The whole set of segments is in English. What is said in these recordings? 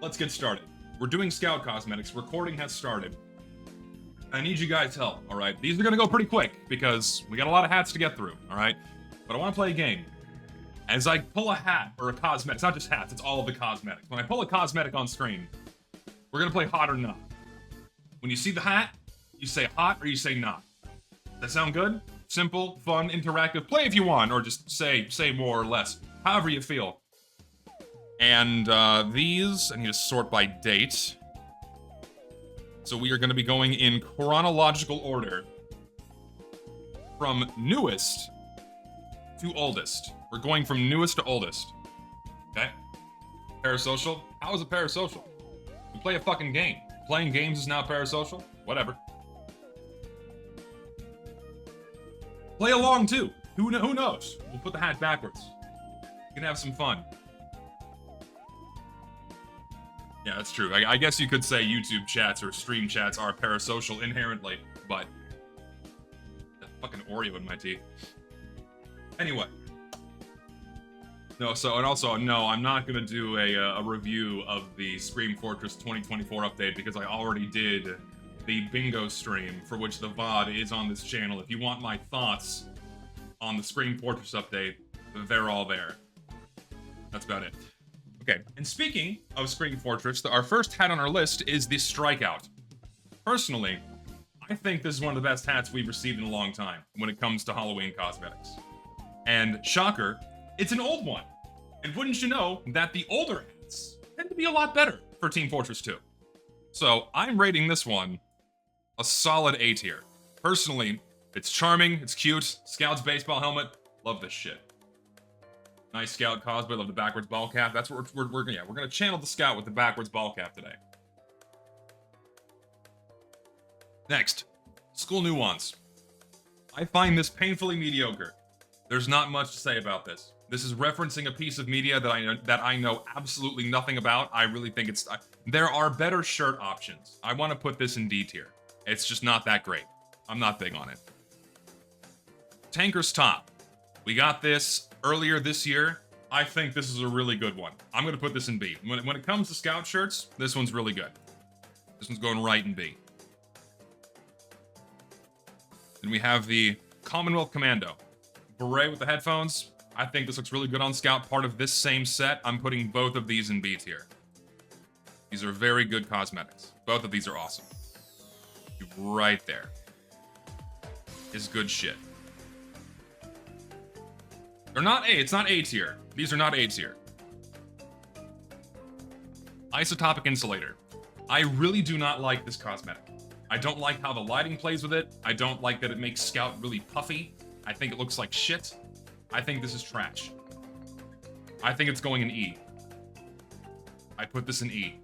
let's get started. We're doing Scout Cosmetics. Recording has started. I need you guys' help, alright? These are gonna go pretty quick, because we got a lot of hats to get through, alright? But I want to play a game. As I pull a hat, or a cosmetic, it's not just hats, it's all of the cosmetics. When I pull a cosmetic on screen, we're gonna play hot or not. When you see the hat, you say hot or you say not. Does that sound good? Simple, fun, interactive. Play if you want, or just say more or less. However you feel. And these, I need to sort by date. So we are going to be going in chronological order. From newest to oldest. We're going from newest to oldest. Okay? Parasocial? How is it parasocial? We play a fucking game. Playing games is now parasocial? Whatever. Play along too. Who knows? We'll put the hat backwards. We can have some fun. Yeah, that's true. I guess you could say YouTube chats or stream chats are parasocial inherently, but that fucking Oreo in my teeth. Anyway. No, so, and also, no, I'm not gonna do a review of the Scream Fortress 2024 update because I already did the bingo stream for which the VOD is on this channel. If you want my thoughts on the Scream Fortress update, they're all there. That's about it. Okay, and speaking of Scream Fortress, our first hat on our list is the Strikeout. Personally, I think this is one of the best hats we've received in a long time when it comes to Halloween cosmetics. And shocker, it's an old one. And wouldn't you know that the older hats tend to be a lot better for Team Fortress 2. So I'm rating this one a solid A tier. Personally, it's charming, it's cute, Scout's baseball helmet, love this shit. Nice Scout cosplay, love the backwards ball cap. That's what we're gonna channel the Scout with the backwards ball cap today. Next, School Nuance. I find this painfully mediocre. There's not much to say about this. This is referencing a piece of media that I know absolutely nothing about. I really think it's... there are better shirt options. I want to put this in D tier. It's just not that great. I'm not big on it. Tanker's Top. We got this earlier this year. I think this is a really good one. I'm going to put this in B. When it comes to Scout shirts, this one's really good. This one's going right in B. Then we have the Commonwealth Commando. Beret with the headphones. I think this looks really good on Scout. Part of this same set. I'm putting both of these in B tier. These are very good cosmetics. Both of these are awesome. Right there is good shit. They're not A. It's not A tier. These are not A tier. Isotopic Insulator. I really do not like this cosmetic. I don't like how the lighting plays with it. I don't like that it makes Scout really puffy. I think it looks like shit. I think this is trash. I think it's going in E. I put this in E.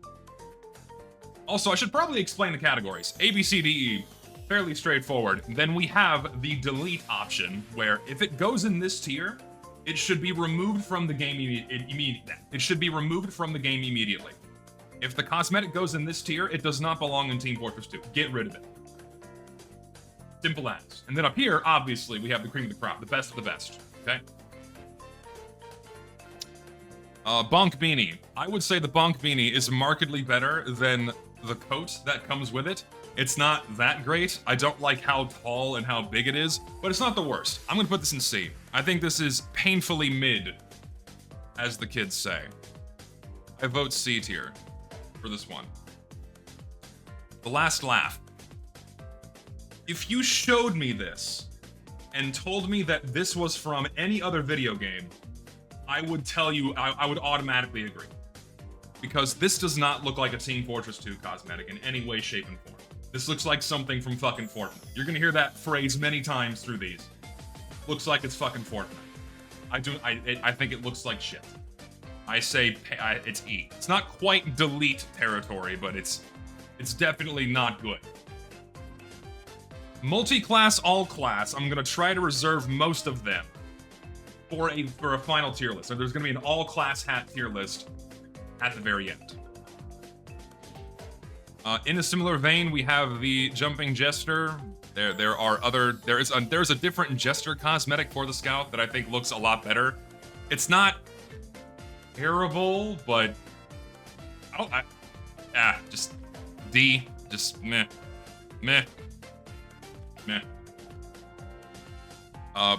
Also, I should probably explain the categories. A, B, C, D, E. Fairly straightforward. Then we have the delete option, where if it goes in this tier, it should be removed from the game immediately. It should be removed from the game immediately. If the cosmetic goes in this tier, it does not belong in Team Fortress 2. Get rid of it. Simple as. And then up here, obviously, we have the cream of the crop, the best of the best. Okay? Bonk Beanie. I would say the Bonk Beanie is markedly better than the coat that comes with it. It's not that great. I don't like how tall and how big it is, but it's not the worst. I'm gonna put this in C. I think this is painfully mid, as the kids say. I vote C tier for this one. The Last Laugh. If you showed me this and told me that this was from any other video game, I would tell you, I would automatically agree. Because this does not look like a Team Fortress 2 cosmetic in any way, shape, and form. This looks like something from fucking Fortnite. You're gonna hear that phrase many times through these. Looks like it's fucking Fortnite. I think it looks like shit. I say it's E. It's not quite delete territory, but it's definitely not good. Multi-class, all-class. I'm gonna try to reserve most of them for a final tier list. So there's gonna be an all-class hat tier list at the very end. In a similar vein, we have the Jumping Jester. There is a different Jester cosmetic for the Scout that I think looks a lot better. It's not terrible, but just D, just meh, meh, meh.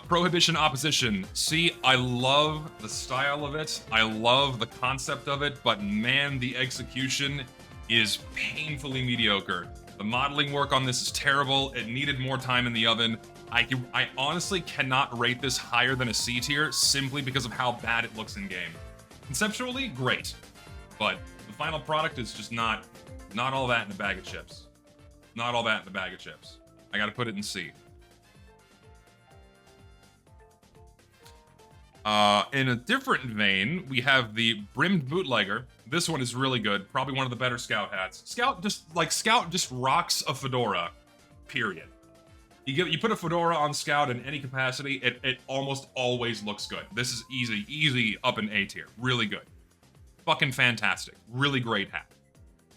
Prohibition Opposition. See, I love the style of it. I love the concept of it, but man, the execution is painfully mediocre. The modeling work on this is terrible. It needed more time in the oven. I honestly cannot rate this higher than a C tier simply because of how bad it looks in game. Conceptually, great, but the final product is just not all that in a bag of chips. Not all that in a bag of chips. I gotta put it in C. In a different vein, we have the Brimmed Bootlegger. This one is really good. Probably one of the better Scout hats. Scout just rocks a fedora, period. You put a fedora on Scout in any capacity, it almost always looks good. This is easy up in A tier. Really good. Fucking fantastic. Really great hat.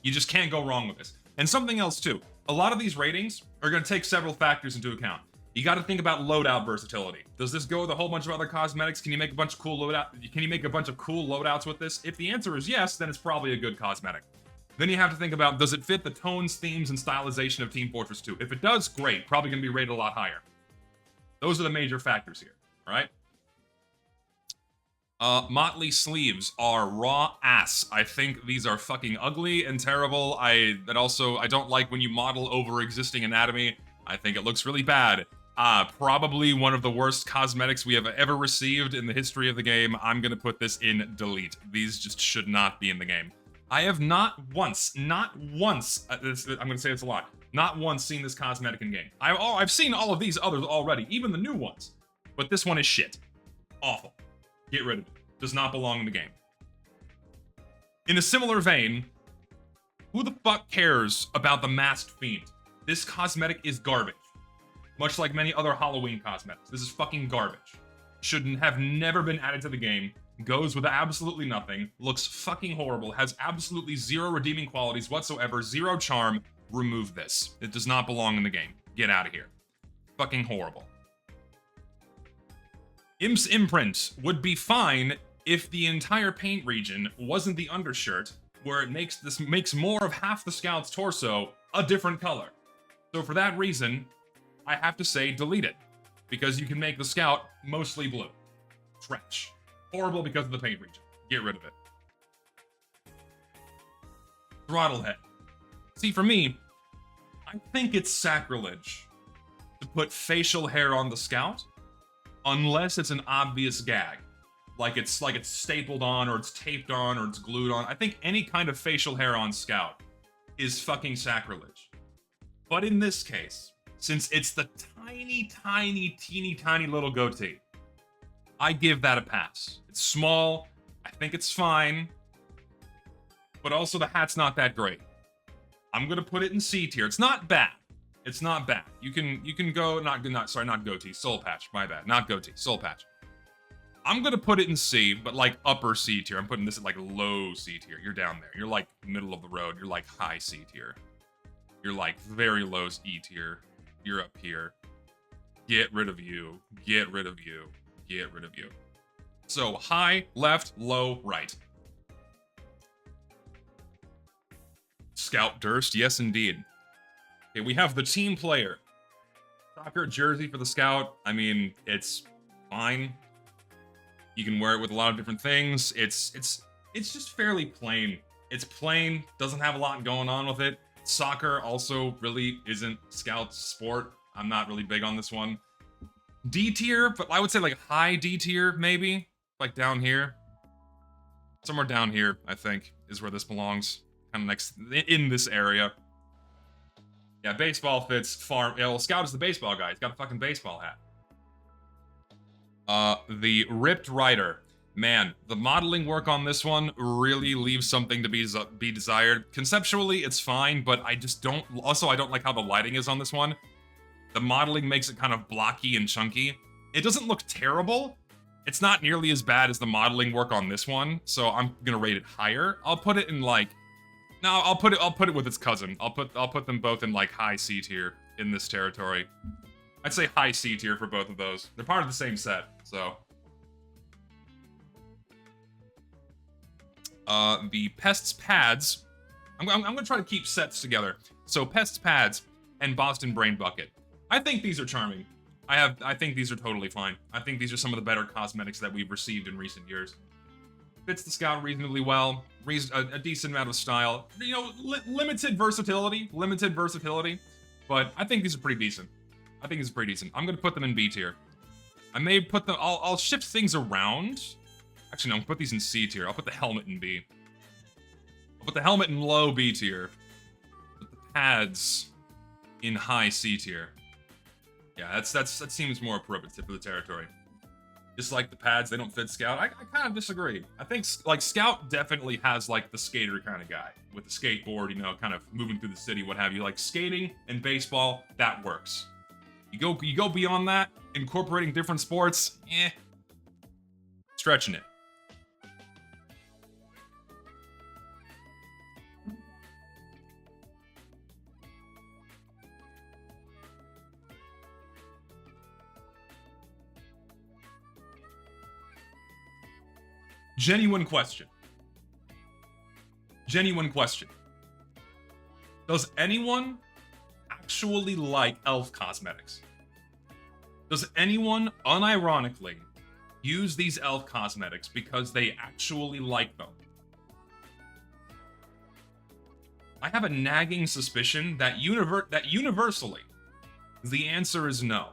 You just can't go wrong with this. And something else too. A lot of these ratings are going to take several factors into account. You got to think about loadout versatility. Does this go with a whole bunch of other cosmetics? Can you make a bunch of cool loadouts with this? If the answer is yes, then it's probably a good cosmetic. Then you have to think about, does it fit the tones, themes, and stylization of Team Fortress 2? If it does, great. Probably going to be rated a lot higher. Those are the major factors here, all right? Motley sleeves are raw ass. I think these are fucking ugly and terrible. I don't like when you model over existing anatomy. I think it looks really bad. Probably one of the worst cosmetics we have ever received in the history of the game. I'm gonna put this in delete. These just should not be in the game. I have not once, I'm gonna say this a lot, not once seen this cosmetic in game. I've seen all of these others already, even the new ones. But this one is shit. Awful. Get rid of it. Does not belong in the game. In a similar vein, who the fuck cares about the Masked Fiend? This cosmetic is garbage. Much like many other Halloween cosmetics. This is fucking garbage. Shouldn't have never been added to the game. Goes with absolutely nothing. Looks fucking horrible. Has absolutely zero redeeming qualities whatsoever. Zero charm. Remove this. It does not belong in the game. Get out of here. Fucking horrible. Imp's imprint would be fine if the entire paint region wasn't the undershirt, where it makes more of half the Scout's torso a different color. So for that reason, I have to say delete it, because you can make the Scout mostly blue. Trash. Horrible because of the paint region. Get rid of it. Throttlehead. See, for me, I think it's sacrilege to put facial hair on the Scout, unless it's an obvious gag. Like it's stapled on, or it's taped on, or it's glued on. I think any kind of facial hair on Scout is fucking sacrilege. But in this case, since it's the teeny tiny little goatee, I give that a pass. It's small, I think it's fine, but also the hat's not that great. I'm gonna put it in C tier. It's not bad. It's not bad. You can go, not goatee, soul patch, my bad. Not goatee, soul patch. I'm gonna put it in C, but like upper C tier. I'm putting this at like low C tier. You're down there. You're like middle of the road. You're like high C tier. You're like very low E tier. You're up here. Get rid of you. Get rid of you. Get rid of you. So high, left, low, right. Scout Durst, yes indeed. Okay, we have the team player. Soccer jersey for the Scout. I mean, it's fine. You can wear it with a lot of different things. It's just fairly plain. It's plain, doesn't have a lot going on with it. Soccer also really isn't Scout's sport. I'm not really big on this one. D tier, but I would say like high D tier, maybe. Like down here. Somewhere down here, I think, is where this belongs. Kind of next, in this area. Yeah, baseball fits far. Yeah, well, Scout is the baseball guy. He's got a fucking baseball hat. The Ripped Rider. Man, the modeling work on this one really leaves something to be desired. Conceptually, it's fine, but I just don't... Also, I don't like how the lighting is on this one. The modeling makes it kind of blocky and chunky. It doesn't look terrible. It's not nearly as bad as the modeling work on this one, so I'm gonna rate it higher. I'll put it in like... No, I'll put it with its cousin. I'll put them both in like high C tier in this territory. I'd say high C tier for both of those. They're part of the same set, so... The Pests Pads. I'm gonna try to keep sets together. So Pests Pads and Boston Brain Bucket. I think these are charming. I think these are totally fine. I think these are some of the better cosmetics that we've received in recent years. Fits the Scout reasonably well. A decent amount of style. You know, limited versatility. But I think these are pretty decent. I'm gonna put them in B tier. I may put them. I'll shift things around. Actually, no. I'll put these in C tier. I'll put the helmet in B. I'll put the helmet in low B tier. Put the pads in high C tier. Yeah, that seems more appropriate for the territory. Just like the pads, they don't fit Scout. I kind of disagree. I think like Scout definitely has like the skater kind of guy with the skateboard, you know, kind of moving through the city, what have you. Like skating and baseball, that works. You go beyond that, incorporating different sports, stretching it. Genuine question. Does anyone actually like elf cosmetics? Does anyone unironically use these elf cosmetics because they actually like them? I have a nagging suspicion that universally, the answer is no.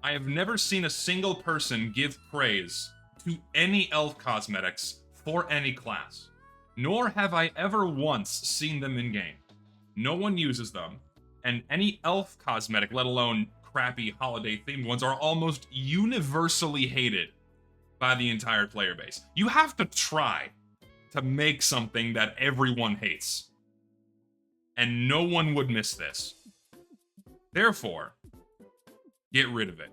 I have never seen a single person give praise to any elf cosmetics for any class, nor have I ever once seen them in game. No one uses them, and any elf cosmetic, let alone crappy holiday themed ones, are almost universally hated by the entire player base. You have to try to make something that everyone hates, and no one would miss this. Therefore, get rid of it.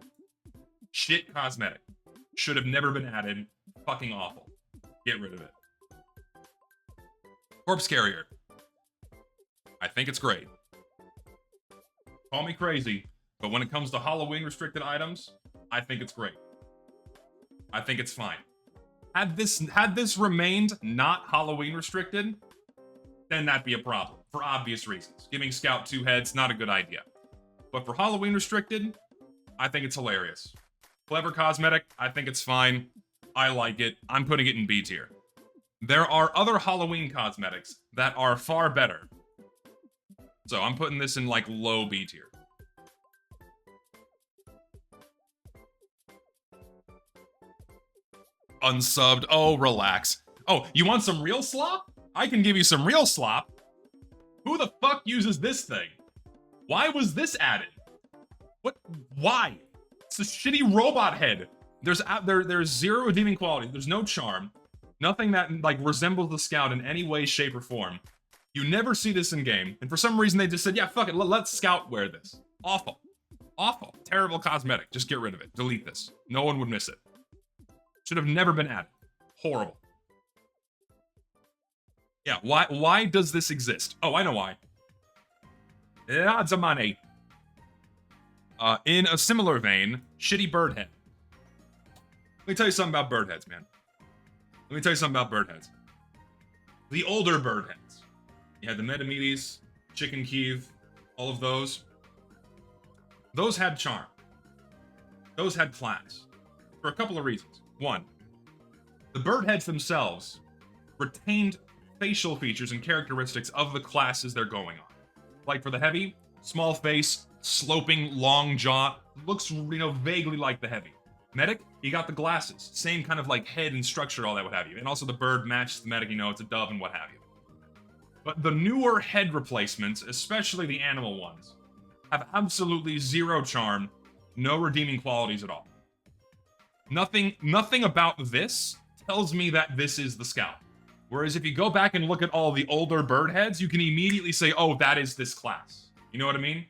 Shit cosmetic. Should have never been added. Fucking awful. Get rid of it. Corpse Carrier. I think it's great. Call me crazy, but when it comes to Halloween restricted items, I think it's great. I think it's fine. Had this remained not Halloween restricted, then that'd be a problem, for obvious reasons. Giving Scout 2 heads, not a good idea. But for Halloween restricted, I think it's hilarious. Clever cosmetic, I think it's fine. I like it. I'm putting it in B tier. There are other Halloween cosmetics that are far better. So I'm putting this in like low B tier. Unsubbed. Oh, relax. Oh, you want some real slop? I can give you some real slop. Who the fuck uses this thing? Why was this added? What? Why? It's a shitty robot head. There's zero redeeming quality. There's no charm. Nothing that like resembles the Scout in any way, shape, or form. You never see this in game, and for some reason they just said, yeah, fuck it, let Scout wear this. Awful. Awful. Terrible cosmetic. Just get rid of it. Delete this. No one would miss it. Should have never been added. Horrible. Yeah, why does this exist? Oh, I know why. Odds of money. In a similar vein, shitty bird head. Let me tell you something about bird heads, man. The older bird heads. You had the Metamedes, Chicken Kiev, all of those. Those had charm. Those had class. For a couple of reasons. One, the bird heads themselves retained facial features and characteristics of the classes they're going on. Like for the heavy, small face, sloping, long jaw, looks, vaguely like the heavy. Medic, he got the glasses, same kind of like head and structure, all that, what have you. And also the bird matches the medic, it's a dove and what have you. But the newer head replacements, especially the animal ones, have absolutely zero charm, no redeeming qualities at all. Nothing about this tells me that this is the Scout. Whereas if you go back and look at all the older bird heads, you can immediately say, oh, that is this class. You know what I mean?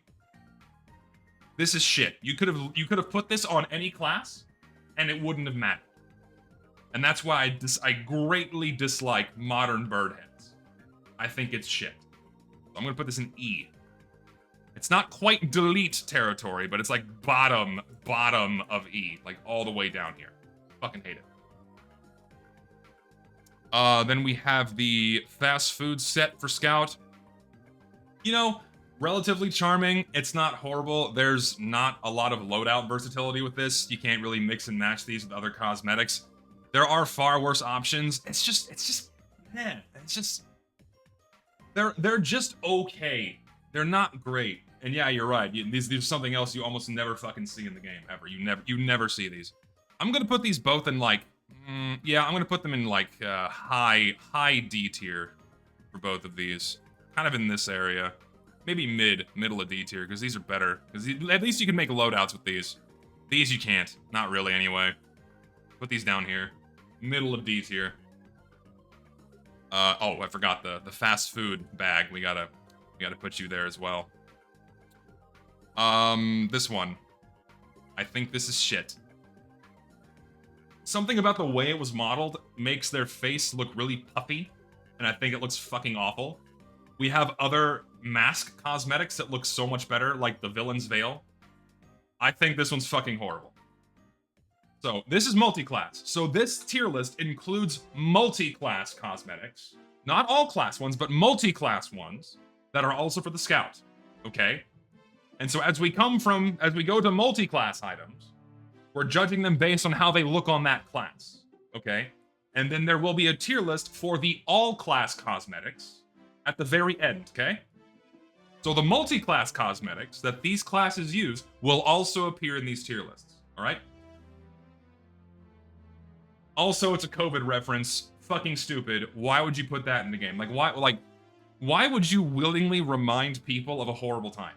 This is shit. You could have put this on any class, and it wouldn't have mattered. And that's why I greatly dislike modern bird heads. I think it's shit. So I'm gonna put this in E. It's not quite delete territory, but it's like bottom of E, like all the way down here. Fucking hate it. Then we have the fast food set for Scout. You know, relatively charming. It's not horrible. There's not a lot of loadout versatility with this. You can't really mix and match these with other cosmetics. There are far worse options. It's just, man, it's just, they're just okay. They're not great. And yeah, you're right. These are something else you almost never fucking see in the game ever. You never see these. I'm gonna put these both in like, yeah, I'm gonna put them in like high D tier for both of these. Kind of in this area. Maybe middle of D tier, because these are better. Because at least you can make loadouts with these. These you can't. Not really, anyway. Put these down here. Middle of D tier. Oh, I forgot the fast food bag. We gotta put you there as well. This one. I think this is shit. Something about the way it was modeled makes their face look really puffy, and I think it looks fucking awful. We have other mask cosmetics that look so much better, like the Villain's Veil. I think this one's fucking horrible. So, this is multi-class. So this tier list includes multi-class cosmetics. Not all class ones, but multi-class ones that are also for the Scout. Okay? And so as we go to multi-class items, we're judging them based on how they look on that class. Okay? And then there will be a tier list for the all-class cosmetics at the very end, okay? So the multi-class cosmetics that these classes use will also appear in these tier lists, alright? Also, it's a COVID reference. Fucking stupid. Why would you put that in the game? Why would you willingly remind people of a horrible time?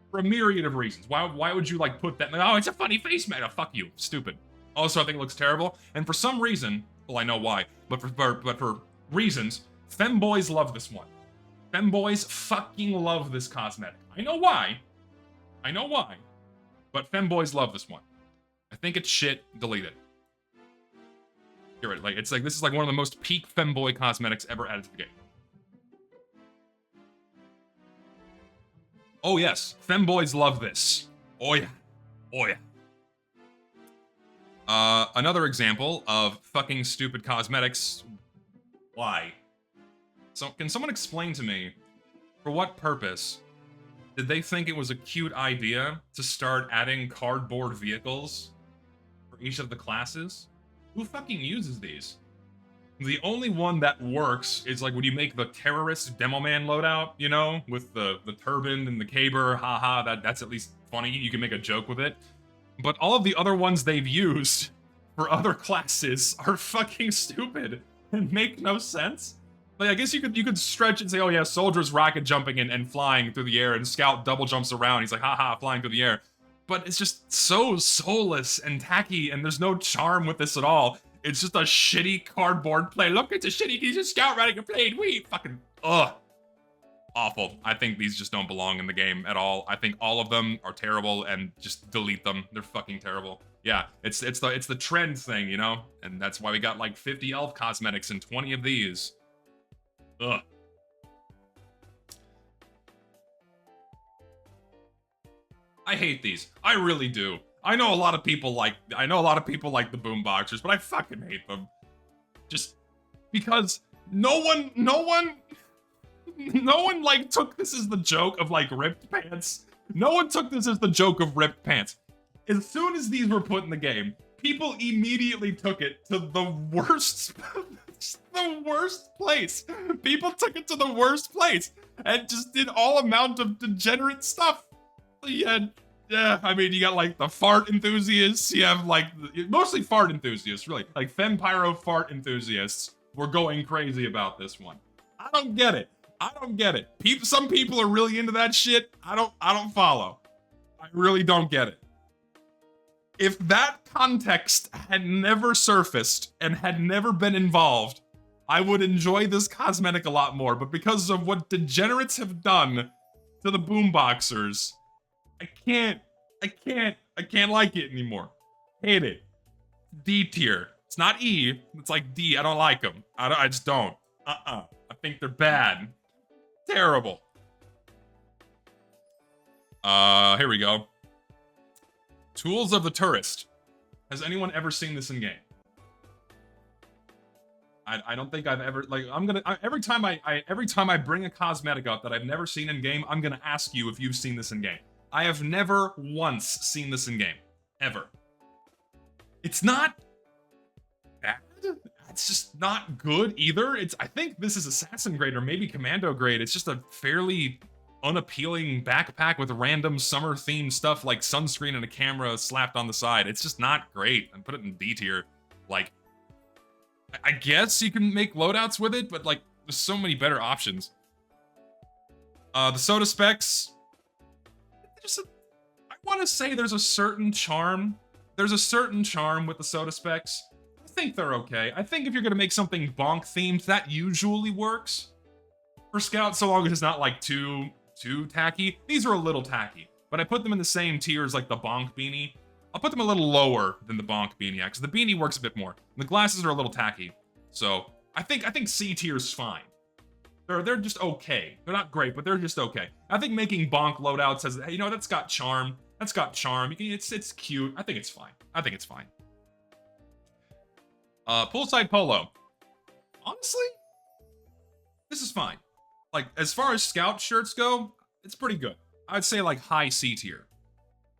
For a myriad of reasons. Why would you, like, put that... Oh, it's a funny face, man. Oh, fuck you. Stupid. Also, I think it looks terrible. And for some reason... Well, I know why. But for reasons, femboys love this one. Femboys fucking love this cosmetic. I know why. But femboys love this one. I think it's shit. Delete it. You're right. This is like one of the most peak femboy cosmetics ever added to the game. Oh yes, femboys love this. Oh yeah. Another example of fucking stupid cosmetics. Why? So, can someone explain to me, for what purpose did they think it was a cute idea to start adding cardboard vehicles for each of the classes? Who fucking uses these? The only one that works is like when you make the terrorist demo man loadout, you know, with the turban and the caber, haha, that's at least funny, you can make a joke with it. But all of the other ones they've used for other classes are fucking stupid and make no sense. Like, I guess you could stretch and say, oh yeah, Soldier's rocket jumping and flying through the air, and Scout double jumps around, he's like, haha, flying through the air. But it's just so soulless and tacky, and there's no charm with this at all. It's just a shitty cardboard plane. Look, it's a shitty, he's a Scout riding a plane, fucking, ugh. Awful. I think these just don't belong in the game at all. I think all of them are terrible, and just delete them. They're fucking terrible. Yeah, it's the trend thing, you know? And that's why we got like 50 elf cosmetics and 20 of these. Ugh. I hate these. I really do. I know a lot of people like the boomboxers, but I fucking hate them. Just because no one like took this as the joke of like ripped pants. No one took this as the joke of ripped pants. As soon as these were put in the game, people immediately took it to the worst the worst place. People took it to the worst place and just did all amount of degenerate stuff. Yeah, I mean, you got like the fart enthusiasts, you have like, mostly fart enthusiasts, really. Like Fempyro fart enthusiasts were going crazy about this one. I don't get it. Some people are really into that shit. I don't follow. I really don't get it. If that context had never surfaced and had never been involved, I would enjoy this cosmetic a lot more, but because of what degenerates have done to the boomboxers, I can't like it anymore. Hate it. D tier. It's not E, it's like D, I don't like them. I just don't. I think they're bad. Terrible. Here we go. Tools of the Tourist. Has anyone ever seen this in game? I don't think I've ever like every time I bring a cosmetic up that I've never seen in game, I'm gonna ask you if you've seen this in game. I have never once seen this in game, ever. It's not bad. It's just not good either. I think this is assassin grade or maybe commando grade. It's just a fairly unappealing backpack with random summer themed stuff like sunscreen and a camera slapped on the side. It's just not great. And put it in D tier. Like, I guess you can make loadouts with it, but like, there's so many better options. The soda specs, I want to say there's a certain charm. There's a certain charm with the soda specs. I think they're okay. I think if you're gonna make something bonk themed, that usually works for Scout, so long as it's not like too tacky. These are a little tacky, but I put them in the same tier as like the bonk beanie. I'll put them a little lower than the bonk beanie, because the beanie works a bit more. The glasses are a little tacky, so I think C tier's fine. They're just okay. They're not great, but they're just okay. I think making bonk loadouts says, hey, you know, that's got charm. That's got charm. It's cute. I think it's fine. I think it's fine. Poolside polo. Honestly, this is fine. Like, as far as Scout shirts go, it's pretty good. I'd say like high C tier.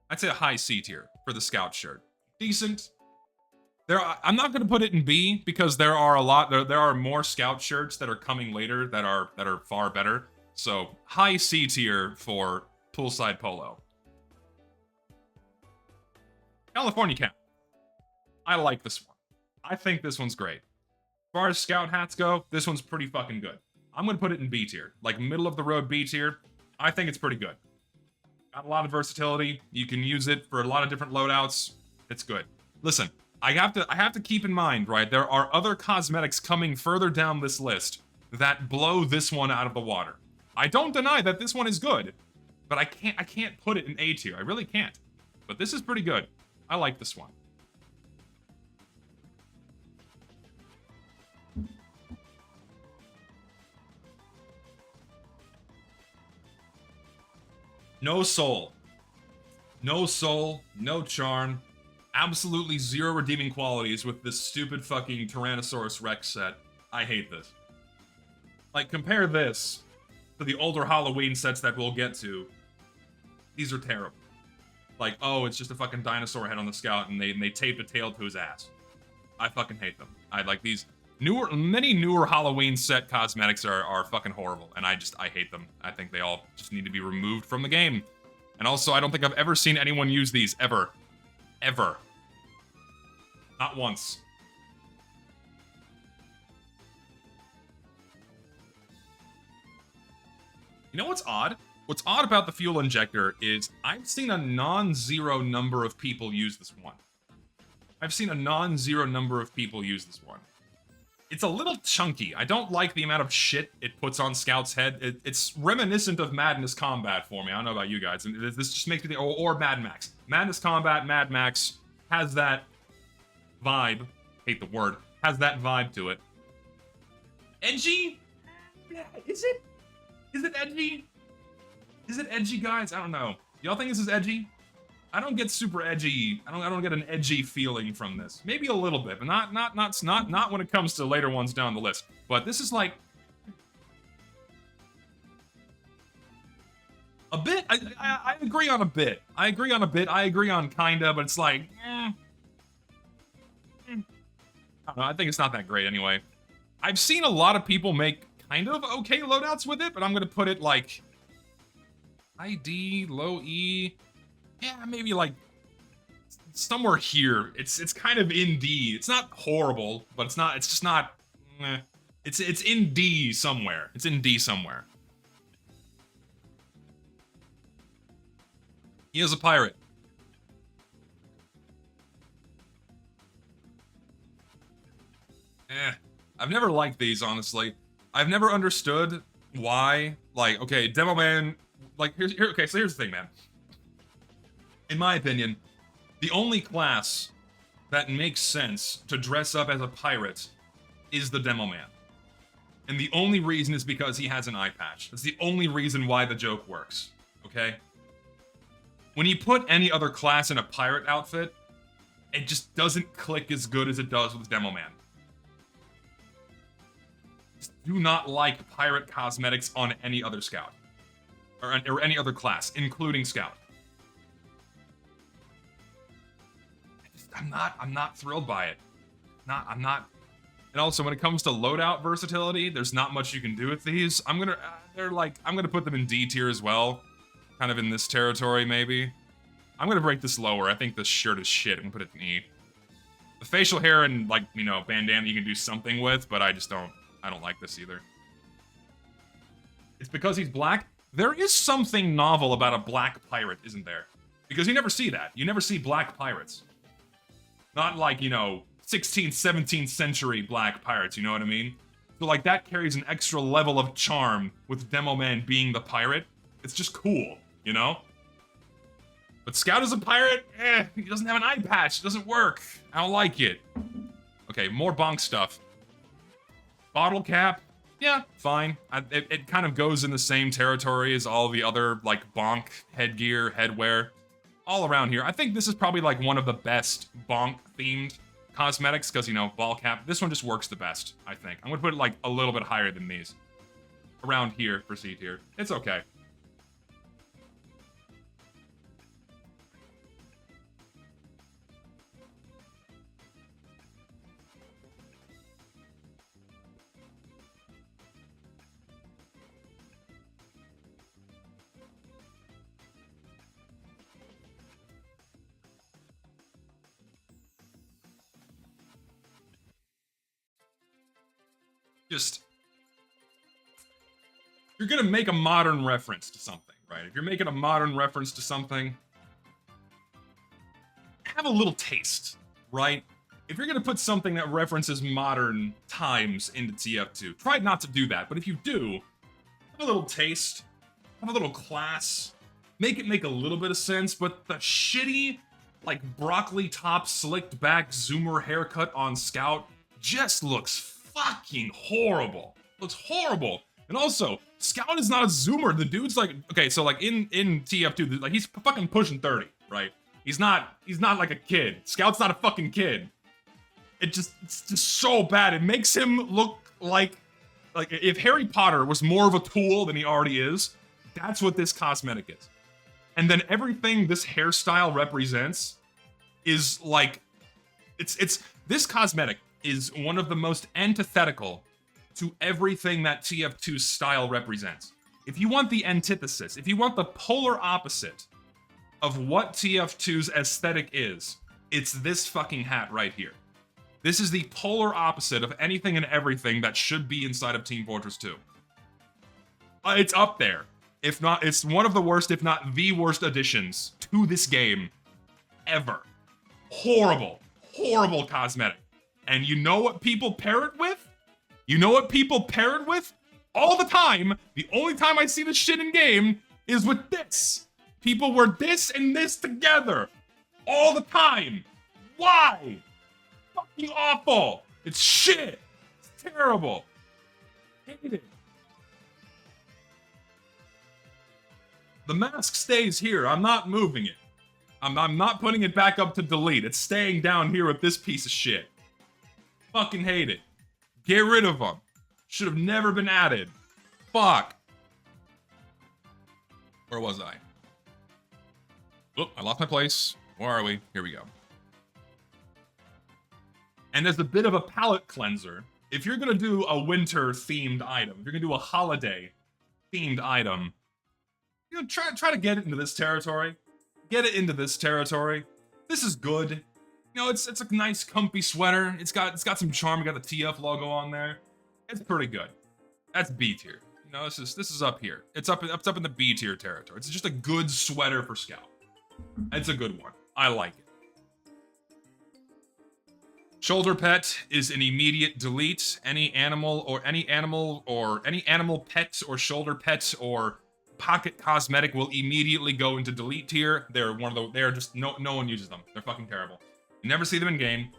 I'd say a high C tier for the Scout shirt. Decent. I'm not going to put it in B because there are more Scout shirts that are coming later that are far better. So high C tier for Poolside polo. California cap. I like this one. I think this one's great. As far as Scout hats go, this one's pretty fucking good. I'm going to put it in B tier. Like middle of the road B tier. I think it's pretty good. Got a lot of versatility. You can use it for a lot of different loadouts. It's good. Listen, I have to keep in mind, right? There are other cosmetics coming further down this list that blow this one out of the water. I don't deny that this one is good, but I can't put it in A tier. I really can't. But this is pretty good. I like this one. No soul. No soul, no charm. Absolutely zero redeeming qualities with this stupid fucking Tyrannosaurus Rex set. I hate this. Like, compare this to the older Halloween sets that we'll get to. These are terrible. Like, oh, it's just a fucking dinosaur head on the Scout and they taped a tail to his ass. I fucking hate them. I like these many newer Halloween set cosmetics are fucking horrible, and I hate them. I think they all just need to be removed from the game. And also, I don't think I've ever seen anyone use these, ever. Ever. Not once. You know what's odd? What's odd about the fuel injector is I've seen a non-zero number of people use this one. I've seen a non-zero number of people use this one. It's a little chunky. I don't like the amount of shit it puts on Scout's head. It's reminiscent of Madness Combat for me. I don't know about you guys. This just makes me think, or Mad Max. Madness Combat, Mad Max has that vibe. Hate the word. Has that vibe to it. Edgy? Yeah, is it? Is it edgy? Is it edgy, guys? I don't know. Y'all think this is edgy? I don't get super edgy. I don't get an edgy feeling from this. Maybe a little bit, but not when it comes to later ones down the list. But this is like a bit. I agree on a bit. I agree on a bit. I agree on kinda, but it's like, I don't know. I think it's not that great anyway. I've seen a lot of people make kind of okay loadouts with it, but I'm gonna put it like high D, low E. Yeah, maybe like somewhere here. It's kind of in D. It's not horrible, but it's just not. It's in D somewhere. It's in D somewhere. He is a pirate. I've never liked these, honestly. I've never understood why. Like, okay, Demo Man. Like, okay, so here's the thing, man. In my opinion, the only class that makes sense to dress up as a pirate is the Demo Man. And the only reason is because he has an eye patch. That's the only reason why the joke works, okay? When you put any other class in a pirate outfit, it just doesn't click as good as it does with Demo Man. Do not like pirate cosmetics on any other scout. Or any other class, including scout. I'm not thrilled by it. I'm not. And also, when it comes to loadout versatility, there's not much you can do with these. I'm gonna put them in D tier as well. Kind of in this territory, maybe. I'm gonna break this lower. I think this shirt is shit. I'm gonna put it in E. The facial hair and, like, you know, bandana you can do something with, but I don't like this either. It's because he's black. There is something novel about a black pirate, isn't there? Because you never see that. You never see black pirates. Not like, you know, 16th, 17th century black pirates, you know what I mean? So, like, that carries an extra level of charm with Demo Man being the pirate. It's just cool, you know? But Scout is a pirate? He doesn't have an eye patch. It doesn't work. I don't like it. Okay, more bonk stuff. Bottle cap. Yeah, fine. It kind of goes in the same territory as all the other, like, bonk headgear, headwear. All around here. I think this is probably, like, one of the best bonk-themed cosmetics, because, you know, ball cap. This one just works the best, I think. I'm gonna put it, like, a little bit higher than these. Around here for C tier. It's okay. Just, you're gonna make a modern reference to something, right? If you're making a modern reference to something, have a little taste, right? If you're gonna put something that references modern times into TF2, try not to do that. But if you do, have a little taste, have a little class, make it make a little bit of sense. But the shitty, like, broccoli top slicked back zoomer haircut on Scout just looks fucking horrible. Looks horrible. And also, Scout is not a zoomer. The dude's like, okay, so like in TF2, like, he's fucking pushing 30, right? He's not like a kid. Scout's not a fucking kid. It's just so bad. It makes him look like if Harry Potter was more of a tool than he already is, that's what this cosmetic is. And then everything this hairstyle represents is like, it's this cosmetic is one of the most antithetical to everything that TF2's style represents. If you want the antithesis, if you want the polar opposite of what TF2's aesthetic is, it's this fucking hat right here. This is the polar opposite of anything and everything that should be inside of Team Fortress 2. It's up there. If not, it's one of the worst, if not the worst additions to this game ever. Horrible, horrible cosmetic. And you know what people pair it with? You know what people pair it with? All the time. The only time I see this shit in game is with this. People wear this and this together. All the time. Why? Fucking awful. It's shit. It's terrible. Hate it. The mask stays here. I'm not moving it. I'm not putting it back up to delete. It's staying down here with this piece of shit. Fucking hate it. Get rid of them. Should have never been added. Fuck. Where was I? Oop, I lost my place. Where are we? Here we go. And as a bit of a palate cleanser, if you're gonna do a winter-themed item, if you're gonna do a holiday-themed item, you know, try to get it into this territory. Get it into this territory. This is good. You know, it's a nice, comfy sweater. It's got some charm. You got the TF logo on there. It's pretty good. That's B tier. You know, this is up here. It's up in the B tier territory. It's just a good sweater for Scout. It's a good one. I like it. Shoulder pet is an immediate delete. Any animal pet or shoulder pet or pocket cosmetic will immediately go into delete tier. They're just no one uses them. They're fucking terrible. You never see them in game.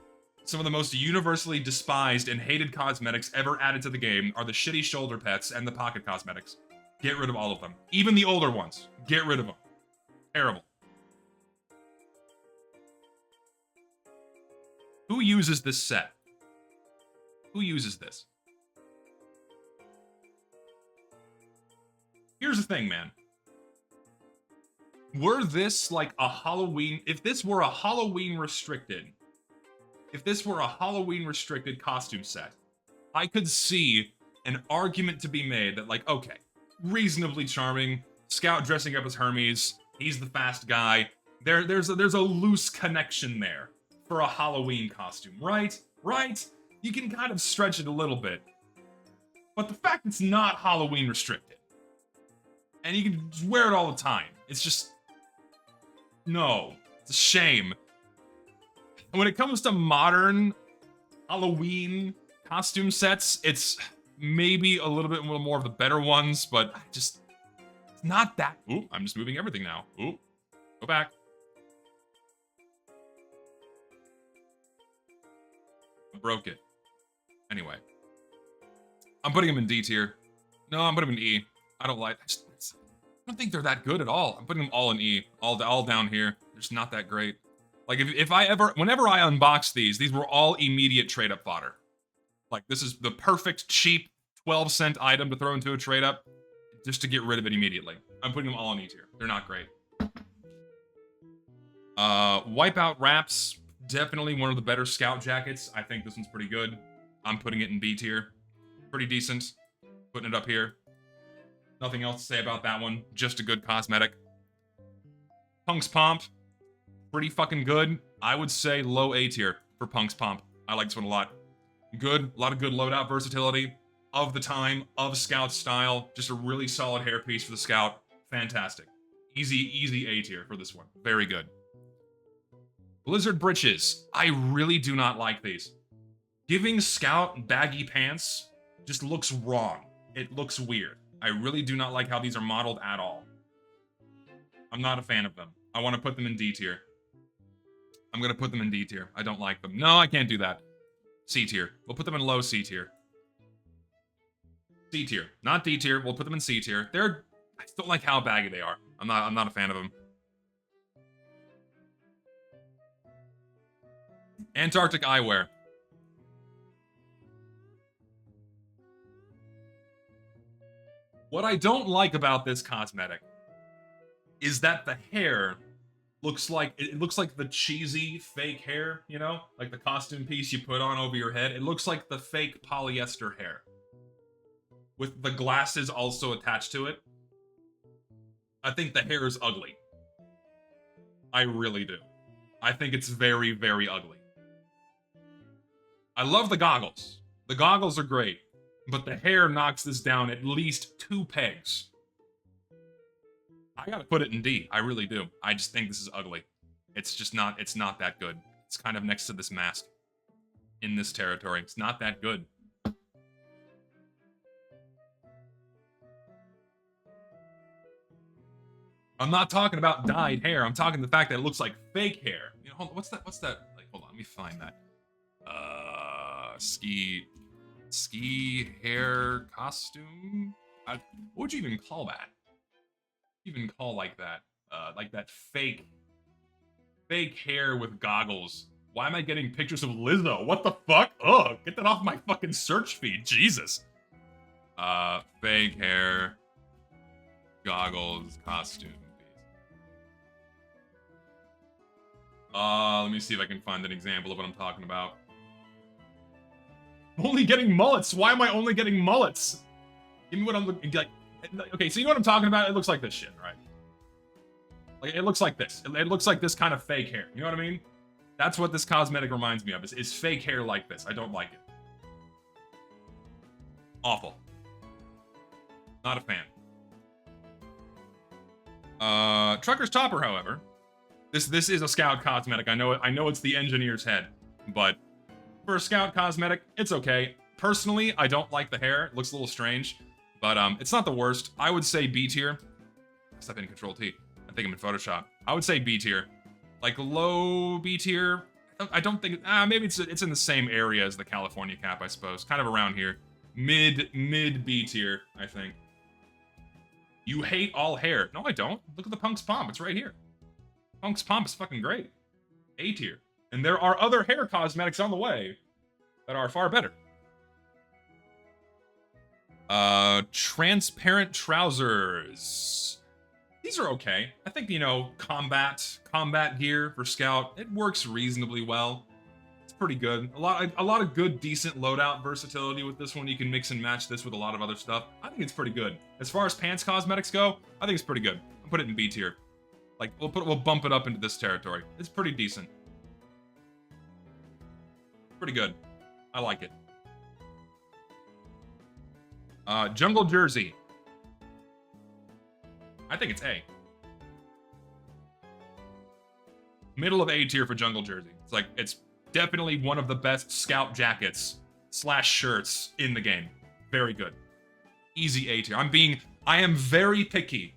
Some of the most universally despised and hated cosmetics ever added to the game are the shitty shoulder pets and the pocket cosmetics. Get rid of all of them. Even the older ones. Get rid of them. Terrible. Who uses this set? Who uses this? Here's the thing, man. Were this like a Halloween, if this were a Halloween restricted, costume set, I could see an argument to be made that, like, okay, reasonably charming, Scout dressing up as Hermes, he's the fast guy. There's a loose connection there for a Halloween costume, right? Right? You can kind of stretch it a little bit. But the fact it's not Halloween restricted, and you can just wear it all the time, it's just, no, it's a shame. And when it comes to modern Halloween costume sets, it's maybe a little bit more of the better ones, but just, it's not that. Ooh, I'm just moving everything now. Ooh, go back. I broke it. Anyway. I'm putting them in D tier. No, I'm putting them in E. I don't like, I don't think they're that good at all. I'm putting them all in E. All down here. They're just not that great. Like, whenever I unbox these were all immediate trade-up fodder. Like, this is the perfect, cheap, 12-cent item to throw into a trade-up, just to get rid of it immediately. I'm putting them all in E tier. They're not great. Wipeout Wraps, definitely one of the better Scout jackets. I think this one's pretty good. I'm putting it in B tier. Pretty decent. Putting it up here. Nothing else to say about that one. Just a good cosmetic. Punk's Pomp. Pretty fucking good. I would say low A tier for Punk's Pomp. I like this one a lot. Good. A lot of good loadout versatility. Of the time. Of Scout style. Just a really solid hairpiece for the Scout. Fantastic. Easy A tier for this one. Very good. Blizzard Breeches. I really do not like these. Giving Scout baggy pants just looks wrong. It looks weird. I really do not like how these are modeled at all. I'm not a fan of them. I want to put them in D tier. I'm going to put them in D tier. I don't like them. No, I can't do that. C tier. We'll put them in low C tier. C tier. Not D tier. We'll put them in C tier. I just don't like how baggy they are. I'm not a fan of them. Antarctic eyewear. What I don't like about this cosmetic is that the hair looks like the cheesy fake hair, you know? Like the costume piece you put on over your head. It looks like the fake polyester hair. With the glasses also attached to it. I think the hair is ugly. I really do. I think it's very, very ugly. I love the goggles. The goggles are great. But the hair knocks this down at least 2 pegs. I gotta put it in D. I really do. I just think this is ugly. It's not that good. It's kind of next to this mask. In this territory. It's not that good. I'm not talking about dyed hair. I'm talking the fact that it looks like fake hair. You know, hold on, what's that? Like, hold on, let me find that. Ski hair costume? What would you even call that? Even call like that fake hair with goggles. Why am I getting pictures of Lizzo? What the fuck? Ugh, get that off my fucking search feed. Jesus. Fake hair, goggles, costume. Let me see if I can find an example of what I'm talking about. I'm only getting mullets. Why am I only getting mullets? Give me what I'm looking like. Okay, so you know what I'm talking about? It looks like this shit, right? Like, it looks like this. It looks like this kind of fake hair. You know what I mean? That's what this cosmetic reminds me of. Is fake hair like this. I don't like it. Awful. Not a fan. Trucker's Topper, however. This is a Scout cosmetic. I know it's the engineer's head, but for a Scout cosmetic, it's okay. Personally, I don't like the hair. It looks a little strange, but it's not the worst. I would say B tier. Stop hitting Control T. I think I'm in Photoshop. I would say B tier. Like low B tier. I don't think maybe it's in the same area as the California cap, I suppose. Kind of around here. Mid B tier, I think. You hate all hair. No, I don't. Look at the Punk's Pomp. It's right here. Punk's Pomp is fucking great. A tier. And there are other hair cosmetics on the way that are far better. Transparent trousers. These are okay. I think, you know, combat gear for Scout, it works reasonably well. It's pretty good. A lot of good, decent loadout versatility with this one. You can mix and match this with a lot of other stuff. I think it's pretty good. As far as pants cosmetics go, I think it's pretty good. I'll put it in B tier. Like, we'll bump it up into this territory. It's pretty decent. Pretty good. I like it. Jungle jersey. I think it's A. Middle of A tier for jungle jersey. It's like, it's definitely one of the best scout jackets / shirts in the game. Very good. Easy A tier. I am very picky.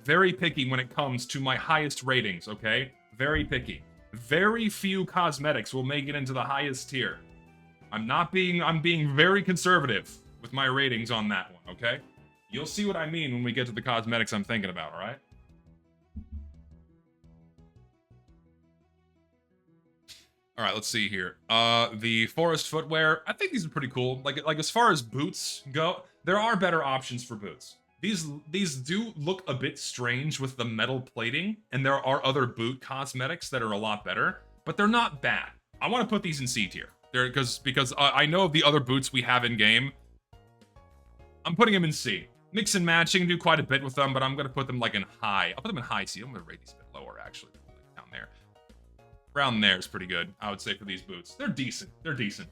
Very picky when it comes to my highest ratings, okay? Very picky. Very few cosmetics will make it into the highest tier. I'm being very conservative with my ratings on that one, okay? You'll see what I mean when we get to the cosmetics I'm thinking about, alright? Alright, let's see here. The forest footwear, I think these are pretty cool. Like as far as boots go, there are better options for boots. These do look a bit strange with the metal plating, and there are other boot cosmetics that are a lot better, but they're not bad. I want to put these in C tier. Because I know of the other boots we have in game. I'm putting them in C. Mix and matching, do quite a bit with them, but I'm gonna put them like in high. I'll put them in high C. I'm gonna rate these a bit lower actually. Down there. Around there is pretty good, I would say, for these boots. They're decent. They're decent.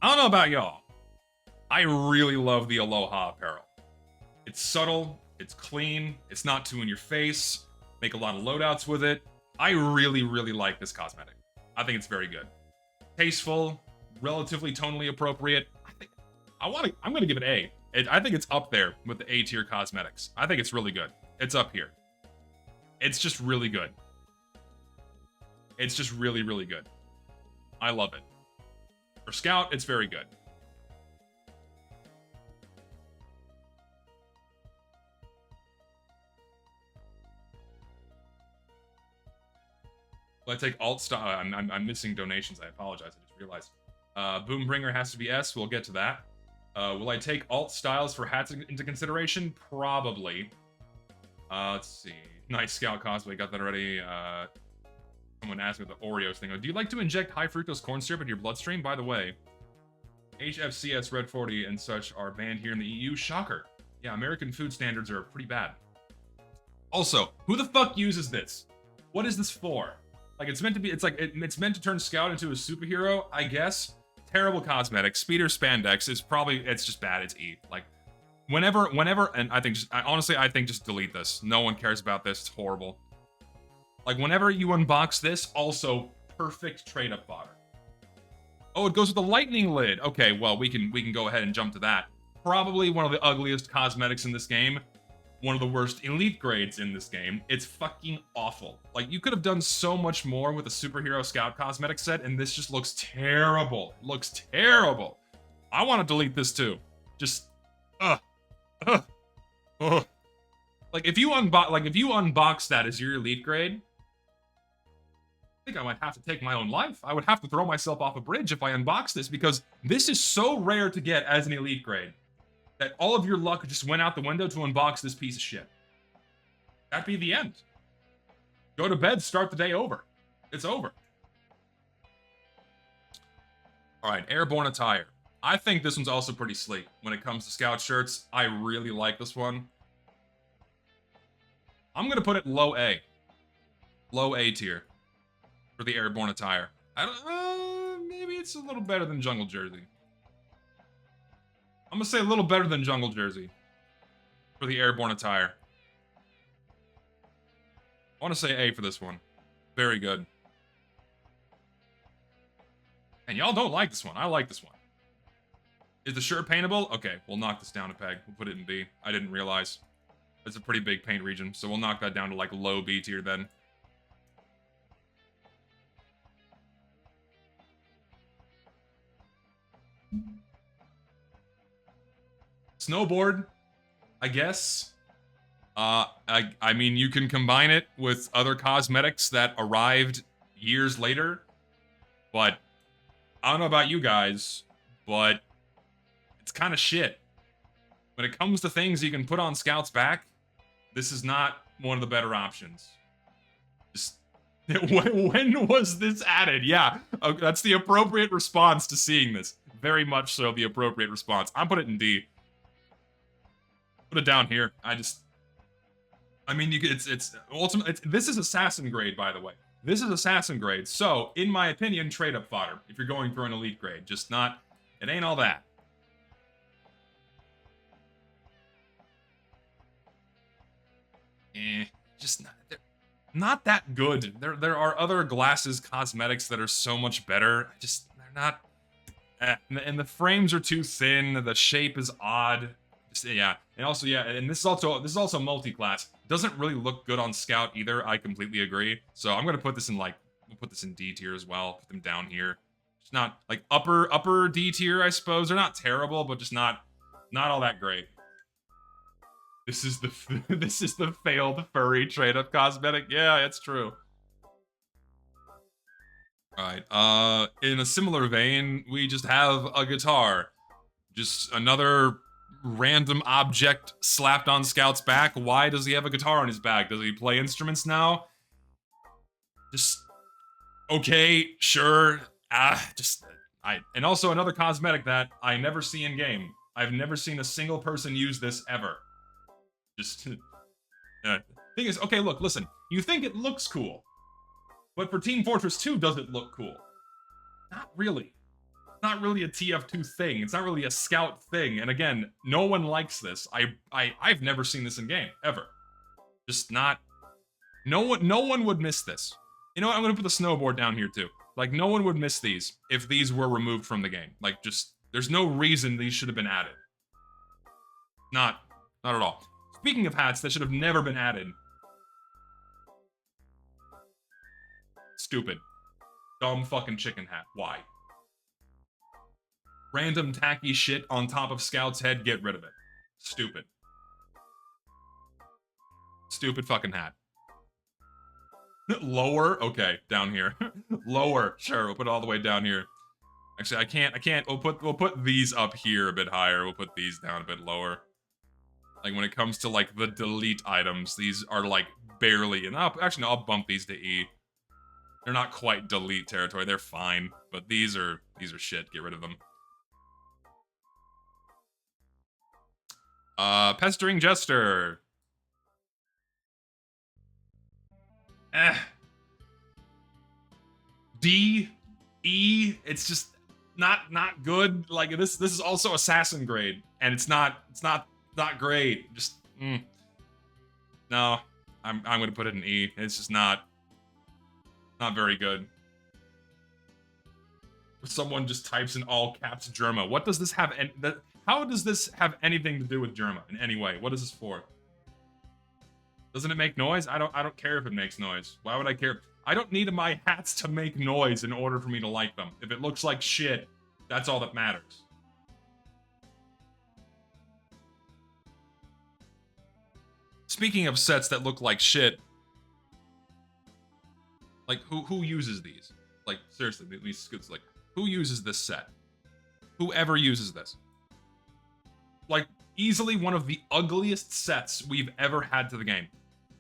I don't know about y'all. I really love the Aloha apparel. It's subtle, it's clean, it's not too in your face. Make a lot of loadouts with it. I really, really like this cosmetic. I think it's very good. Tasteful, relatively tonally appropriate. I'm gonna give it A. I think it's up there with the A tier cosmetics. I think it's really good. It's up here. It's just really good. It's just really, really good. I love it. For Scout, it's very good. Will I take alt style? I'm missing donations. I apologize. I just realized. Boombringer has to be S. We'll get to that. Will I take alt styles for hats into consideration? Probably. Let's see. Nice Scout cosplay. Got that already. Someone asked me the Oreos thing. Do you like to inject high fructose corn syrup into your bloodstream? By the way, HFCS Red 40 and such are banned here in the EU. Shocker. Yeah, American food standards are pretty bad. Also, who the fuck uses this? What is this for? Like, it's meant to be, it's meant to turn Scout into a superhero, I guess. Terrible cosmetics. Speeder spandex is probably, it's just bad. It's E. Like, whenever, and I think honestly, I think just delete this. No one cares about this. It's horrible. Like, whenever you unbox this, also perfect trade-up fodder. Oh, it goes with the lightning lid. Okay, well, we can go ahead and jump to that. Probably one of the ugliest cosmetics in this game. One of the worst elite grades in this game. It's fucking awful. Like, you could have done so much more with a superhero scout cosmetic set, and this just looks terrible. It looks terrible. I want to delete this too. Just, Like, if you unbox that as your elite grade, I think I might have to take my own life. I would have to throw myself off a bridge if I unbox this, because this is so rare to get as an elite grade that all of your luck just went out the window to unbox this piece of shit. That'd be the end. Go to bed, start the day over. It's over. Alright, airborne attire. I think this one's also pretty sleek when it comes to scout shirts. I really like this one. I'm gonna put it low A. Low A tier for the airborne attire. I don't, maybe it's a little better than jungle jersey. I'm gonna say a little better than jungle jersey for the airborne attire. I want to say A for this one. Very good. And y'all don't like this one. I like this one. Is the shirt paintable? Okay, we'll knock this down a peg. We'll put it in B. I didn't realize. It's a pretty big paint region, so we'll knock that down to like low B tier then. Snowboard, I guess. I mean, you can combine it with other cosmetics that arrived years later, but I don't know about you guys, but it's kind of shit. When it comes to things you can put on Scout's back, this is not one of the better options. Just when was this added? Yeah, that's the appropriate response to seeing this. Very much so the appropriate response. I'm put it in D. Put it down here. I mean, it's ultimate. This is assassin grade, by the way. This is assassin grade. So, in my opinion, trade up fodder if you're going for an elite grade. Just not. It ain't all that. Just not that good. There are other glasses cosmetics that are so much better. They're not. And the frames are too thin. The shape is odd. Yeah, and also and this is also multi-class. Doesn't really look good on Scout either. I completely agree. So I'm gonna put this in we'll put this in D tier as well. Put them down here. It's not like upper D tier, I suppose. They're not terrible, but just not all that great. This is the failed furry trade-up cosmetic. Yeah, it's true. Alright, in a similar vein, we just have a guitar. Just another random object slapped on Scout's back. Why does he have a guitar on his back? Does he play instruments now? Just okay, sure. And also another cosmetic that I never see in game. I've never seen a single person use this ever. Just thing is, okay, look, listen. You think it looks cool, but for Team Fortress 2, does it look cool? Not really. Not really a TF2 thing. It's not really a Scout thing. And again, no one likes this. I've never seen this in game ever. Just not. No one would miss this. You know what? I'm gonna put the snowboard down here too. Like, no one would miss these if these were removed from the game. Like, just there's no reason these should have been added. Not at all. Speaking of hats that should have never been added. Stupid. Dumb fucking chicken hat. Why? Random tacky shit on top of Scout's head, get rid of it. Stupid. Stupid fucking hat. Lower? Okay, down here. Lower. Sure, we'll put it all the way down here. Actually, I can't. We'll put these up here a bit higher. We'll put these down a bit lower. Like, when it comes to, like, the delete items, these are, like, barely... And actually, no, I'll bump these to E. They're not quite delete territory. They're fine. But these are shit. Get rid of them. Pestering Jester. D, E, it's just not good. Like, this is also assassin grade, and it's not great. Just no, I'm gonna put it in E. It's just not very good. Someone just types in all caps Germa. What does this have? How does this have anything to do with Germa in any way? What is this for? Doesn't it make noise? I don't care if it makes noise. Why would I care? I don't need my hats to make noise in order for me to like them. If it looks like shit, that's all that matters. Speaking of sets that look like shit, like who uses these? Like, seriously, like, who uses this set? Whoever uses this. Like, easily one of the ugliest sets we've ever had to the game.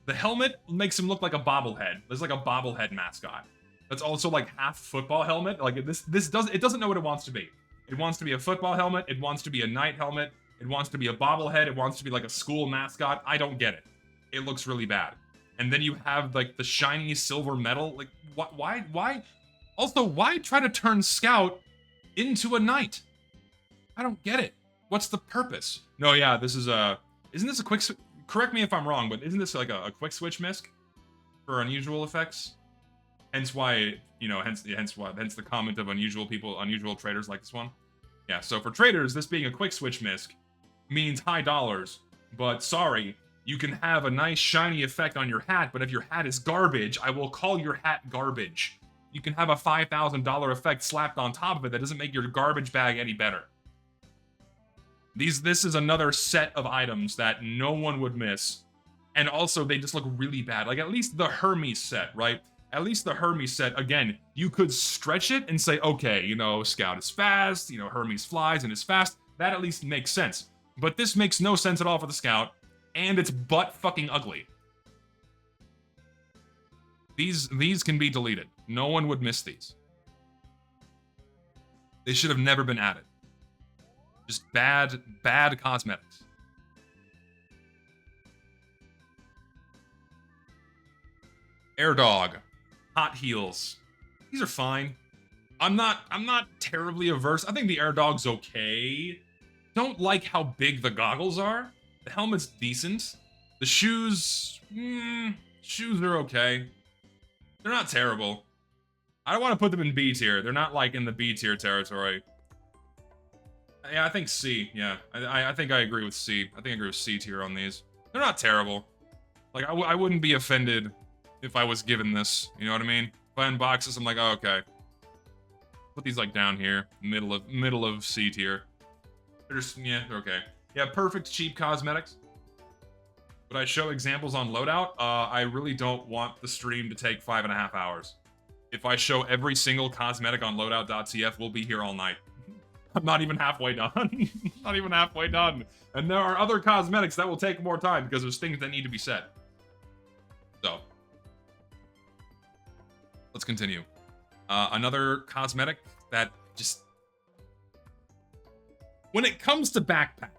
The helmet makes him look like a bobblehead. There's like a bobblehead mascot. That's also like half football helmet. Like, it doesn't know what it wants to be. It wants to be a football helmet. It wants to be a knight helmet. It wants to be a bobblehead. It wants to be like a school mascot. I don't get it. It looks really bad. And then you have like the shiny silver metal. Like, why? Also, why try to turn Scout into a knight? I don't get it. What's the purpose? No, yeah, this is isn't this a quick... Correct me if I'm wrong, but isn't this like a quick switch misc for unusual effects? Hence why, you know, hence the comment of unusual traders like this one. Yeah, so for traders, this being a quick switch misc means high dollars, but sorry, you can have a nice shiny effect on your hat, but if your hat is garbage, I will call your hat garbage. You can have a $5,000 effect slapped on top of it that doesn't make your garbage bag any better. This is another set of items that no one would miss. And also, they just look really bad. Like, at least the Hermes set, right? At least the Hermes set, again, you could stretch it and say, okay, you know, Scout is fast, you know, Hermes flies and is fast. That at least makes sense. But this makes no sense at all for the Scout, and it's butt fucking ugly. These can be deleted. No one would miss these. They should have never been added. Just bad cosmetics. Air Dog. Hot Heels. These are fine. I'm not terribly averse. I think the Air Dog's okay. Don't like how big the goggles are. The helmet's decent. The shoes, shoes are okay. They're not terrible. I don't want to put them in B tier. They're not like in the B tier territory. Yeah, I think C. Yeah, I think I agree with C. I think I agree with C tier on these. They're not terrible. Like I wouldn't be offended if I was given this. You know what I mean? If I unbox this, I'm like, oh, okay. Put these like down here, middle of C tier. They're just, yeah, they're okay. Yeah, perfect cheap cosmetics. Would I show examples on loadout? I really don't want the stream to take 5.5 hours. If I show every single cosmetic on loadout.tf, we'll be here all night. I'm not even halfway done. Not even halfway done. And there are other cosmetics that will take more time because there's things that need to be said. So, let's continue. Another cosmetic that just... When it comes to backpacks,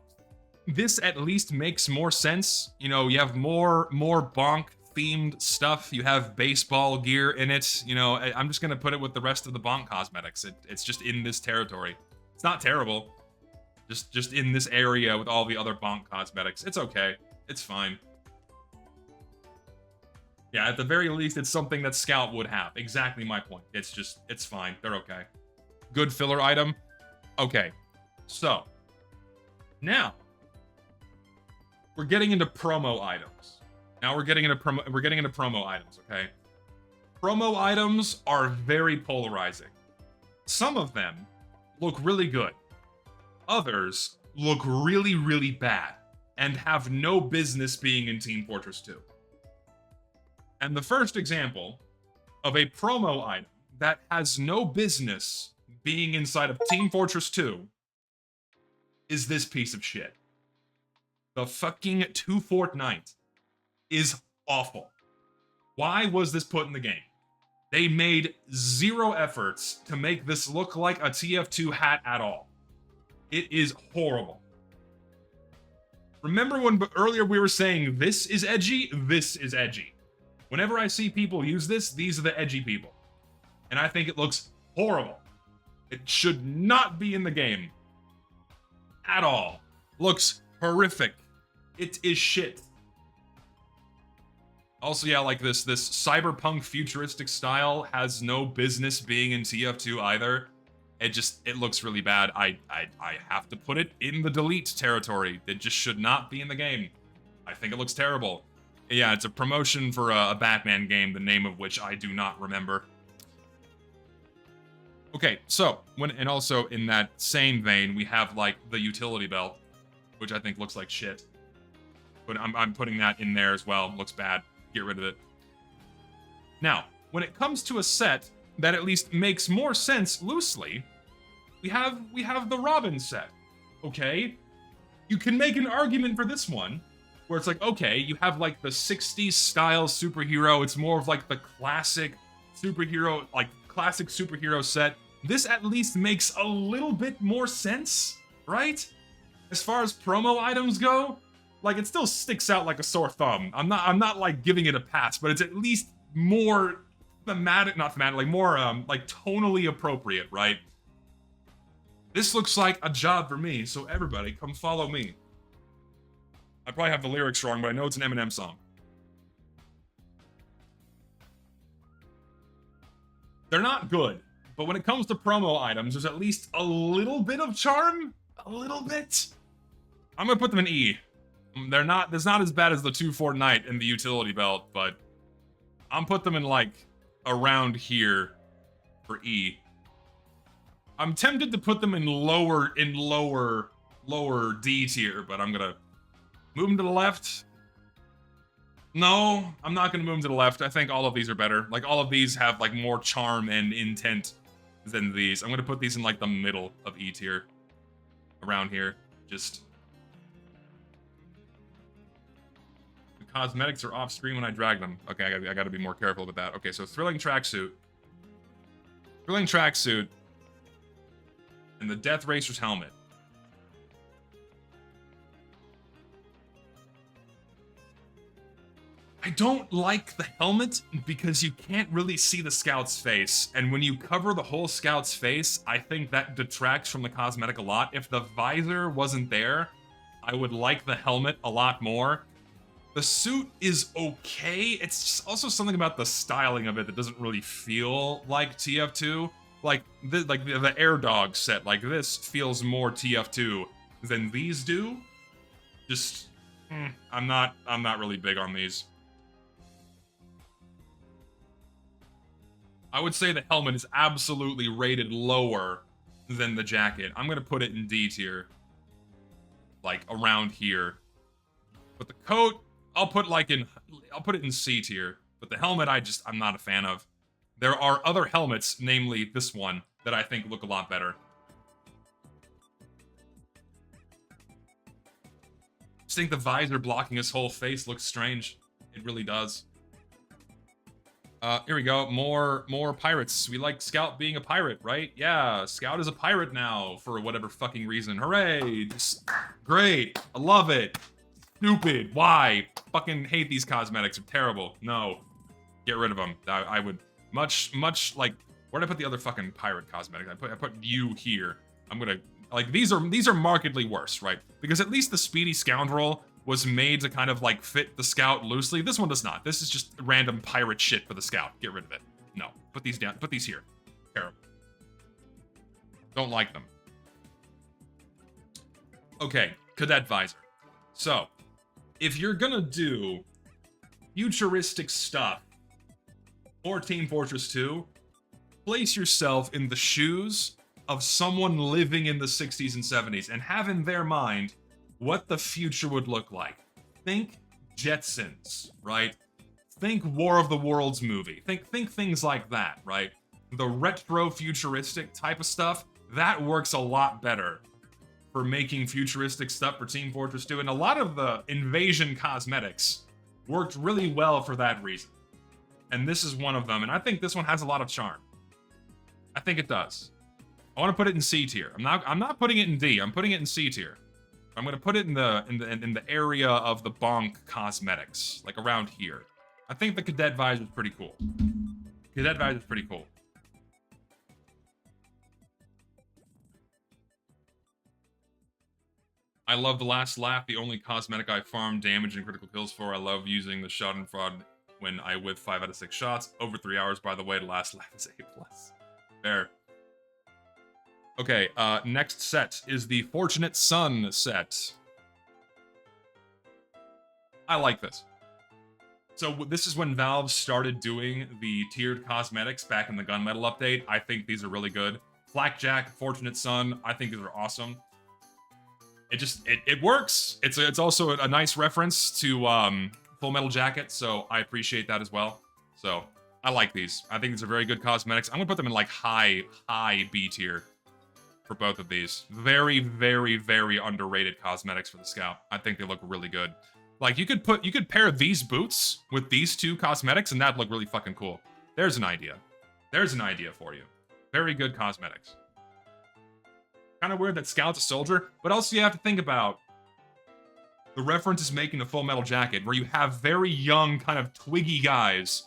this at least makes more sense. You know, you have more bonk themed stuff. You have baseball gear in it. You know, I'm just gonna put it with the rest of the bonk cosmetics. It's just in this territory. It's not terrible. Just in this area with all the other bonk cosmetics. It's okay. It's fine. Yeah, at the very least, it's something that Scout would have. Exactly my point. It's fine. They're okay. Good filler item. Okay. So, now, we're getting into promo items. Now we're getting into promo items, okay? Promo items are very polarizing. Some of them look really good. Others look really, really bad and have no business being in Team Fortress 2. And the first example of a promo item that has no business being inside of Team Fortress 2 is this piece of shit. The fucking 2 Fortnite is awful. Why was this put in the game? They made zero efforts to make this look like a TF2 hat at all. It is horrible. Remember when earlier we were saying this is edgy? This is edgy. Whenever I see people use this, these are the edgy people. And I think it looks horrible. It should not be in the game. At all. Looks horrific. It is shit. Also, yeah, like this cyberpunk futuristic style has no business being in TF2 either. It looks really bad. I have to put it in the delete territory. It just should not be in the game. I think it looks terrible. Yeah, it's a promotion for a Batman game, the name of which I do not remember. Okay, so, and also in that same vein, we have, like, the utility belt, which I think looks like shit. But I'm putting that in there as well. Looks bad. Get rid of it. Now, when it comes to a set that at least makes more sense loosely, we have the Robin set, okay? You can make an argument for this one, where it's like, okay, you have, like, the 60s style superhero. It's more of, like, the classic superhero, classic superhero set. This at least makes a little bit more sense, right? As far as promo items go, like, it still sticks out like a sore thumb. I'm not like giving it a pass, but it's at least more thematic, not thematic, like more like tonally appropriate, right? This looks like a job for me, so everybody come follow me. I probably have the lyrics wrong, but I know it's an Eminem song. They're not good, but when it comes to promo items, there's at least a little bit of charm. A little bit. I'm gonna put them in E. They're not as bad as the 2 Fortnite and the utility belt, but I'm put them in like around here for E. I'm tempted to put them in lower D tier, but I'm gonna move them to the left. No, I'm not gonna move them to the left. I think all of these are better. Like, all of these have, like, more charm and intent than these. I'm gonna put these in, like, the middle of E tier. Around here. Just... The cosmetics are off screen when I drag them. Okay, I gotta be more careful with that. Okay, so thrilling tracksuit. Thrilling tracksuit. And the Death Racer's helmet. I don't like the helmet because you can't really see the scout's face. And when you cover the whole scout's face, I think that detracts from the cosmetic a lot. If the visor wasn't there, I would like the helmet a lot more. The suit is okay. It's just also something about the styling of it that doesn't really feel like TF2. Like the Air Dog set, like this feels more TF2 than these do. Just, I'm not really big on these. I would say the helmet is absolutely rated lower than the jacket. I'm gonna put it in D tier. Like, around here. But the coat, I'll put it in C tier. But the helmet, I'm not a fan of. There are other helmets, namely this one, that I think look a lot better. I just think the visor blocking his whole face looks strange. It really does. Here we go. More pirates. We like Scout being a pirate, right? Yeah, Scout is a pirate now for whatever fucking reason. Hooray! Just great. I love it. Stupid. Why? Fucking hate these cosmetics. They're terrible. No. Get rid of them. I would much like, where did I put the other fucking pirate cosmetic? I put you here. I'm gonna, like, these are markedly worse, right? Because at least the Speedy Scoundrel was made to kind of like fit the Scout loosely. This one does not. This is just random pirate shit for the Scout. Get rid of it. No. Put these down. Put these here. Terrible. Don't like them. Okay. Cadet visor. So, if you're gonna do futuristic stuff for Team Fortress 2, place yourself in the shoes of someone living in the 60s and 70s and have in their mind what the future would look like. Think Jetsons, right? Think War of the Worlds movie. Think things like that, right? The retro futuristic type of stuff, that works a lot better for making futuristic stuff for Team Fortress 2. And a lot of the invasion cosmetics worked really well for that reason. And this is one of them, and I think this one has a lot of charm. I think it does. I want to put it in C tier. I'm not putting it in D. I'm putting it in C tier. I'm gonna put it in the area of the bonk cosmetics, like around here. I think the cadet visor is pretty cool. Cadet visor is pretty cool. I love the last laugh, the only cosmetic I farm damage and critical kills for. I love using the shot and fraud when I whip 5 out of 6 shots. Over 3 hours, by the way. The last laugh is A+. There. Okay, next set is the Fortunate Son set. I like this. So this is when Valve started doing the tiered cosmetics back in the Gunmetal update. I think these are really good. Blackjack, Fortunate Son, I think these are awesome. It works. It's also a nice reference to Full Metal Jacket, so I appreciate that as well. So I like these. I think these are very good cosmetics. I'm gonna put them in like high B tier for both of these. Very, very, very underrated cosmetics for the Scout. I think they look really good. Like, you could pair these boots with these two cosmetics and that'd look really fucking cool. There's an idea. There's an idea for you. Very good cosmetics. Kind of weird that Scout's a soldier, but also you have to think about the reference is making a Full Metal Jacket, where you have very young, kind of twiggy guys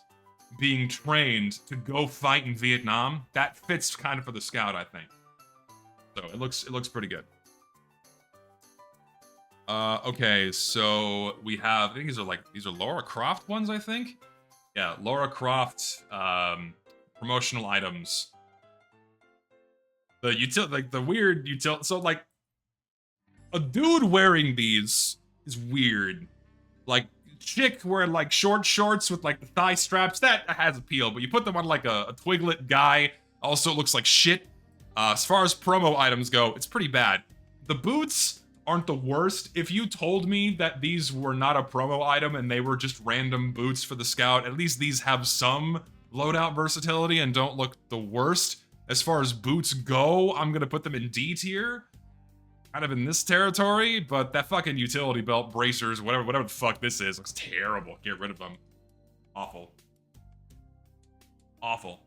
being trained to go fight in Vietnam. That fits kind of for the Scout, I think. So it looks pretty good. Okay, so we have, I think these are Lara Croft ones, I think? Yeah, Lara Croft promotional items. The weird utility, so like a dude wearing these is weird. Like chick wearing like short shorts with like the thigh straps, that has appeal, but you put them on like a twiglet guy, also looks like shit. As far as promo items go, it's pretty bad. The boots aren't the worst. If you told me that these were not a promo item and they were just random boots for the Scout, at least these have some loadout versatility and don't look the worst. As far as boots go, I'm gonna put them in D tier. Kind of in this territory, but that fucking utility belt, bracers, whatever the fuck this is, looks terrible. Get rid of them. Awful. Awful.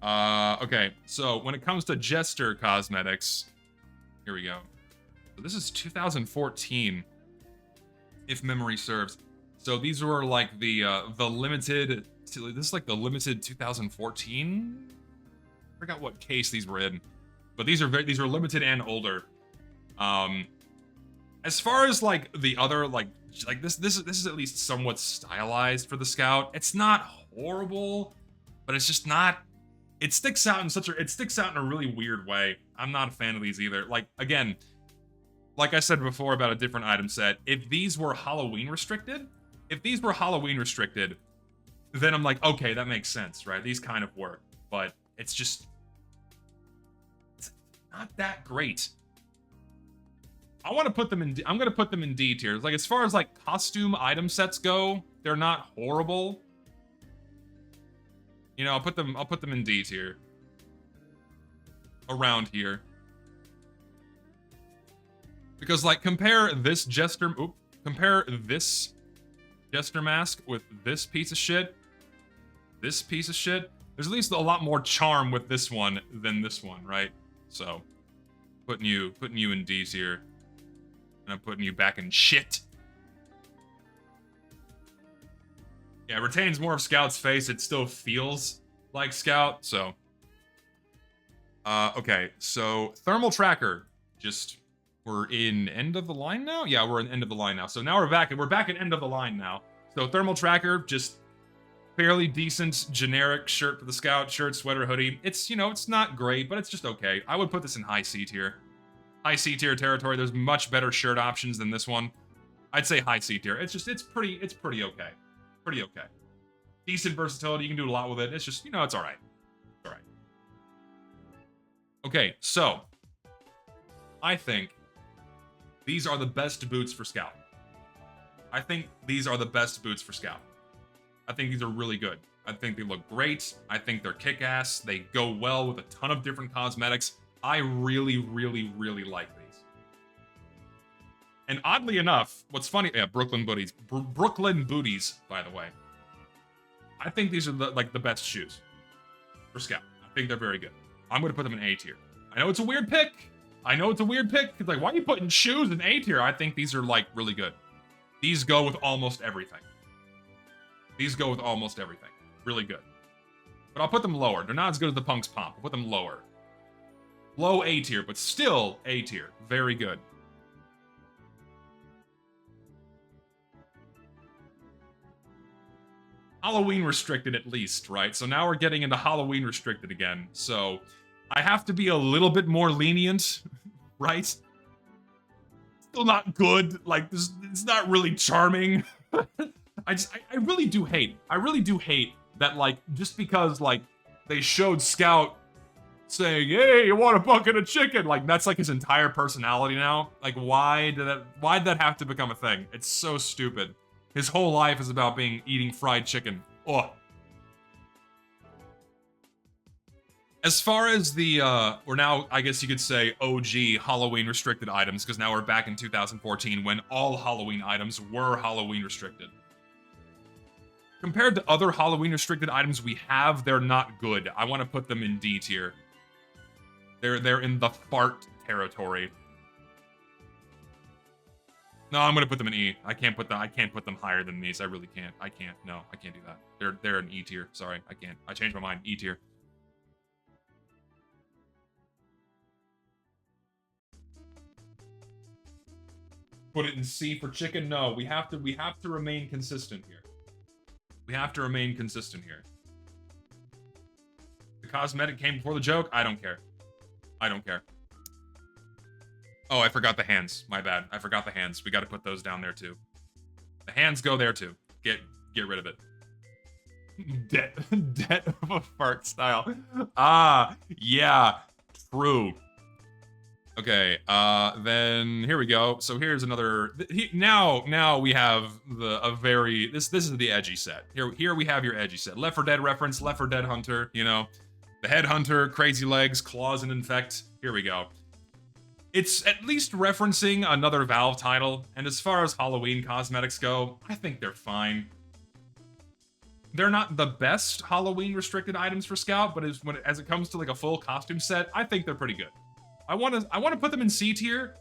Okay, so when it comes to Jester cosmetics, here we go. So this is 2014, if memory serves. So these were like the limited, this is like the limited 2014? I forgot what case these were in. But these are limited and older. As far as like the other like this is at least somewhat stylized for the Scout. It's not horrible, but it's just not. It sticks out in a really weird way. I'm not a fan of these either. Like again, like I said before about a different item set, if these were Halloween restricted, then I'm like, okay, that makes sense, right? These kind of work, but it's just not that great. I want to put them in. I'm gonna put them in D tier. Like as far as like costume item sets go, they're not horrible. You know, I'll put them in D tier. Around here. Because like compare this Jester mask with this piece of shit. This piece of shit. There's at least a lot more charm with this one than this one, right? So, putting you in D tier, and I'm putting you back in shit. Yeah, it retains more of Scout's face. It still feels like Scout. So, okay. So thermal tracker. We're in end of the line now. Yeah, we're in end of the line now. So now we're back at end of the line now. So thermal tracker, just fairly decent generic shirt for the Scout, shirt, sweater, hoodie. It's, you know, it's not great, but it's just okay. I would put this in high C tier. High C tier territory. There's much better shirt options than this one. I'd say high C tier. It's pretty okay. Pretty okay. Decent versatility. You can do a lot with it. It's just, you know, it's all right. It's all right. Okay, so I think these are the best boots for Scout. I think these are the best boots for Scout. I think these are really good. I think they look great. I think they're kick-ass. They go well with a ton of different cosmetics. I really, really, really like these. And oddly enough, what's funny, yeah, Brooklyn Booties, by the way. I think these are the best shoes for Scout. I think they're very good. I'm gonna put them in A tier. I know it's a weird pick. It's like, why are you putting shoes in A tier? I think these are like really good. These go with almost everything. Really good. But I'll put them lower. They're not as good as the Punk's Pomp. I'll put them lower. Low A tier, but still A tier. Very good. Halloween restricted at least, right? So now we're getting into Halloween restricted again. So I have to be a little bit more lenient, right? Still not good. Like, it's not really charming. I really do hate that, like, just because, like, they showed Scout saying, hey, you want a bucket of chicken? Like, that's, like, his entire personality now. Like, why'd that have to become a thing? It's so stupid. His whole life is about eating fried chicken. Ugh. As far as the, we're now, I guess you could say, OG Halloween restricted items, because now we're back in 2014 when all Halloween items were Halloween restricted. Compared to other Halloween restricted items we have, they're not good. I want to put them in D tier. They're in the fart territory. No, I'm gonna put them in E. I can't put them higher than these. I really can't. I can't. No, I can't do that. They're in E tier. Sorry, I can't. I changed my mind. E tier. Put it in C for chicken? No, we have to remain consistent here. We have to remain consistent here. The cosmetic came before the joke? I don't care. I don't care. Oh, I forgot the hands. My bad. I forgot the hands. We gotta put those down there too. The hands go there too. Get rid of it. Debt of a fart style. Ah, yeah. True. Okay, then here we go. So here's another. Now we have a very this is the edgy set. Here we have your edgy set. Left 4 Dead reference. Left 4 Dead Hunter. You know, the Headhunter, crazy legs, claws and infect. Here we go. It's at least referencing another Valve title, and as far as Halloween cosmetics go, I think they're fine. They're not the best Halloween restricted items for Scout, but as it comes to like a full costume set, I think they're pretty good. I want to put them in C tier.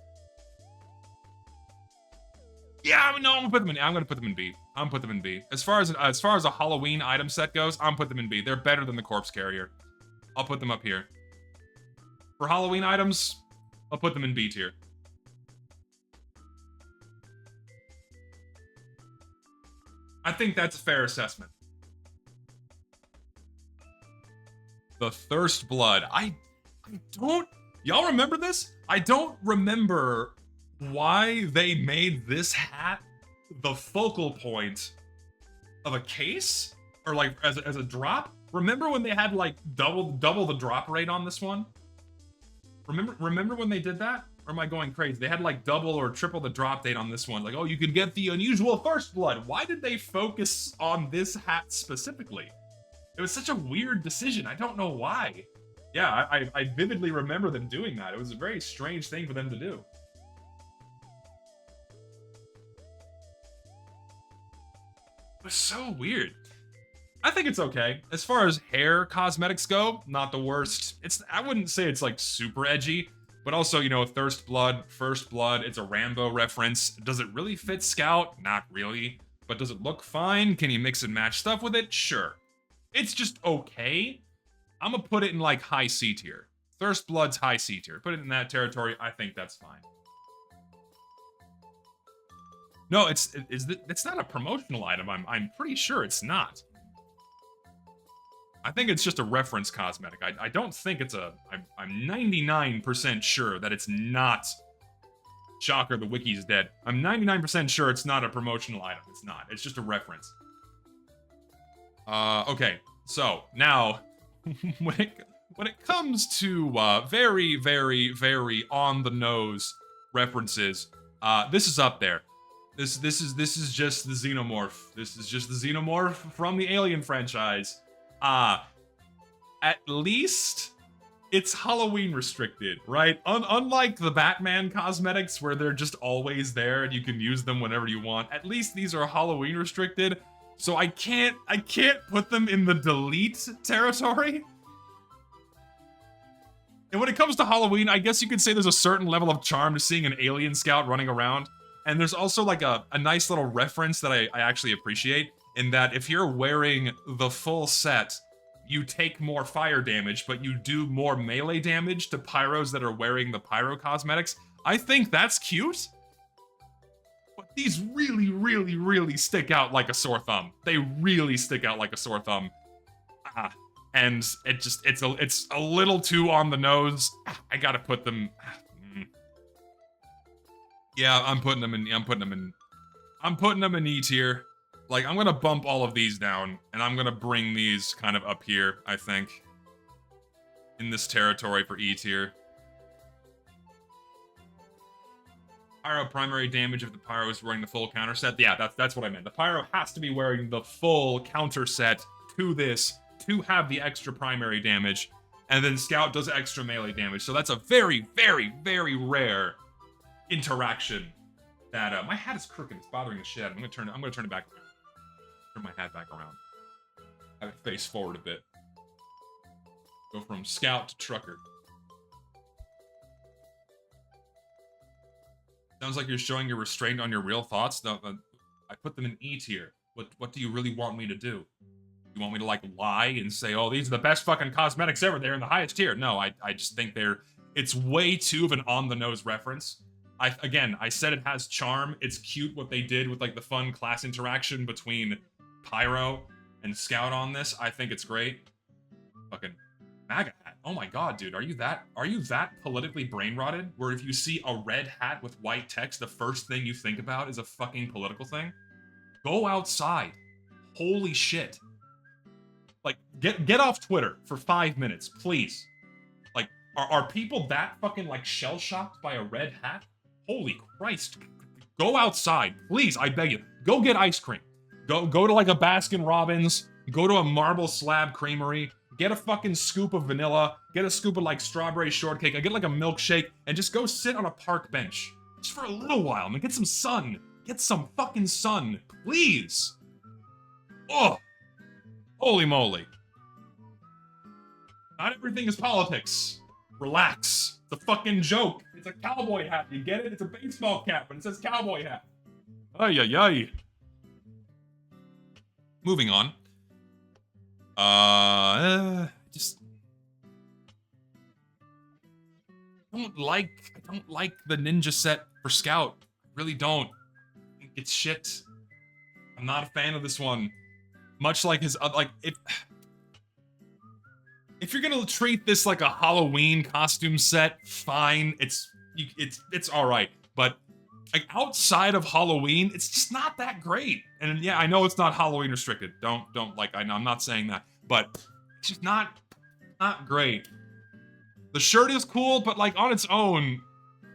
Yeah, no, I'm gonna put them in B. I'm gonna put them in B. As far as a Halloween item set goes, I'm put them in B. They're better than the corpse carrier. I'll put them up here. For Halloween items, I'll put them in B tier. I think that's a fair assessment. The Thirst Blood. I don't... Y'all remember this? I don't remember why they made this hat the focal point of a case? Or like as a drop? Remember when they had like double the drop rate on this one? Remember when they did that? Or am I going crazy? They had like double or triple the drop date on this one. Like, oh, you could get the unusual Thirst Blood. Why did they focus on this hat specifically? It was such a weird decision. I don't know why. Yeah, I vividly remember them doing that. It was a very strange thing for them to do. It was so weird. I think it's okay. As far as hair cosmetics go, not the worst. I wouldn't say it's like super edgy, but also, you know, Thirst Blood, First Blood, it's a Rambo reference. Does it really fit Scout? Not really. But does it look fine? Can you mix and match stuff with it? Sure. It's just okay. I'm gonna put it in like high C tier. Thirst Blood's high C tier. Put it in that territory. I think that's fine. No, it's not a promotional item. I'm pretty sure it's not. I think it's just a reference cosmetic. I don't think it's a... I'm 99% sure that it's not... Shocker, the wiki's dead. I'm 99% sure it's not a promotional item. It's not. It's just a reference. Okay. So, now... when it comes to very, very, very on-the-nose references, this is up there. This is just the Xenomorph. This is just the Xenomorph from the Alien franchise. At least it's Halloween restricted, right? Unlike the Batman cosmetics where they're just always there and you can use them whenever you want, at least these are Halloween restricted, so I can't put them in the delete territory. And when it comes to Halloween, I guess you could say there's a certain level of charm to seeing an alien scout running around. And there's also like a nice little reference that I actually appreciate, in that if you're wearing the full set, you take more fire damage, but you do more melee damage to pyros that are wearing the pyro cosmetics. I think that's cute. But these really, really, really stick out like a sore thumb. They really stick out like a sore thumb. And it's a little too on the nose. I gotta put them... Yeah, I'm putting them in E tier. Like, I'm gonna bump all of these down, and I'm gonna bring these kind of up here, I think. In this territory for E tier. Pyro primary damage if the Pyro is wearing the full counter set. Yeah, that's what I meant. The Pyro has to be wearing the full counter set to this to have the extra primary damage, and then Scout does extra melee damage. So that's a very, very, very rare interaction. That my hat is crooked. It's bothering the shit. I'm gonna turn it back around. Turn my hat back around. Have it face forward a bit. Go from Scout to Trucker. Sounds like you're showing your restraint on your real thoughts. No, I put them in E tier. What do you really want me to do? You want me to, like, lie and say, oh, these are the best fucking cosmetics ever, they're in the highest tier? No, I just think it's way too of an on-the-nose reference. Again, I said it has charm. It's cute what they did with, like, the fun class interaction between Pyro and Scout on this. I think it's great. Fucking MAGA hat. Oh my god, dude, are you that politically brain-rotted? Where if you see a red hat with white text, the first thing you think about is a fucking political thing? Go outside. Holy shit. Like, get off Twitter for 5 minutes, please. Like, Are people that fucking like shell-shocked by a red hat? Holy Christ. Go outside. Please, I beg you. Go get ice cream. Go to like a Baskin Robbins. Go to a marble slab creamery. Get a fucking scoop of vanilla. Get a scoop of like strawberry shortcake. I get like a milkshake and just go sit on a park bench. Just for a little while, man. Get some sun. Get some fucking sun. Please. Oh. Holy moly. Not everything is politics. Relax. It's a fucking joke. It's a cowboy hat. You get it? It's a baseball cap and it says cowboy hat. Ay, ay, ay. Moving on. Just I don't like the ninja set for Scout. I really don't. I think it's shit. I'm not a fan of this one. Much like his if you're gonna treat this like a Halloween costume set, fine. It's all right. But like outside of Halloween, it's just not that great. And yeah, I know it's not Halloween restricted. Don't like. I know I'm not saying that, but it's just not great. The shirt is cool, but like on its own,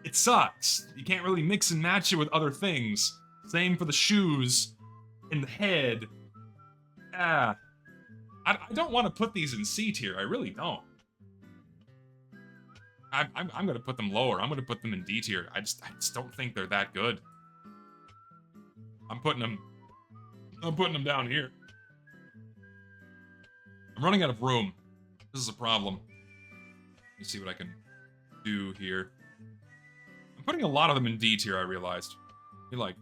it sucks. You can't really mix and match it with other things. Same for the shoes and the head. I don't want to put these in C tier. I really don't. I'm gonna put them lower. I'm gonna put them in D tier. I just don't think they're that good. I'm putting them down here. I'm running out of room. This is a problem. Let me see what I can do here. I'm putting a lot of them in D tier, I realized. You're like...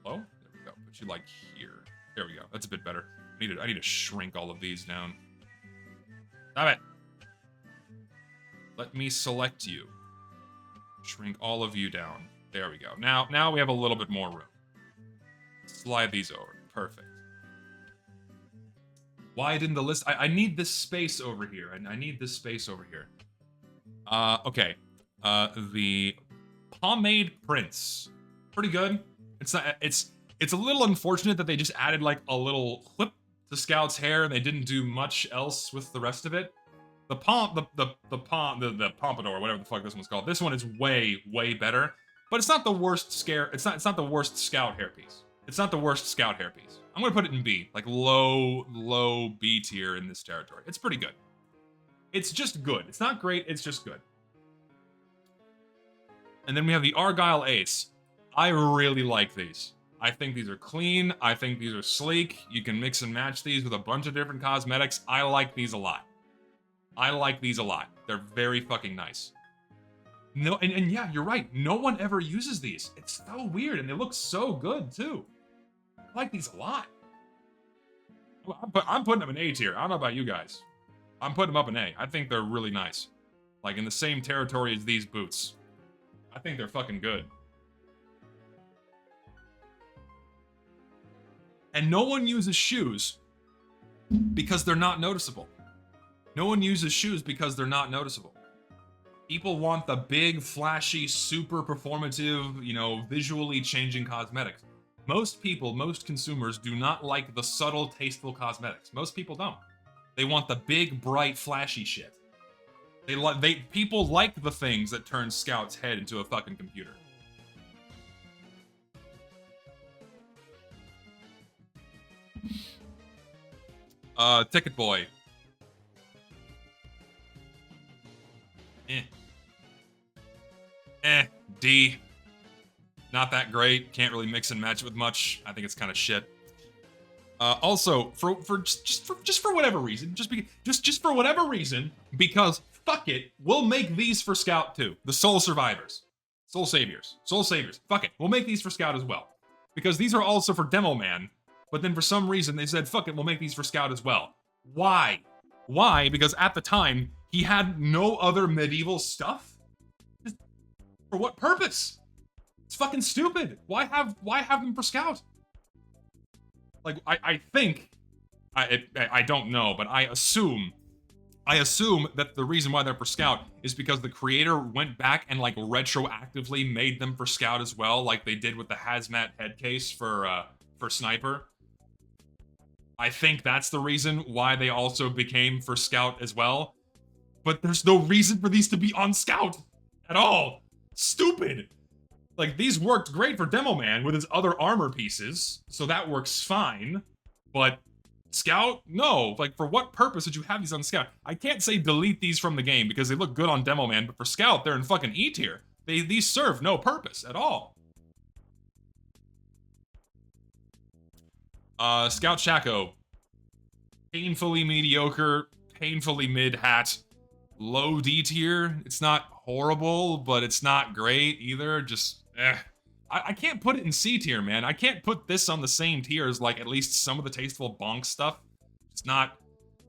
Hello? There we go. Put you like here. There we go. That's a bit better. I need to shrink all of these down. Stop it! Let me select you. Shrink all of you down. There we go. Now we have a little bit more room. Slide these over. Perfect. Why didn't the list... I need this space over here. I need this space over here. Okay. The Pomade Prince. Pretty good. It's a little unfortunate that they just added like a little clip to Scout's hair and they didn't do much else with the rest of it. The pompadour, whatever the fuck this one's called. This one is way better, but it's not the worst It's not the worst Scout hairpiece. It's not the worst Scout hairpiece. I'm gonna put it in B, like low B tier in this territory. It's pretty good. It's just good. It's not great. It's just good. And then we have the Argyle Ace. I really like these. I think these are clean. I think these are sleek. You can mix and match these with a bunch of different cosmetics. I like these a lot. I like these a lot. They're very fucking nice. No, and yeah, you're right. No one ever uses these. It's so weird, and they look so good, too. I like these a lot. I'm putting them in A tier. I don't know about you guys. I'm putting them up in A. I think they're really nice. Like, in the same territory as these boots. I think they're fucking good. And no one uses shoes because they're not noticeable. No one uses shoes because they're not noticeable. People want the big, flashy, super performative, you know, visually changing cosmetics. Most people, most consumers do not like the subtle, tasteful cosmetics. Most people don't. They want the big, bright, flashy shit. People like the things that turn Scout's head into a fucking computer. Ticket Boy. D. Not that great. Can't really mix and match with much. I think it's kind of shit. Also, just for whatever reason, just for whatever reason, because fuck it, we'll make these for Scout too. The Soul Survivors, Soul Saviors. Fuck it, we'll make these for Scout as well, because these are also for Demo Man. But then for some reason they said, fuck it, we'll make these for Scout as well. Why? Why? Because at the time he had no other medieval stuff. For what purpose? It's fucking stupid. Why have them for Scout? Like, I think, I don't know, but I assume that the reason why they're for Scout is because the creator went back and like retroactively made them for Scout as well, like they did with the hazmat head case for Sniper. I think that's the reason why they also became for Scout as well. but there's no reason for these to be on Scout at all. Stupid. Like, these worked great for Demo Man with his other armor pieces, so that works fine. But Scout? No. Like, for what purpose did you have these on Scout? I can't say delete these from the game because they look good on Demo Man, but for Scout, they're in fucking E tier. These serve no purpose at all. Scout Shaco. Painfully mediocre, painfully mid hat. Low D tier. It's not horrible, but it's not great either. Just, I can't put it in C tier, man. I can't put this on the same tier as, like, at least some of the tasteful bonk stuff. It's not...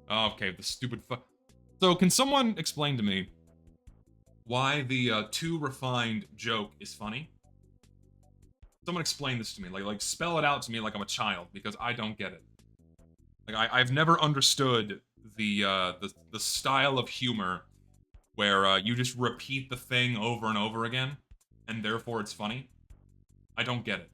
Oh, okay, the stupid So, can someone explain to me why the too refined joke is funny? Someone explain this to me. Like spell it out to me like I'm a child, because I don't get it. Like, I've never understood the style of humor where you just repeat the thing over and over again, and therefore it's funny. I don't get it.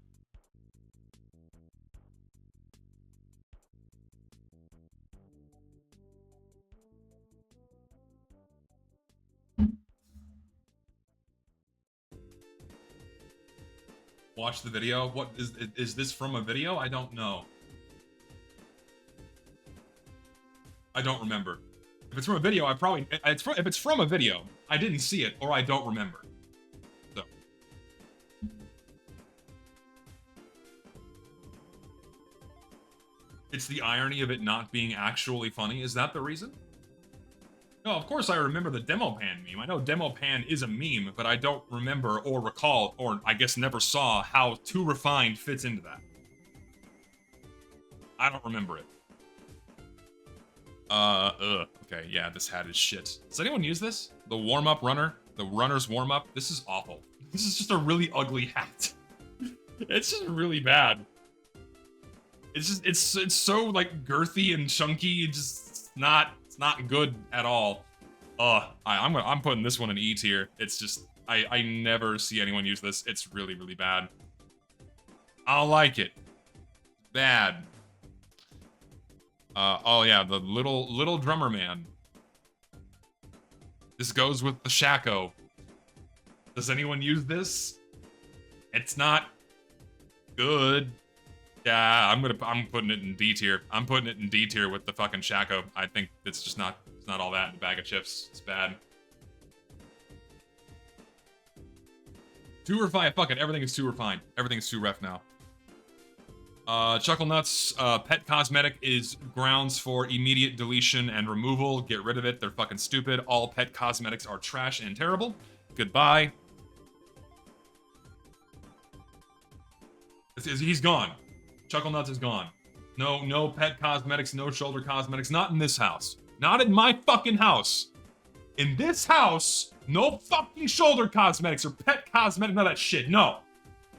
Watch the video? What is this from a video? I don't know. I don't remember. If it's from a video, if it's from a video, I didn't see it, or I don't remember. So. It's the irony of it not being actually funny. Is that the reason? No, of course I remember the Demo Pan meme. I know Demo Pan is a meme, but I don't remember or recall, or I guess never saw, how Too Refined fits into that. I don't remember it. Okay, yeah, this hat is shit. Does anyone use this? The warm-up runner? The runner's warm-up? This is awful. This is just a really ugly hat. It's just really bad. It's just, it's so, like, girthy and chunky, it's not good at all. I'm putting this one in E tier. It's just, I never see anyone use this. It's really, really bad. I don't like it. Bad. Oh yeah, the little drummer man. This goes with the Shaco. Does anyone use this? It's not good. Yeah, I'm putting it in D tier. I'm putting it in D tier with the fucking Shaco. I think it's just not, it's not all that in a bag of chips. It's bad. Too refined. Fuck it. Everything is too refined. Everything is too ref now. Chuckle Nuts, pet cosmetic is grounds for immediate deletion and removal. Get rid of it. They're fucking stupid. All pet cosmetics are trash and terrible. Goodbye. He's gone. Chuckle Nuts is gone. No pet cosmetics, no shoulder cosmetics. Not in this house. Not in my fucking house. In this house, no fucking shoulder cosmetics or pet cosmetics, none of that shit. No.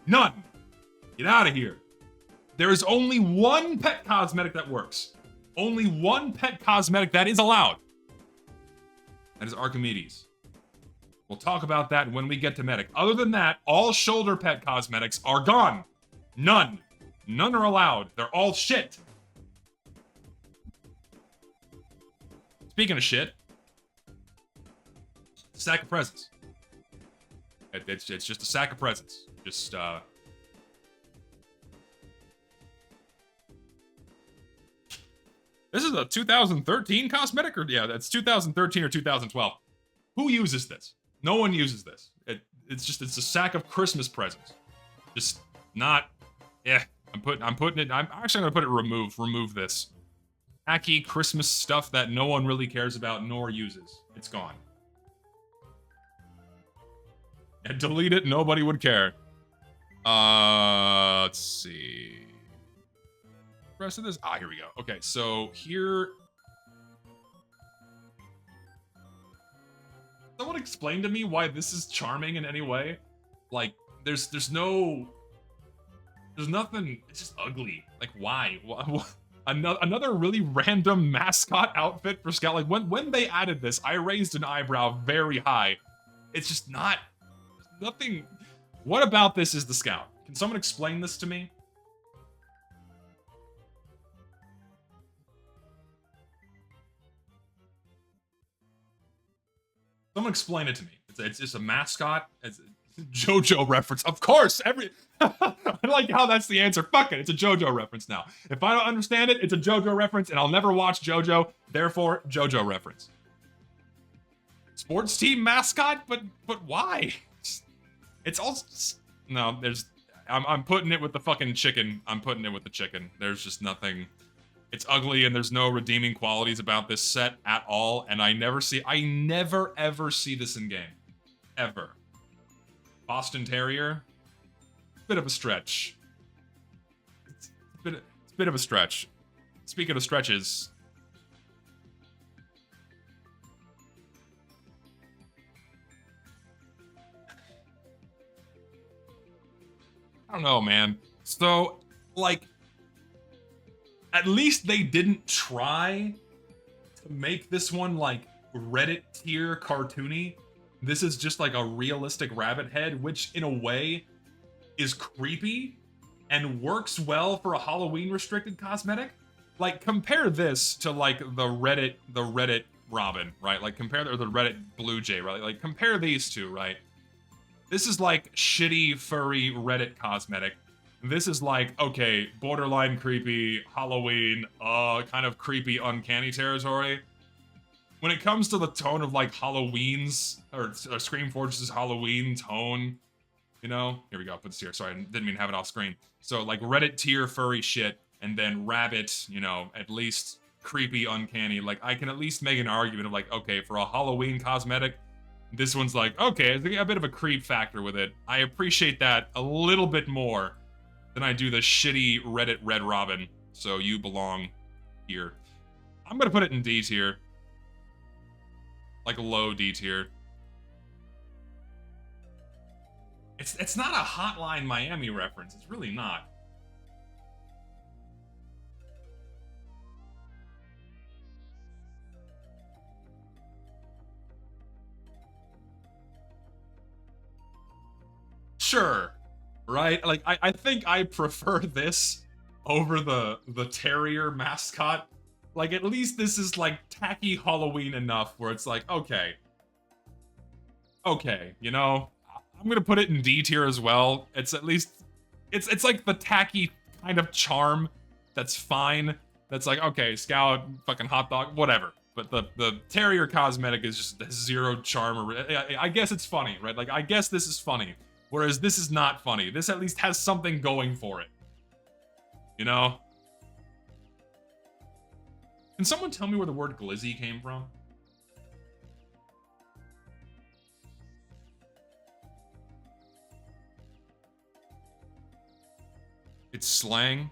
None. Get out of here. There is only one pet cosmetic that works. Only one pet cosmetic that is allowed. That is Archimedes. We'll talk about that when we get to medic. Other than that, all shoulder pet cosmetics are gone. None. None are allowed. They're all shit. Speaking of shit, sack of presents. It's just a sack of presents. Just, This is a 2013 cosmetic? Or, yeah, that's 2013 or 2012. Who uses this? No one uses this. It's a sack of Christmas presents. Just not, I'm putting it, I'm actually gonna put it remove this. Tacky Christmas stuff that no one really cares about nor uses. It's gone. And delete it, nobody would care. Let's see. Rest of this? Ah, here we go. Okay, so here... Someone explain to me why this is charming in any way. Like, there's nothing, it's just ugly. Like, why? Another really random mascot outfit for Scout. Like, when they added this, I raised an eyebrow very high. It's just not, nothing. What about this is the Scout? Can someone explain this to me? Someone explain it to me. It's just a mascot. It's a JoJo reference. Of course, I like how that's the answer. Fuck it, it's a JoJo reference now. If I don't understand it, it's a JoJo reference, and I'll never watch JoJo. Therefore, JoJo reference. Sports team mascot, but why? It's all no. I'm putting it with the fucking chicken. I'm putting it with the chicken. There's just nothing. It's ugly, and there's no redeeming qualities about this set at all. And I never ever see this in game, ever. Boston Terrier, bit of a stretch. It's a bit of a stretch. Speaking of stretches. I don't know, man. So, like, at least they didn't try to make this one, like, Reddit tier cartoony. This is just, like, a realistic rabbit head, which, in a way, is creepy and works well for a Halloween-restricted cosmetic. Like, compare this to, like, the Reddit Robin, right? Like, compare the Reddit Blue Jay, right? Like, compare these two, right? This is like shitty, furry Reddit cosmetic. This is like, okay, borderline creepy, Halloween, kind of creepy, uncanny territory. When it comes to the tone of like Halloween's, or Screamforge's Halloween tone, you know? Here we go, put this here. Sorry, I didn't mean to have it off screen. So like Reddit tier furry shit, and then Rabbit, you know, at least creepy, uncanny. Like, I can at least make an argument of like, okay, for a Halloween cosmetic, this one's like, okay, there's a bit of a creep factor with it. I appreciate that a little bit more than I do the shitty Reddit Red Robin. So you belong here. I'm gonna put it in D tier. Like low D tier. It's not a Hotline Miami reference. It's really not. Sure, right? Like, I think I prefer this over the terrier mascot. Like, at least this is, like, tacky Halloween enough where it's like, okay, you know? I'm gonna put it in D tier as well. It's at least, it's like the tacky kind of charm that's fine. That's like, okay, Scout, fucking hot dog, whatever. But the terrier cosmetic is just zero charm. I guess it's funny, right? Like, I guess this is funny. Whereas this is not funny. This at least has something going for it. You know? Can someone tell me where the word glizzy came from? It's slang.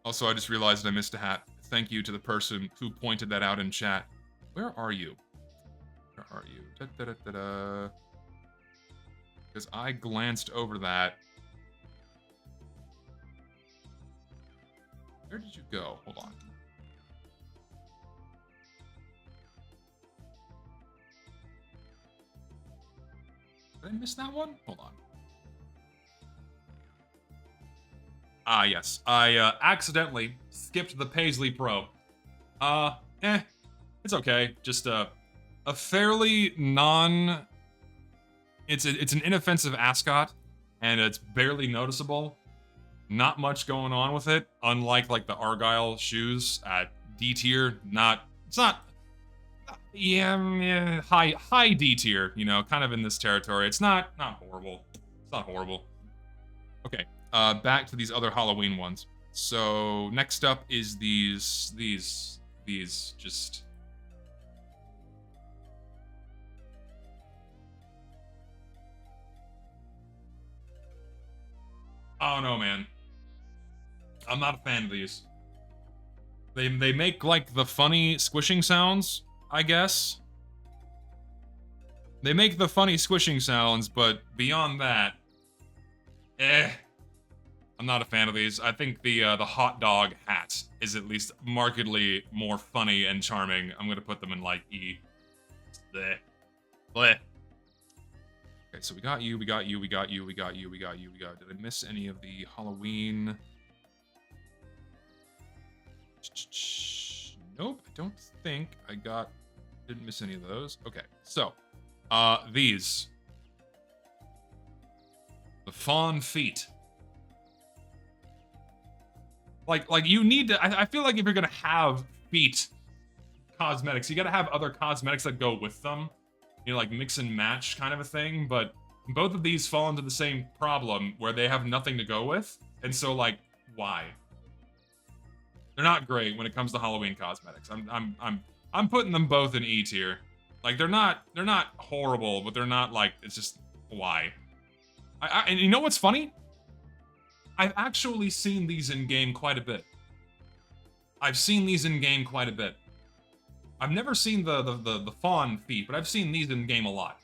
Also, I just realized I missed a hat. Thank you to the person who pointed that out in chat. Where are you? Where are you? Da-da-da-da-da. Because I glanced over that. Where did you go? Hold on. Did I miss that one? Hold on. Ah, yes. I accidentally skipped the Paisley Pro. It's okay. Just a fairly non... It's an inoffensive ascot, and it's barely noticeable. Not much going on with it, unlike like the Argyle shoes at D tier. Yeah, high D tier. You know, kind of in this territory. It's not horrible. It's not horrible. Okay, back to these other Halloween ones. So next up is these just. I don't know, man. I'm not a fan of these. They make, like, the funny squishing sounds, I guess. They make the funny squishing sounds, but beyond that, I'm not a fan of these. I think the hot dog hat is at least markedly more funny and charming. I'm gonna put them in, like, E. Bleh. Bleh. Okay, so we got you, we got you, we got you, we got you, we got you, we got... Did I miss any of the Halloween? Nope, I don't think I got Didn't miss any of those. Okay, so these, the fawn feet. Like you need to. I feel like if you're gonna have feet cosmetics, you gotta have other cosmetics that go with them. You know, like mix and match kind of a thing. But both of these fall into the same problem where they have nothing to go with, and so like, why? They're not great when it comes to Halloween cosmetics. I'm putting them both in E tier. Like they're not horrible, but they're not like, it's just why. And you know what's funny? I've actually seen these in game quite a bit. I've seen these in game quite a bit. I've never seen the fawn feet, but I've seen these in game a lot.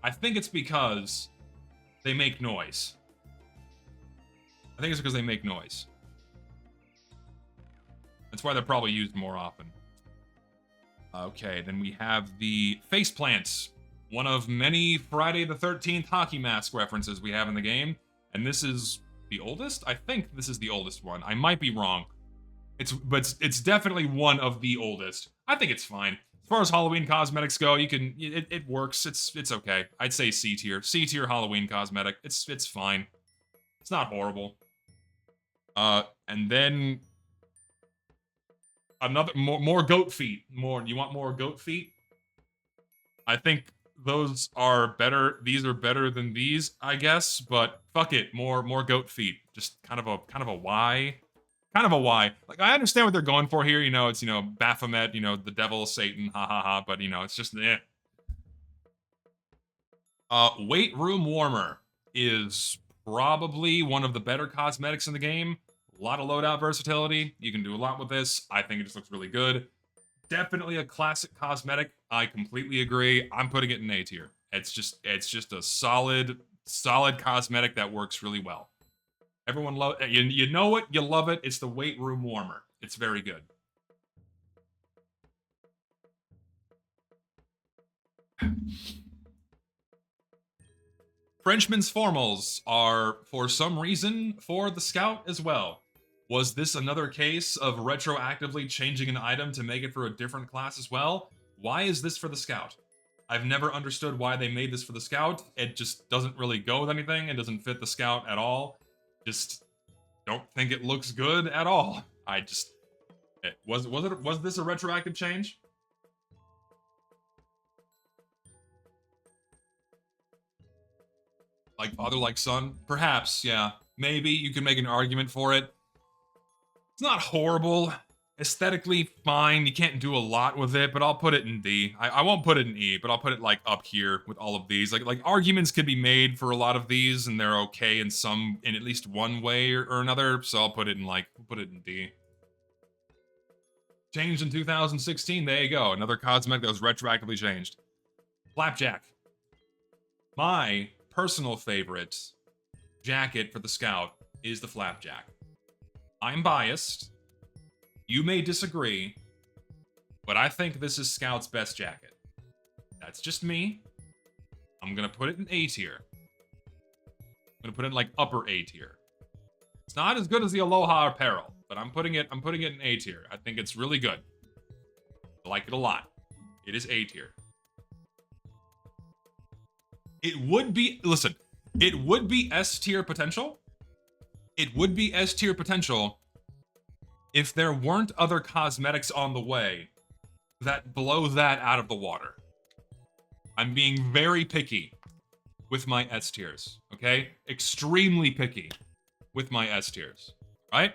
I think it's because they make noise. I think it's because they make noise. That's why they're probably used more often. Okay, then we have the face plants. One of many Friday the 13th hockey mask references we have in the game. And this is the oldest? I think this is the oldest one. I might be wrong. But it's definitely one of the oldest. I think it's fine. As far as Halloween cosmetics go, you can it works. It's okay. I'd say C tier. C tier Halloween cosmetic. It's fine. It's not horrible. And then another more goat feet. You want more goat feet? I think those are better. These are better than these, I guess. But fuck it, more goat feet. Just kind of a why. Kind of a why. Like, I understand what they're going for here. You know, it's, you know, Baphomet, you know, the devil, Satan, ha ha ha. But, you know, it's just, eh. Weight room warmer is probably one of the better cosmetics in the game. A lot of loadout versatility. You can do a lot with this. I think it just looks really good. Definitely a classic cosmetic. I completely agree. I'm putting it in A tier. It's just a solid cosmetic that works really well. Everyone love you know it, you love it. It's the weight room warmer. It's very good. Frenchman's formals are, for some reason, for the scout as well. Was this another case of retroactively changing an item to make it for a different class as well? Why is this for the scout? I've never understood why they made this for the scout. It just doesn't really go with anything. It doesn't fit the scout at all. Just don't think it looks good at all. Was this a retroactive change? Like father, like son? Perhaps, yeah. Maybe you can make an argument for it. It's not horrible. Aesthetically fine. You can't do a lot with it, but I'll put it in D. I won't put it in E, but I'll put it like up here with all of these. Like arguments could be made for a lot of these, and they're okay in at least one way or another. So I'll put it in D. Changed in 2016. There you go. Another cosmetic that was retroactively changed. Flapjack. My personal favorite jacket for the scout is the flapjack. I'm biased. You may disagree, but I think this is Scout's best jacket. That's just me. I'm gonna put it in A tier. I'm gonna put it in like upper A tier. It's not as good as the Aloha apparel, but I'm putting it in A tier. I think it's really good. I like it a lot. It is A tier. It would be S tier potential. It would be S tier potential if there weren't other cosmetics on the way that blow that out of the water. I'm being very picky with my S tiers, okay? Extremely picky with my S tiers, right?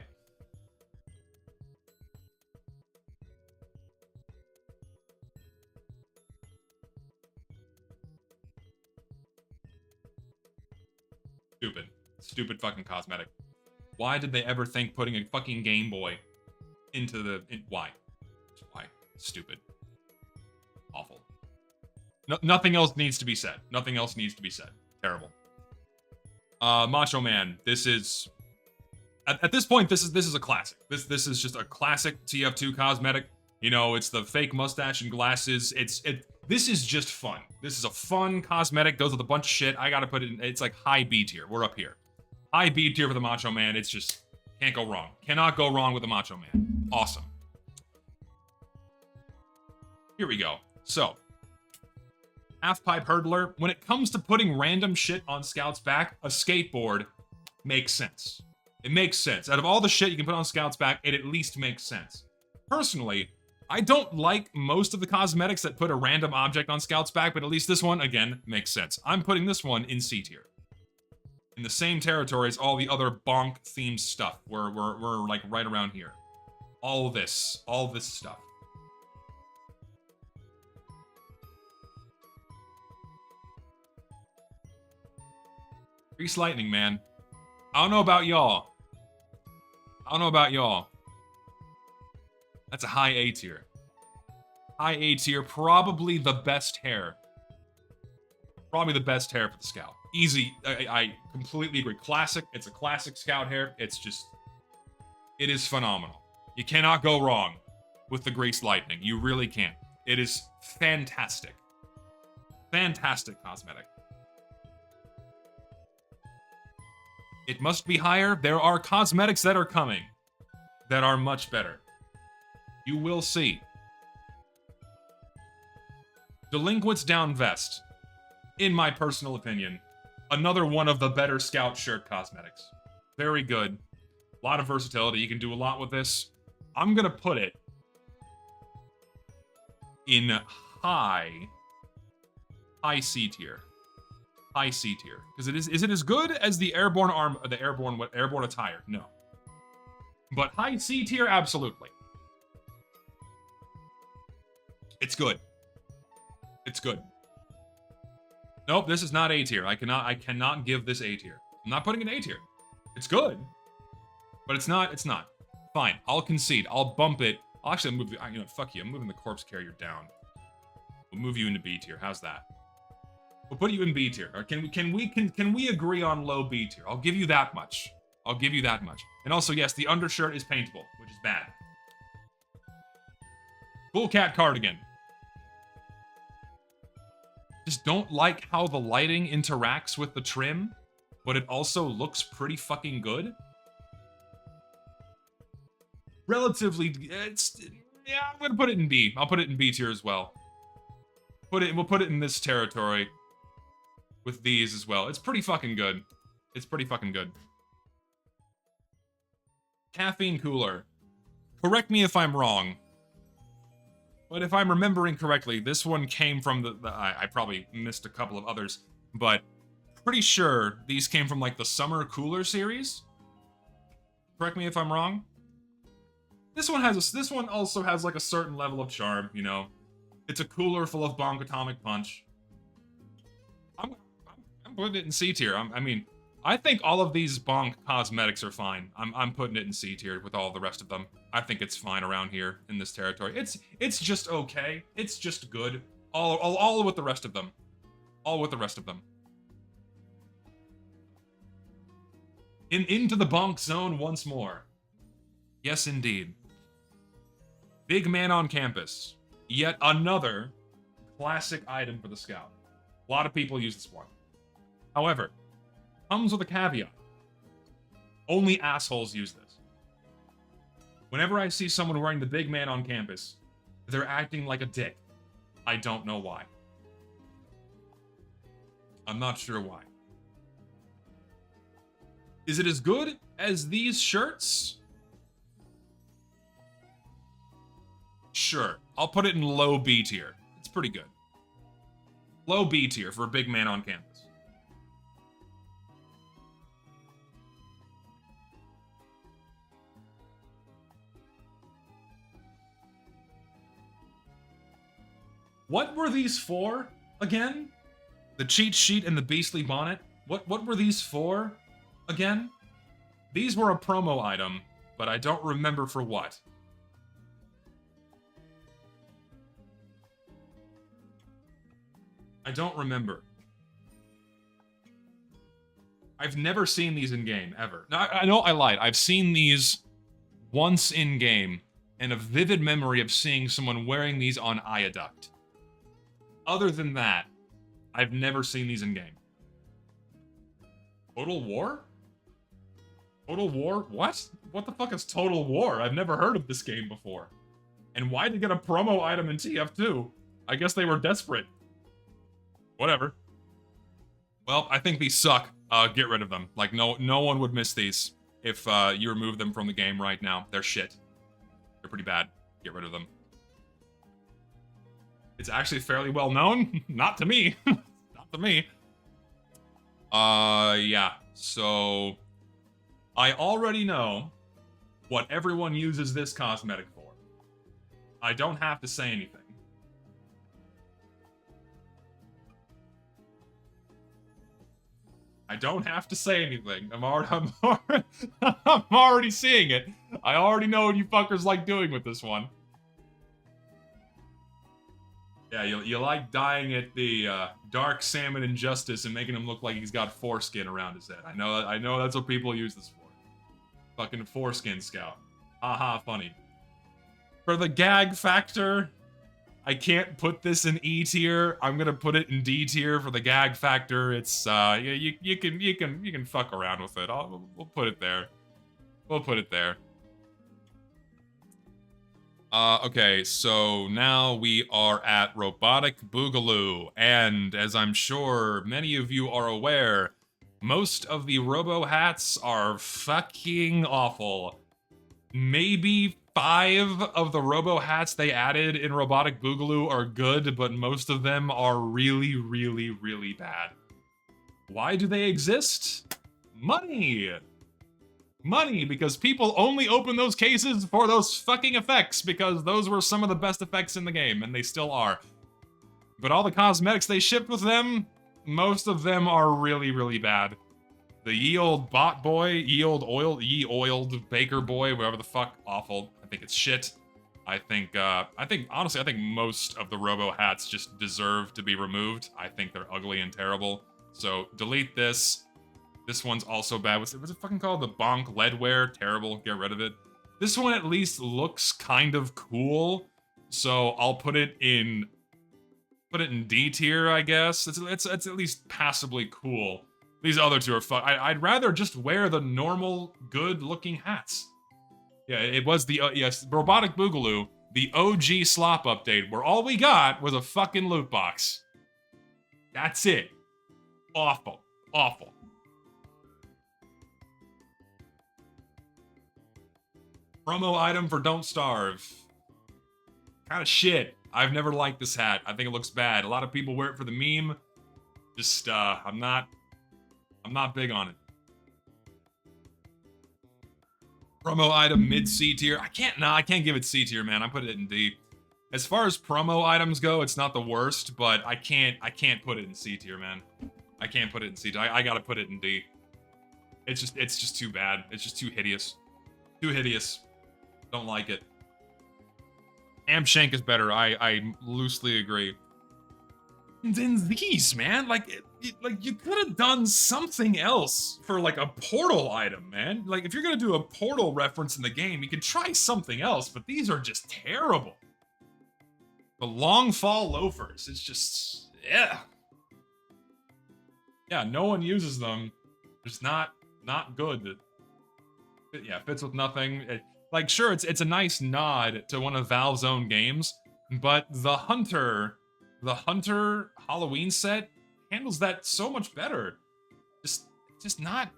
Stupid fucking cosmetic. Why did they ever think putting a fucking Game Boy into why? Stupid. Awful. Nothing else needs to be said. Nothing else needs to be said. Terrible. Macho Man. This is at this point, this is a classic. This is just a classic TF2 cosmetic. You know, it's the fake mustache and glasses. This is just fun. This is a fun cosmetic. Goes with a bunch of shit. I gotta put it in. It's like high B tier. We're up here. High B tier for the Macho Man. It's just can't go wrong. Cannot go wrong with the Macho Man. Awesome. Here we go. So, half-pipe hurdler, when it comes to putting random shit on Scout's back, a skateboard makes sense. It makes sense. Out of all the shit you can put on Scout's back, it at least makes sense. Personally, I don't like most of the cosmetics that put a random object on Scout's back, but at least this one, again, makes sense. I'm putting this one in C tier. In the same territory as all the other bonk-themed stuff. We're like right around here. All this stuff. Grease Lightning, man. I don't know about y'all. That's a high A tier. High A tier, probably the best hair. Probably the best hair for the Scout. Easy, I completely agree. Classic, it's a classic Scout hair. It's just, it is phenomenal. You cannot go wrong with the Grease Lightning. You really can't. It is fantastic. Fantastic cosmetic. It must be higher. There are cosmetics that are coming that are much better. You will see. Delinquents Down Vest. In my personal opinion, another one of the better Scout shirt cosmetics. Very good. A lot of versatility. You can do a lot with this. I'm gonna put it in high C tier. High C tier. Because is it as good as the airborne airborne attire? No. But high C tier, absolutely. It's good. It's good. Nope, this is not A tier. I cannot give this A tier. I'm not putting it in A tier. It's good. But it's not. Fine, I'll concede. I'll bump it. I'll actually move you know, fuck you. I'm moving the corpse carrier down. We'll move you into B tier. How's that? We'll put you in B tier. Or can we agree on low B tier? I'll give you that much. I'll give you that much. And also, yes, the undershirt is paintable, which is bad. Cool cat cardigan. Just don't like how the lighting interacts with the trim, but it also looks pretty fucking good. Relatively, yeah, I'm gonna put it in B. I'll put it in B tier as well. We'll put it in this territory with these as well. It's pretty fucking good. It's pretty fucking good. Caffeine cooler. Correct me if I'm wrong. But if I'm remembering correctly, this one came from I probably missed a couple of others, but pretty sure these came from like the Summer Cooler series. Correct me if I'm wrong. This one also has like a certain level of charm, you know. It's a cooler full of bonk atomic punch. I'm putting it in C tier. I mean, I think all of these bonk cosmetics are fine. I'm putting it in C tier with all the rest of them. I think it's fine around here in this territory. It's just okay. It's just good. All with the rest of them. All with the rest of them. Into the bonk zone once more. Yes, indeed. Big man on campus. Yet another classic item for the Scout. A lot of people use this one. However, comes with a caveat. Only assholes use this. Whenever I see someone wearing the big man on campus, they're acting like a dick. I don't know why. I'm not sure why. Is it as good as these shirts? Sure. I'll put it in low B tier. It's pretty good. Low B tier for a big man on campus. What were these for, again? The cheat sheet and the beastly bonnet? What were these for, again? These were a promo item, but I don't remember for what. I don't remember. I've never seen these in-game, ever. No, I know I lied. I've seen these once in-game, and a vivid memory of seeing someone wearing these on Ioduct. Other than that, I've never seen these in-game. Total War? Total War? What? What the fuck is Total War? I've never heard of this game before. And why did it get a promo item in TF2? I guess they were desperate. Whatever. Well, I think these suck. Get rid of them. Like, no one would miss these if you remove them from the game right now. They're shit. They're pretty bad. Get rid of them. It's actually fairly well known. Not to me. Not to me. Yeah. So, I already know what everyone uses this cosmetic for. I don't have to say anything. I don't have to say anything. I'm already seeing it. I already know what you fuckers like doing with this one. Yeah, you like dyeing it the dark salmon injustice and making him look like he's got foreskin around his head. I know that's what people use this for. Fucking foreskin scout. Haha, funny. For the gag factor, I can't put this in E tier. I'm gonna put it in D tier for the gag factor. It's you can fuck around with it. We'll put it there. We'll put it there. Okay, so now we are at Robotic Boogaloo, and as I'm sure many of you are aware, most of the Robo hats are fucking awful. Maybe 5 of the Robo hats they added in Robotic Boogaloo are good, but most of them are really, really, really bad. Why do they exist? Money! Money, because people only open those cases for those fucking effects, because those were some of the best effects in the game, and they still are. But all the cosmetics they shipped with them, most of them are really, really bad. The ye old bot boy, ye oiled baker boy, whatever the fuck, awful. I think it's shit. I think honestly, I think most of the Robo hats just deserve to be removed. I think they're ugly and terrible. So delete this. This one's also bad. What's it fucking called? The Bonk Leadware. Terrible. Get rid of it. This one at least looks kind of cool. So I'll put it in D tier, I guess. It's at least passably cool. These other two are fun. I'd rather just wear the normal, good-looking hats. Yeah, it was the yes, Robotic Boogaloo, the OG slop update, where all we got was a fucking loot box. That's it. Awful. Awful. Promo item for Don't Starve. Kind of shit. I've never liked this hat. I think it looks bad. A lot of people wear it for the meme. Just, I'm not big on it. Promo item mid C tier. I can't give it C tier, man. I put it in D. As far as promo items go, it's not the worst, but I can't put it in C tier, man. I can't put it in C tier. I gotta put it in D. It's just too bad. It's just too hideous. Too hideous. Don't like it. Amshank is better. I loosely agree. And then these, man, like you could have done something else for like a portal item, man. Like if you're gonna do a portal reference in the game, you could try something else, but these are just terrible. The long fall loafers, it's just, yeah. Yeah, no one uses them. Just not good. Yeah, fits with nothing. Like, sure, it's a nice nod to one of Valve's own games, but the Hunter Halloween set handles that so much better. It's just not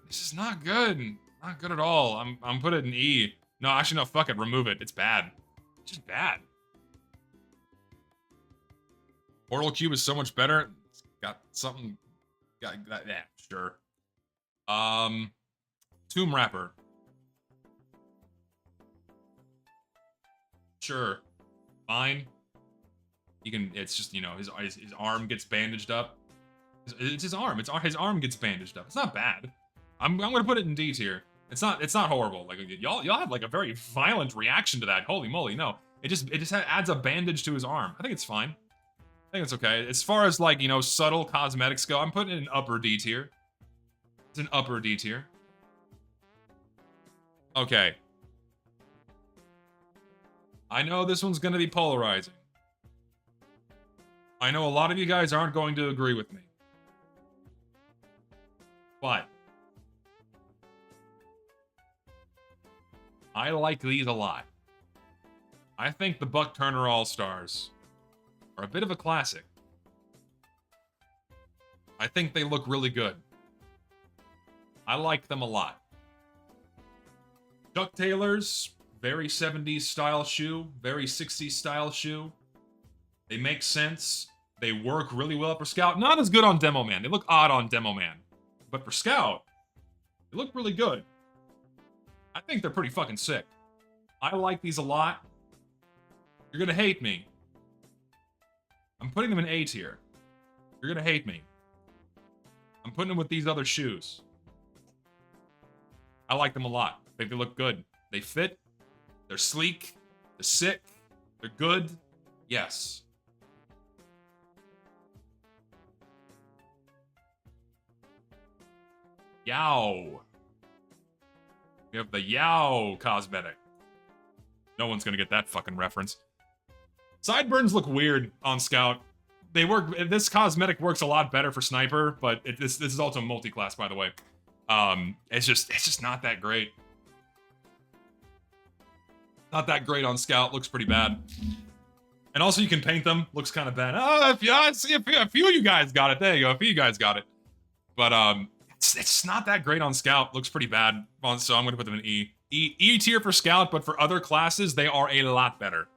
good. Not good at all. I'm put it in E. No, actually, no, fuck it, remove it. It's bad. It's just bad. Portal Cube is so much better. It's got something. Yeah, sure. Tomb Wrapper. Sure, fine. You can. It's just, you know, his arm gets bandaged up. It's his arm. His arm gets bandaged up. It's not bad. I'm gonna put it in D tier. It's not horrible. Like y'all have like a very violent reaction to that. Holy moly, no. It just adds a bandage to his arm. I think it's fine. I think it's okay. As far as like, you know, subtle cosmetics go, I'm putting it in upper D tier. It's an upper D tier. Okay. I know this one's gonna be polarizing. I know a lot of you guys aren't going to agree with me. But I like these a lot. I think the Buck Turner All-Stars are a bit of a classic. I think they look really good. I like them a lot. Chuck Taylors, very 70s style shoe, very 60s style shoe. They make sense. They work really well for Scout. Not as good on Demo Man. They look odd on Demo Man. But for Scout, they look really good. I think they're pretty fucking sick. I like these a lot. You're gonna hate me. I'm putting them in A tier. You're gonna hate me. I'm putting them with these other shoes. I like them a lot. I think they look good. They fit. They're sleek. They're sick. They're good. Yes. Yow. We have the Yow cosmetic. No one's gonna get that fucking reference. Sideburns look weird on Scout. They work. This cosmetic works a lot better for Sniper, but this is also multi-class, by the way. It's just not that great. Not that great on Scout. Looks pretty bad. And also, you can paint them. Looks kind of bad. Oh, I see a few of you guys got it. There you go. A few of you guys got it. But it's not that great on Scout. Looks pretty bad. So I'm gonna put them in E. E tier for Scout, but for other classes, they are a lot better.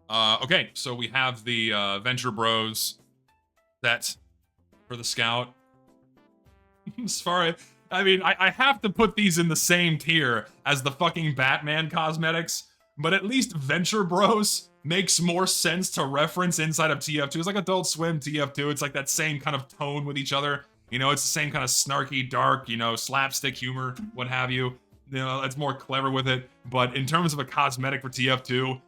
Okay, so we have the Venture Bros set for the Scout. As far as, I mean, I have to put these in the same tier as the fucking Batman cosmetics, but at least Venture Bros makes more sense to reference inside of TF2. It's like Adult Swim, TF2. It's like that same kind of tone with each other. You know, it's the same kind of snarky, dark, you know, slapstick humor, what have you. You know, it's more clever with it. But in terms of a cosmetic for TF2,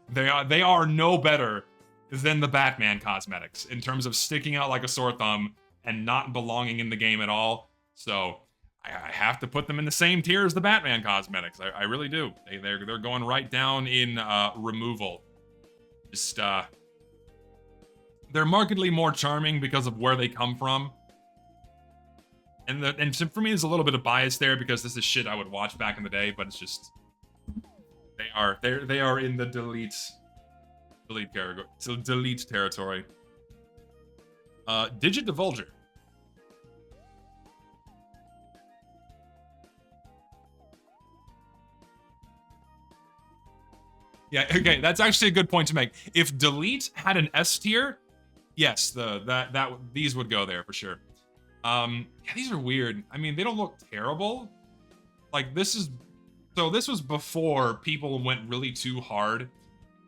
they are no better than the Batman cosmetics in terms of sticking out like a sore thumb and not belonging in the game at all. So I have to put them in the same tier as the Batman cosmetics. I really do. They're going right down in removal. Just they're markedly more charming because of where they come from. And for me, there's a little bit of bias there because this is shit I would watch back in the day, but it's just they are in the delete territory. Digit Divulger. Yeah, okay, that's actually a good point to make. If Delete had an S tier, yes, these would go there for sure. Yeah, these are weird. I mean, they don't look terrible. Like, this was before people went really too hard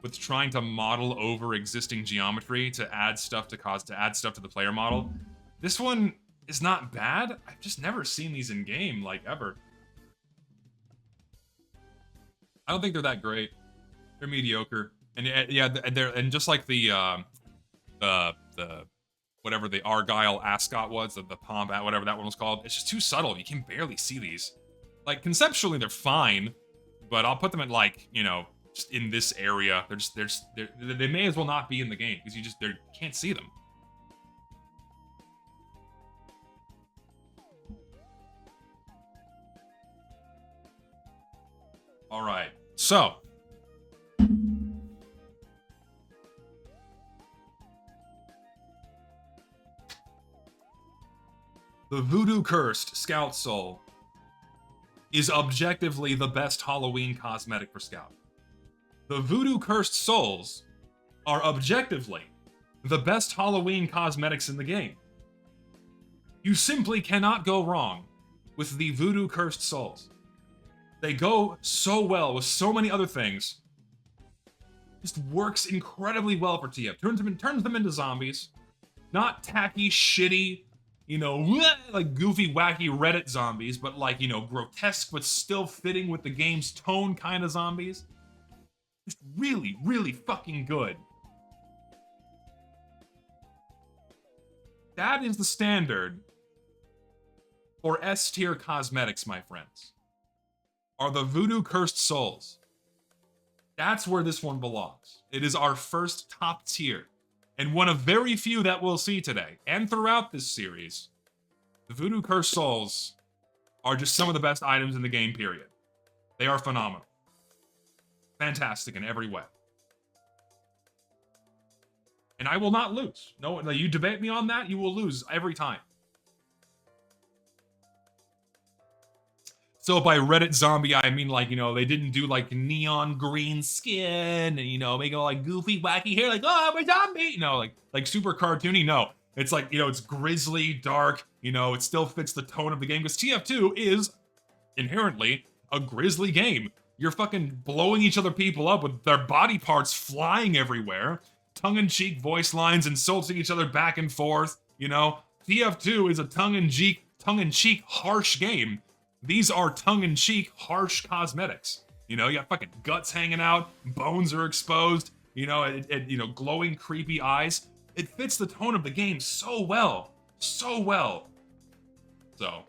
with trying to model over existing geometry to add stuff to the player model. This one is not bad. I've just never seen these in game, like, ever. I don't think they're that great. They're mediocre. And yeah, and just like the whatever the Argyle ascot was, the pomp, whatever that one was called, it's just too subtle. You can barely see these. Like, conceptually, they're fine, but I'll put them in, like, you know, just in this area. They may as well not be in the game because you can't see them. All right, so the Voodoo Cursed Scout Soul is objectively the best Halloween cosmetic for Scout. The Voodoo Cursed Souls are objectively the best Halloween cosmetics in the game. You simply cannot go wrong with the Voodoo Cursed Souls. They go so well with so many other things. Just works incredibly well for TF. Turns them into zombies. Not tacky, shitty, you know, like goofy, wacky Reddit zombies, but like, you know, grotesque but still fitting with the game's tone kind of zombies. Just really, really fucking good. That is the standard for S-tier cosmetics, my friends. Are the Voodoo Cursed Souls. That's where this one belongs. It is our first top tier, and one of very few that we'll see today, and throughout this series. The Voodoo Cursed Souls are just some of the best items in the game, period. They are phenomenal. Fantastic in every way. And I will not lose. No, you debate me on that, you will lose every time. So by Reddit zombie, I mean like, you know, they didn't do like neon green skin and, you know, make all like goofy, wacky hair, like, oh, I'm a zombie. No, like super cartoony. No, it's like, you know, it's grisly, dark, you know, it still fits the tone of the game because TF2 is inherently a grisly game. You're fucking blowing each other people up with their body parts flying everywhere, tongue-in-cheek voice lines, insulting each other back and forth, you know? TF2 is a tongue-in-cheek harsh game. These are tongue-in-cheek, harsh cosmetics. You know, you got fucking guts hanging out, bones are exposed, you know, and you know, glowing, creepy eyes. It fits the tone of the game so well. So well. So.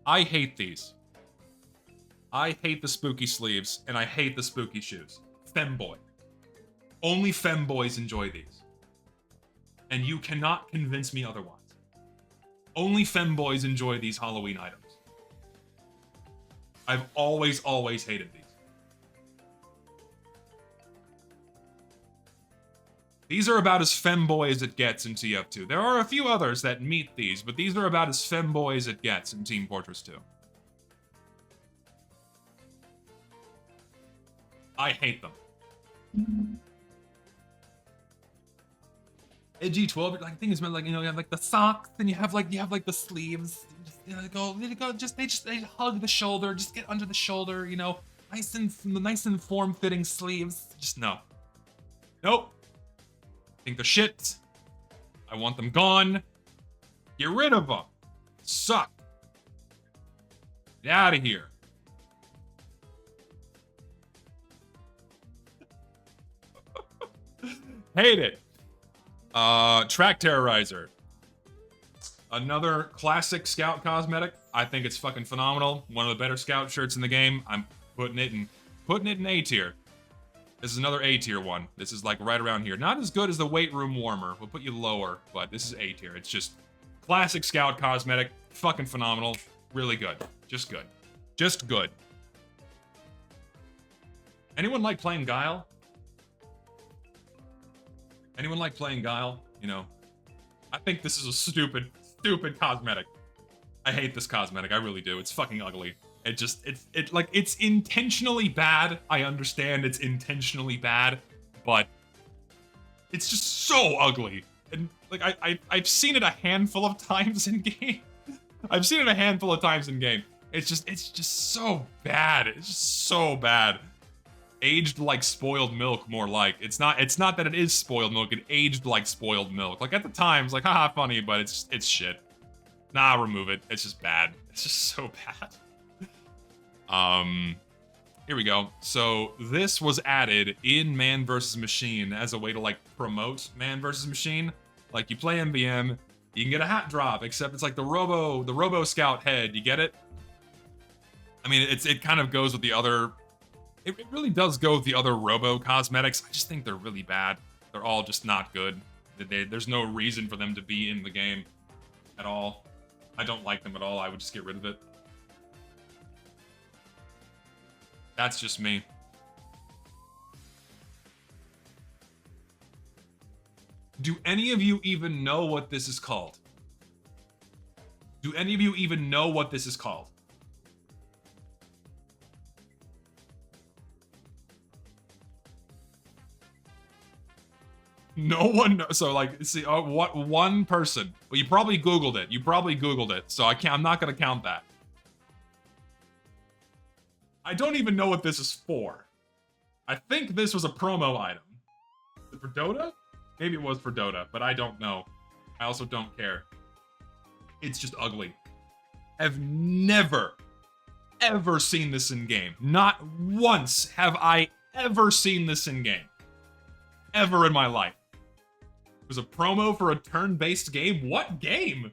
I hate these. I hate the spooky sleeves, and I hate the spooky shoes. Femboy. Only femboys enjoy these. And you cannot convince me otherwise. Only femboys enjoy these Halloween items. I've always hated these. These are about as femboy as it gets in TF2. There are a few others that meet these, but these are about as femboy as it gets in Team Fortress 2. I hate them. Edgy 12, like thing is meant like, you know, you have like the socks and you have like the sleeves. They hug the shoulder, just get under the shoulder, you know, nice and form-fitting sleeves. Just no. Nope. I think they're shit. I want them gone. Get rid of them. Suck. Get out of here. Hate it. Track Terrorizer. Another classic Scout cosmetic. I think it's fucking phenomenal. One of the better Scout shirts in the game. I'm putting it in A tier. This is another A tier one. This is like right around here. Not as good as the weight room warmer. We'll put you lower, but this is A tier. It's just classic Scout cosmetic. Fucking phenomenal. Really good. Just good. Just good. Anyone like playing Guile? Anyone like playing Guile? You know, I think this is a stupid cosmetic. I hate this cosmetic. I really do. It's fucking ugly. It's intentionally bad. I understand it's intentionally bad, but it's just so ugly. And like I've seen it a handful of times in game. I've seen it a handful of times in game. It's just so bad. It's just so bad. Aged like spoiled milk, more like. It's not that it is spoiled milk, it aged like spoiled milk. Like at the time, it's like, haha, funny, but it's shit. Nah, remove it. It's just bad. It's just so bad. Here we go. So this was added in Man vs. Machine as a way to like promote Man vs. Machine. Like you play MVM, you can get a hat drop, except it's like the Robo Scout head. You get it? I mean, it kind of goes with the other. It really does go with the other Robo cosmetics. I just think they're really bad. They're all just not good. There's no reason for them to be in the game at all. I don't like them at all. I would just get rid of it. That's just me. Do any of you even know what this is called? Do any of you even know what this is called? No one knows. So like, see, what one person? Well, you probably Googled it. You probably Googled it. So I'm not gonna count that. I don't even know what this is for. I think this was a promo item. Is it for Dota? Maybe it was for Dota, but I don't know. I also don't care. It's just ugly. I've never, ever seen this in game. Not once have I ever seen this in game. Ever in my life. It was a promo for a turn-based game? What game?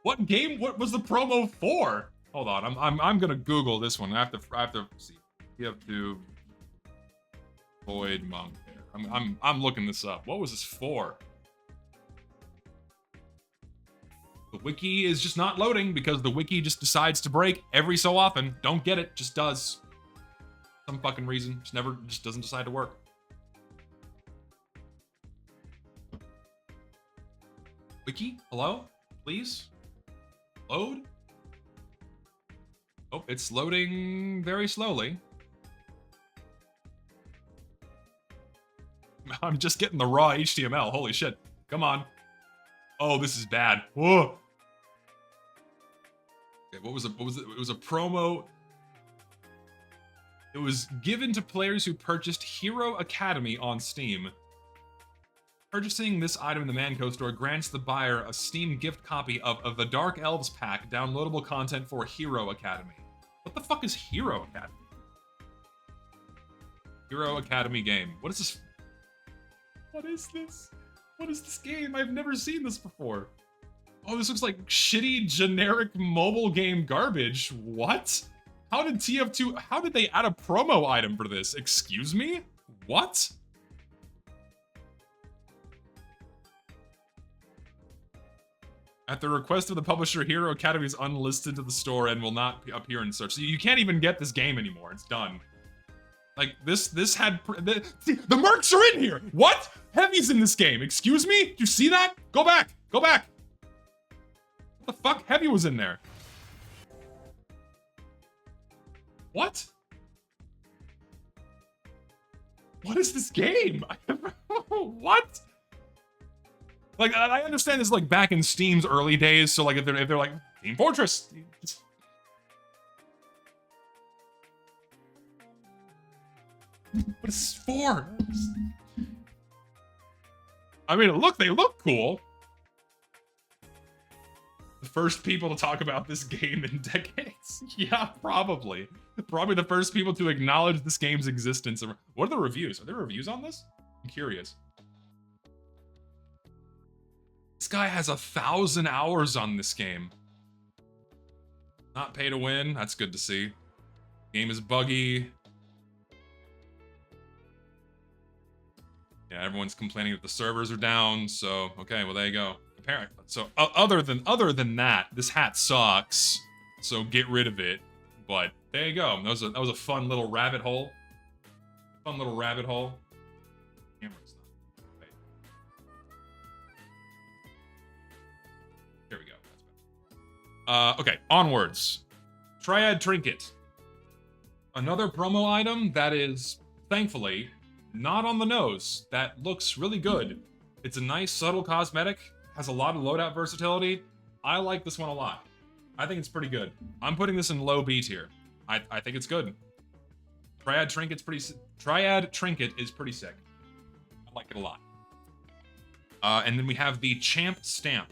What game? What was the promo for? Hold on, I'm gonna Google this one. I have to see. You have to Void Monk here. I'm looking this up. What was this for? The wiki is just not loading because the wiki just decides to break every so often. Don't get it, just does. Some fucking reason. Just doesn't decide to work. Wiki, hello? Please? Load? Oh, it's loading very slowly. I'm just getting the raw HTML. Holy shit. Come on. Oh, this is bad. Whoa. Okay, what was it? It was a promo. It was given to players who purchased Hero Academy on Steam. Purchasing this item in the Manco store grants the buyer a Steam gift copy of the Dark Elves pack, downloadable content for Hero Academy. What the fuck is Hero Academy? Hero Academy game. What is this? What is this? What is this game? I've never seen this before. Oh, this looks like shitty, generic mobile game garbage. What? How did TF2, how did they add a promo item for this? Excuse me? What? At the request of the publisher, Hero Academy is unlisted to the store and will not appear in search. So you can't even get this game anymore. It's done. Like, this had... the mercs are in here! What? Heavy's in this game. Excuse me? Did you see that? Go back. Go back. What the fuck? Heavy was in there. What? What is this game? What? Like, I understand this is like back in Steam's early days, so like if they're like Team Fortress. What is this for? I mean, they look cool. The first people to talk about this game in decades. Yeah, probably. Probably the first people to acknowledge this game's existence. What are the reviews? Are there reviews on this? I'm curious. This guy has 1,000 hours on this game. Not pay to win. That's good to see. Game is buggy. Yeah, everyone's complaining that the servers are down. So, okay, well, there you go. Apparently. So, other than that, this hat sucks. So get rid of it. But there you go. That was a fun little rabbit hole. Fun little rabbit hole. Camera's not. Right. There we go. That's better. Okay, onwards. Triad Trinket. Another promo item that is, thankfully, not on the nose. That looks really good. It's a nice, subtle cosmetic. Has a lot of loadout versatility. I like this one a lot. I think it's pretty good. I'm putting this in low B tier. I think it's good. Triad Trinket is pretty sick. I like it a lot. And then we have the Champ Stamp.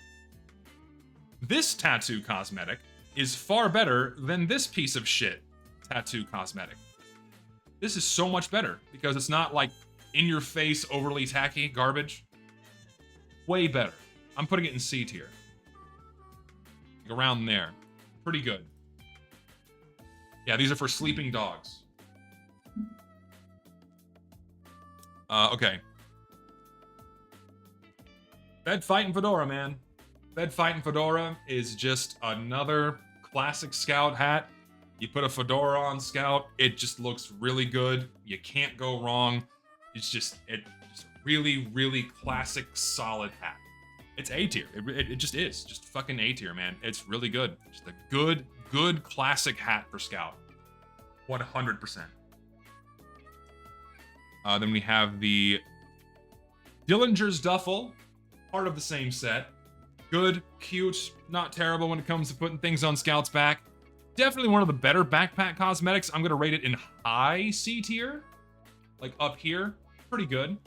This tattoo cosmetic is far better than this piece of shit tattoo cosmetic. This is so much better because it's not like in-your-face, overly tacky garbage. Way better. I'm putting it in C tier. Like around there. Pretty good. Yeah, these are for sleeping dogs. Okay. Fed Fightin' Fedora, man. Fed Fightin' Fedora is just another classic Scout hat. You put a fedora on Scout, it just looks really good. You can't go wrong. It's just a really, really classic, solid hat. It's A tier. It just is. Just fucking A tier, man. It's really good. Just a good classic hat for Scout. 100%. Then we have the Dillinger's Duffel, part of the same set. Good, cute, not terrible when it comes to putting things on Scout's back. Definitely one of the better backpack cosmetics. I'm gonna rate it in high C tier. Like up here. Pretty good.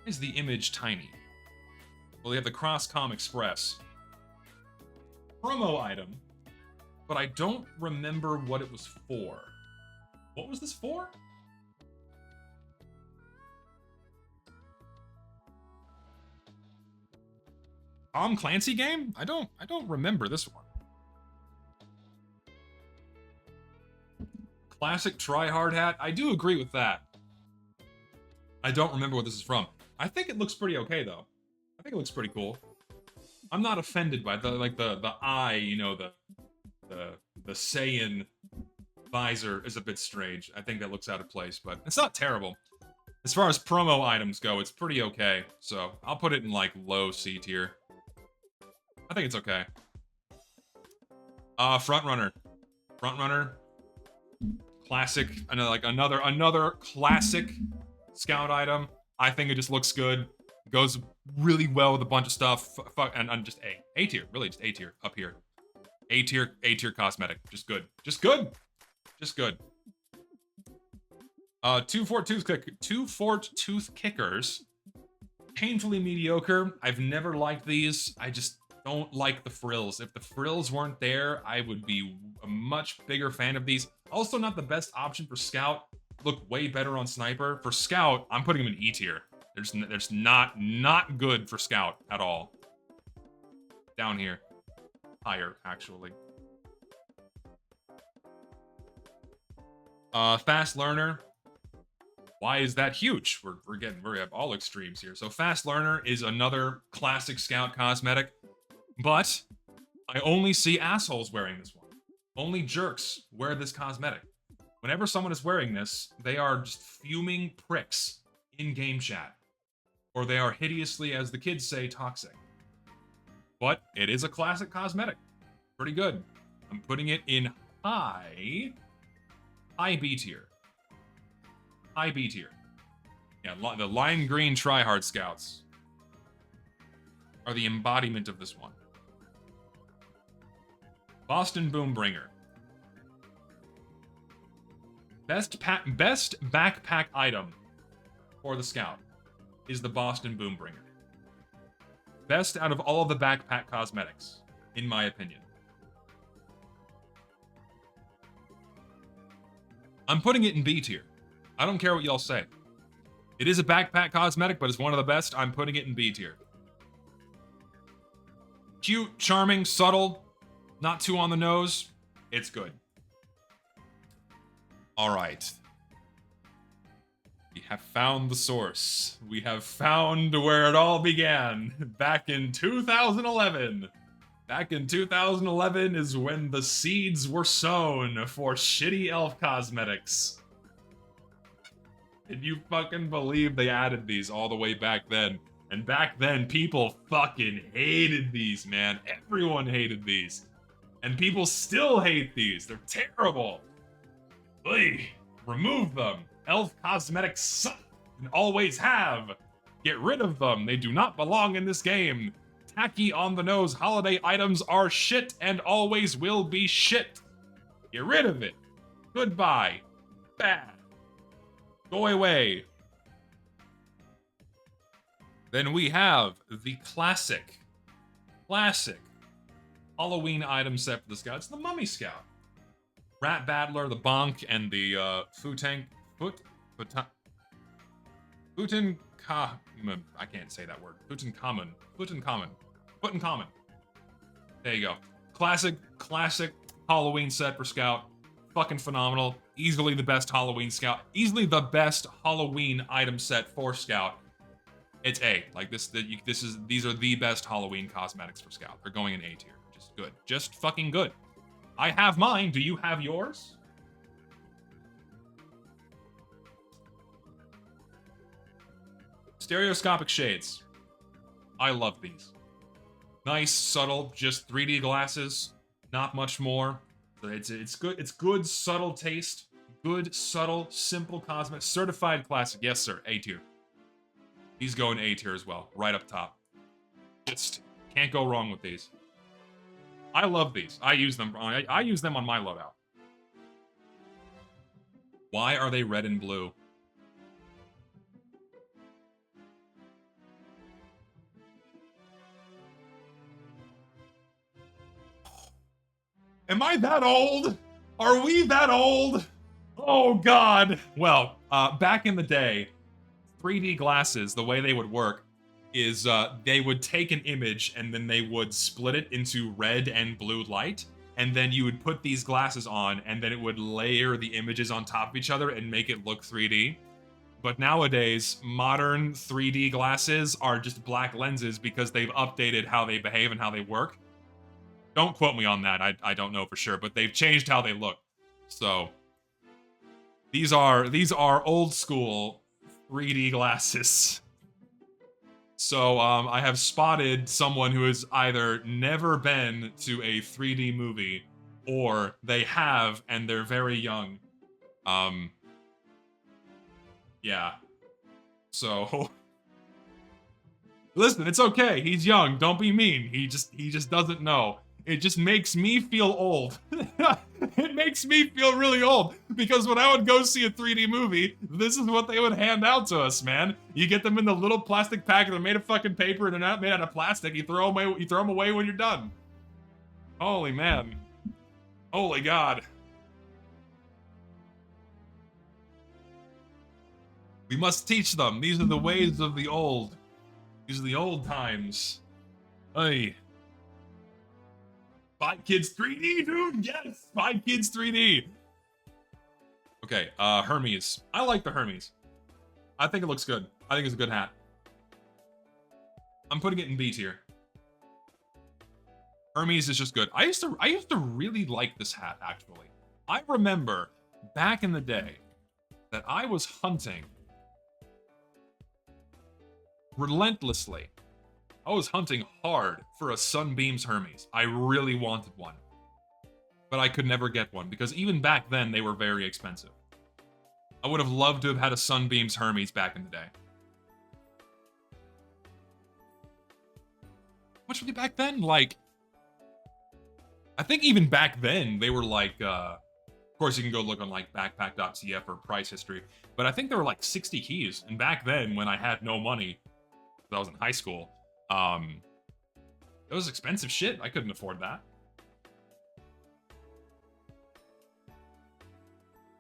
Is the image tiny? Well, we have the Crosscom Express. Promo item. But I don't remember what it was for. What was this for? Tom Clancy game? I don't remember this one. Classic try-hard hat. I do agree with that. I don't remember what this is from. I think it looks pretty okay though. I think it looks pretty cool. I'm not offended by the eye, you know, the The Saiyan visor is a bit strange. I think that looks out of place, but it's not terrible. As far as promo items go, it's pretty okay. So I'll put it in like low C tier. I think it's okay. Frontrunner. Frontrunner. Classic. Another classic scout item. I think it just looks good. Goes really well with a bunch of stuff. And just A. A tier. Really, just A tier. Up here. A tier cosmetic. Just good. Just good. Just good. Two fort tooth kickers. Painfully mediocre. I've never liked these. I just don't like the frills. If the frills weren't there, I would be a much bigger fan of these. Also not the best option for Scout. Look way better on Sniper. For Scout, I'm putting them in E tier. There's not good for Scout at all. Down here. Higher, actually. Fast Learner. Why is that huge? We have all extremes here. So Fast Learner is another classic Scout cosmetic, but I only see assholes wearing this one. Only jerks wear this cosmetic. Whenever someone is wearing this, they are just fuming pricks in game chat. Or they are hideously, as the kids say, toxic. But it is a classic cosmetic. Pretty good. I'm putting it in high B tier. High B tier. Yeah, the lime green tryhard scouts are the embodiment of this one. Boston Boombringer. Best backpack item for the scout is the Boston Boombringer. Best out of all of the backpack cosmetics, in my opinion. I'm putting it in B tier. I don't care what y'all say. It is a backpack cosmetic, but it's one of the best. I'm putting it in B tier. Cute, charming, subtle, not too on the nose. It's good. All right. We have found the source. We have found where it all began. Back in 2011. Back in 2011 is when the seeds were sown for shitty elf cosmetics. Can you fucking believe they added these all the way back then? And back then, people fucking hated these, man. Everyone hated these. And people still hate these. They're terrible. Ugh. Remove them. Elf cosmetics suck and always have. Get rid of them. They do not belong in this game. Tacky on the nose holiday items are shit and always will be shit. Get rid of it. Goodbye. Bad. Go away. Then we have the classic Halloween item set for the Scout. It's the Mummy Scout. Rat Battler, the Bonk, and the I can't say that word. Tutankhamun. There you go. Classic Halloween set for Scout. Fucking phenomenal. Easily the best Halloween Scout. Easily the best Halloween item set for Scout. It's A. Like these are the best Halloween cosmetics for Scout. They're going in A tier. Just good. Just fucking good. I have mine. Do you have yours? Stereoscopic shades. I love these. Nice, subtle, just 3D glasses. Not much more. It's good. It's good, subtle taste. Good, subtle, simple cosmetic. Certified classic. Yes, sir. A tier. These go in A tier as well. Right up top. Just can't go wrong with these. I love these. I use them. I use them on my loadout. Why are they red and blue? Am I that old? Are we that old? Oh, God. Well, back in the day, 3D glasses, the way they would work is they would take an image and then they would split it into red and blue light. And then you would put these glasses on and then it would layer the images on top of each other and make it look 3D. But nowadays, modern 3D glasses are just black lenses because they've updated how they behave and how they work. Don't quote me on that. I don't know for sure, but they've changed how they look. So these are old school 3D glasses. So I have spotted someone who has either never been to a 3D movie or they have and they're very young. Um yeah. So listen, it's okay. He's young. Don't be mean. He just doesn't know. It just makes me feel old. It makes me feel really old because when I would go see a 3D movie, this is what they would hand out to us, man. You get them in the little plastic pack, they're made of fucking paper, and they're not made out of plastic. You throw them away. You throw them away when you're done. Holy man. Holy God. We must teach them. These are the ways of the old. These are the old times. Hey. Spy Kids 3D, dude. Yes, Spy Kids 3D. Okay, Hermes. I like the Hermes. I think it looks good. I think it's a good hat. I'm putting it in B tier. Hermes is just good. I used to really like this hat, actually. I remember back in the day that I was hunting relentlessly. I was hunting hard for a Sunbeams Hermes. I really wanted one. But I could never get one because even back then they were very expensive. I would have loved to have had a Sunbeams Hermes back in the day. How much were they back then? Like, I think even back then they were like, of course you can go look on like backpack.tf or price history, but I think they were like 60 keys. And back then when I had no money, I was in high school, it was expensive shit. I couldn't afford that.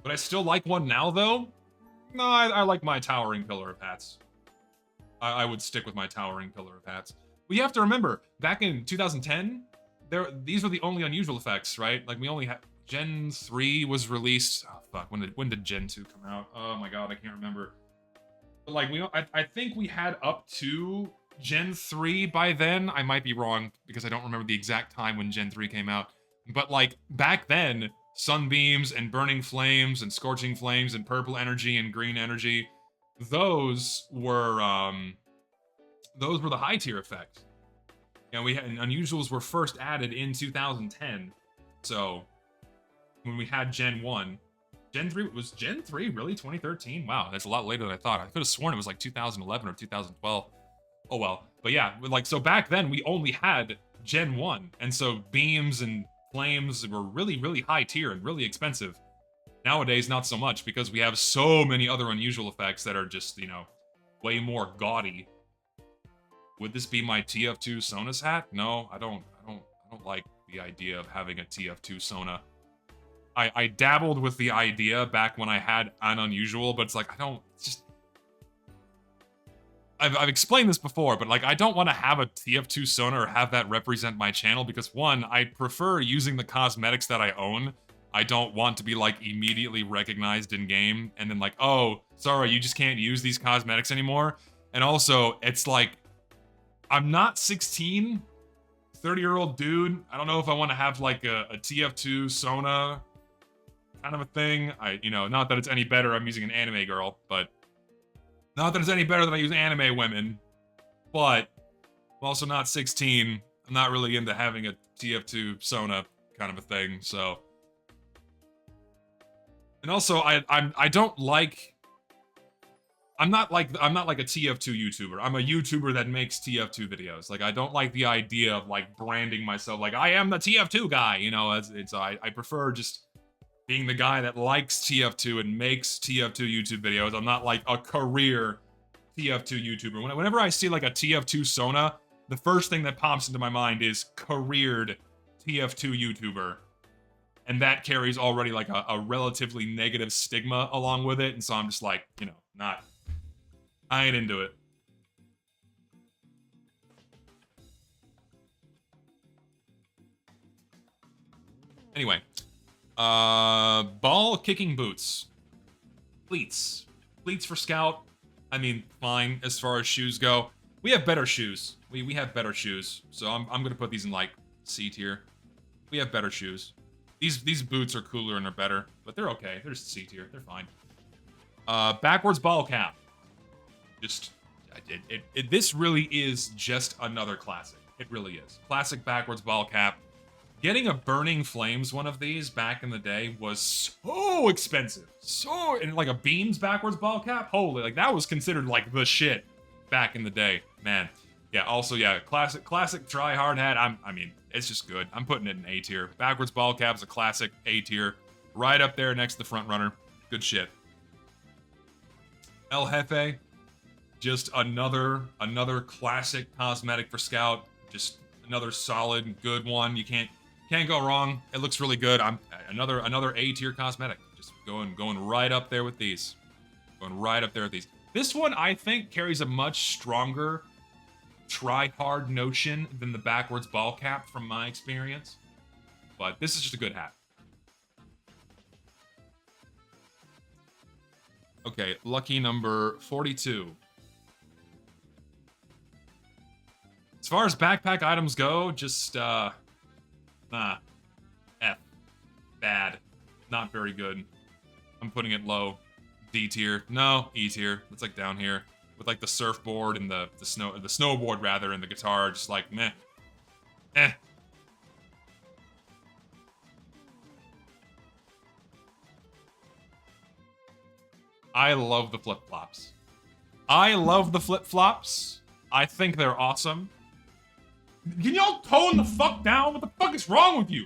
But I still like one now, though. No, I like my towering pillar of hats. I would stick with my towering pillar of hats. But you have to remember, back in 2010, these were the only unusual effects, right? Like we only had Gen 3 was released. Oh fuck, when did Gen 2 come out? Oh my god, I can't remember. But like I think we had up to Gen 3 by then. I might be wrong because I don't remember the exact time when Gen 3 came out. But like back then, sunbeams and burning flames and scorching flames and purple energy and green energy, those were the high tier effects. And we had and unusuals were first added in 2010. So when we had Gen 1, Gen 3 was Gen 3 really 2013? Wow, that's a lot later than I thought. I could have sworn it was like 2011 or 2012. Oh well. But yeah, like so back then we only had Gen 1. And so beams and flames were really, really high tier and really expensive. Nowadays, not so much because we have so many other unusual effects that are just, you know, way more gaudy. Would this be my TF2 Sona's hat? No, I don't like the idea of having a TF2 Sona. I dabbled with the idea back when I had an unusual, but it's like, it's just... I've explained this before, but like, I don't want to have a TF2 Sona or have that represent my channel because one, I prefer using the cosmetics that I own. I don't want to be like immediately recognized in game and then like, oh, sorry, you just can't use these cosmetics anymore. And also, it's like, I'm not 16, 30-year-old dude. I don't know if I want to have like a TF2 Sona kind of a thing. Not that it's any better, I'm using an anime girl, but not that it's any better than I use anime women, but I'm also not 16. I'm not really into having a TF2 Sona kind of a thing, so. And also, I don't like. I'm not like a TF2 YouTuber. I'm a YouTuber that makes TF2 videos. Like, I don't like the idea of like branding myself like I am the TF2 guy. You know, I prefer just being the guy that likes TF2 and makes TF2 YouTube videos. I'm not like a career TF2 YouTuber. Whenever I see like a TF2 Sona, the first thing that pops into my mind is careered TF2 YouTuber. And that carries already like a relatively negative stigma along with it. And so I'm just like, I ain't into it. Anyway. Ball kicking boots. Cleats. Cleats for Scout. I mean, fine as far as shoes go. We have better shoes. We have better shoes. So I'm gonna put these in like C tier. We have better shoes. These boots are cooler and are better, but they're okay. They're just C tier. They're fine. Backwards ball cap. Just, this really is just another classic. It really is. Classic backwards ball cap. Getting a Burning Flames one of these back in the day was so expensive. And like a Beams backwards ball cap, holy, like that was considered like the shit back in the day, man. Yeah, also, yeah, classic try hard hat. I mean, it's just good. I'm putting it in A tier. Backwards ball cap's a classic A tier. Right up there next to the front runner. Good shit. El Jefe, just another classic cosmetic for Scout. Just another solid, good one. You can't go wrong. It looks really good. I'm another A tier cosmetic. Just going right up there with these. Going right up there with these. This one I think carries a much stronger try-hard notion than the backwards ball cap from my experience. But this is just a good hat. Okay, lucky number 42. As far as backpack items go, just, F. Bad. Not very good. I'm putting it low. D tier. No, E tier. It's like down here. With like the surfboard and the snowboard rather, and the guitar, just like meh. Eh. I love the flip-flops. I love the flip-flops. I think they're awesome. Can y'all tone the fuck down? What the fuck is wrong with you?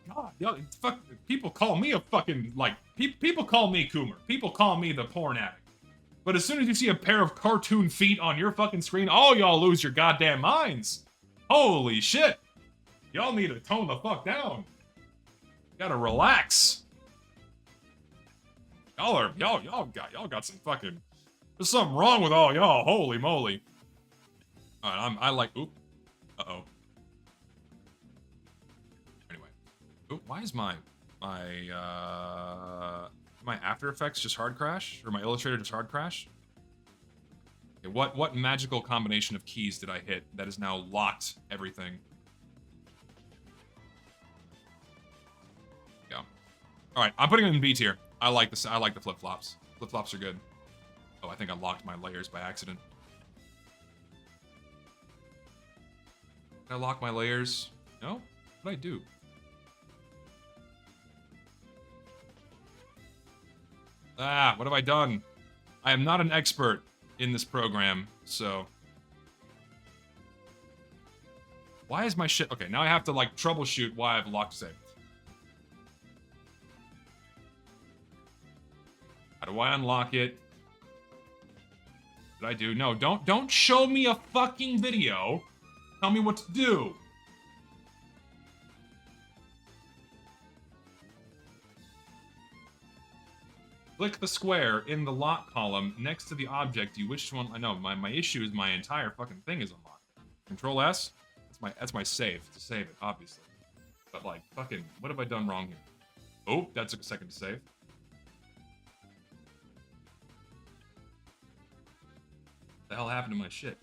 God, y'all, fuck, people call me a fucking, like, people call me Coomer. People call me the porn addict. But as soon as you see a pair of cartoon feet on your fucking screen, all y'all lose your goddamn minds. Holy shit. Y'all need to tone the fuck down. Gotta relax. Y'all got some fucking, there's something wrong with all y'all. Holy moly. Alright, I like, oop. Uh-oh. Anyway. Oop, why is my After Effects just hard crash? Or my Illustrator just hard crash? Okay, what magical combination of keys did I hit that has now locked everything? Yeah. Alright, I'm putting it in B tier. I like this. I like the flip-flops. Flip-flops are good. Oh, I think I locked my layers by accident. Did I lock my layers? No? What did I do? Ah, what have I done? I am not an expert in this program, so... Why is my shit... Okay, now I have to, like, troubleshoot why I've locked save. How do I unlock it? What did I do? No, don't show me a fucking video. Tell me what to do. Click the square in the lock column next to the object you wish to unlock. I know, my issue is my entire fucking thing is unlocked. Control S? That's my save, to save it, obviously. But like, fucking, what have I done wrong here? Oh, that took a second to save. What the hell happened to my shit?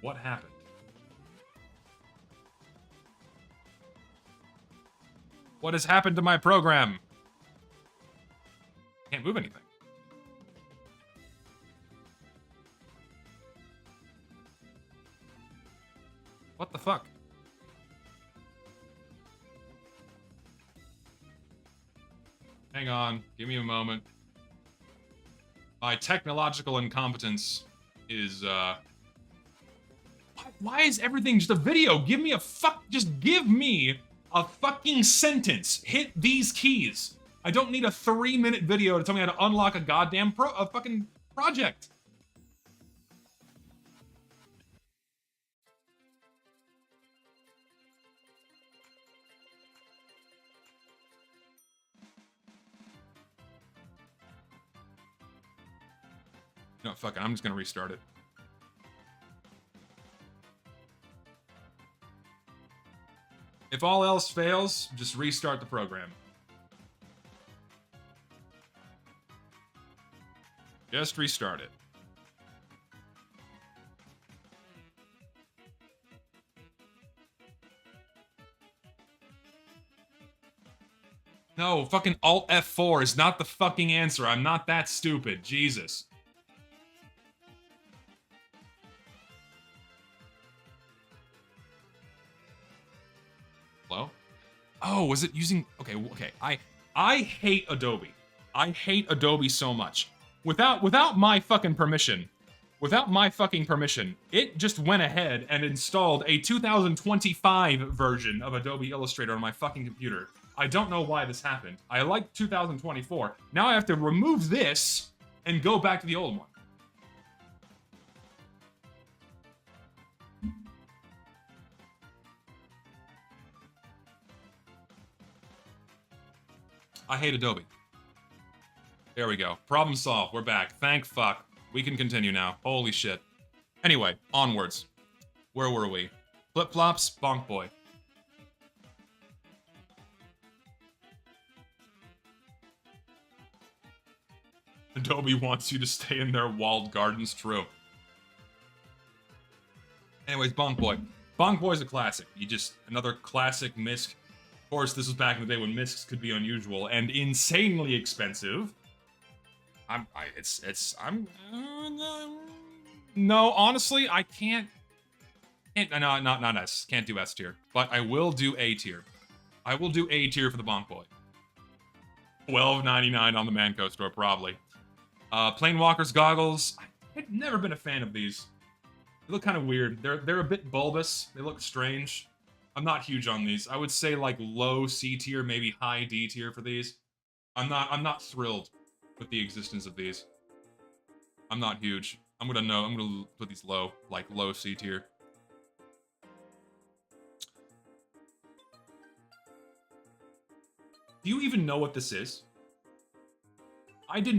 What happened? What has happened to my program? Can't move anything. What the fuck? Hang on, give me a moment. My technological incompetence is, Why is everything just a video? Give me a just give me a fucking sentence. Hit these keys. I don't need a 3-minute video to tell me how to unlock a goddamn fucking project. No, fuck it. I'm just gonna restart it. If all else fails, just restart the program. Just restart it. No, fucking Alt F4 is not the fucking answer. I'm not that stupid. Jesus. Hello? Oh, was it using... Okay, okay. I hate Adobe. I hate Adobe so much. Without my fucking permission, it just went ahead and installed a 2025 version of Adobe Illustrator on my fucking computer. I don't know why this happened. I like 2024. Now I have to remove this and go back to the old one. I hate Adobe. There we go. Problem solved. We're back. Thank fuck. We can continue now. Holy shit. Anyway, onwards. Where were we? Flip-flops, bonk boy. Adobe wants you to stay in their walled gardens. True. Anyways, bonk boy. Bonk boy's a classic. Another classic misc. Of course, this was back in the day when miscs could be unusual and insanely expensive. No, honestly, I can't, no, not S. Can't do S tier. But I will do A tier. I will do A tier for the bonk boy. $12.99 on the Manco store, probably. Planewalker's goggles. I've never been a fan of these. They look kind of weird. They're a bit bulbous. They look strange. I'm not huge on these. I would say like low C tier, maybe high D tier for these. I'm not thrilled with the existence of these. I'm not huge. I'm gonna put these low, like low C tier. Do you even know what this is? I did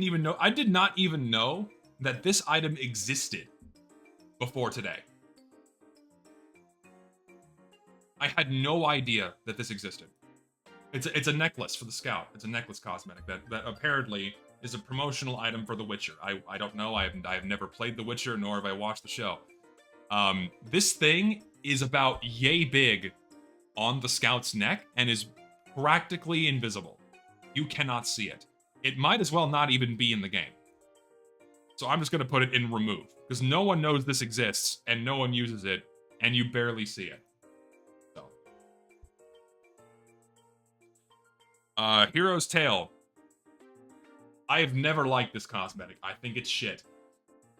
not even know that this item existed before today. I had no idea that this existed. It's a necklace for the Scout. It's a necklace cosmetic that apparently is a promotional item for The Witcher. I don't know. I have never played The Witcher, nor have I watched the show. This thing is about yay big on the Scout's neck and is practically invisible. You cannot see it. It might as well not even be in the game. So I'm just going to put it in remove, because no one knows this exists, and no one uses it, and you barely see it. So. Hero's Tale. I have never liked this cosmetic. I think it's shit.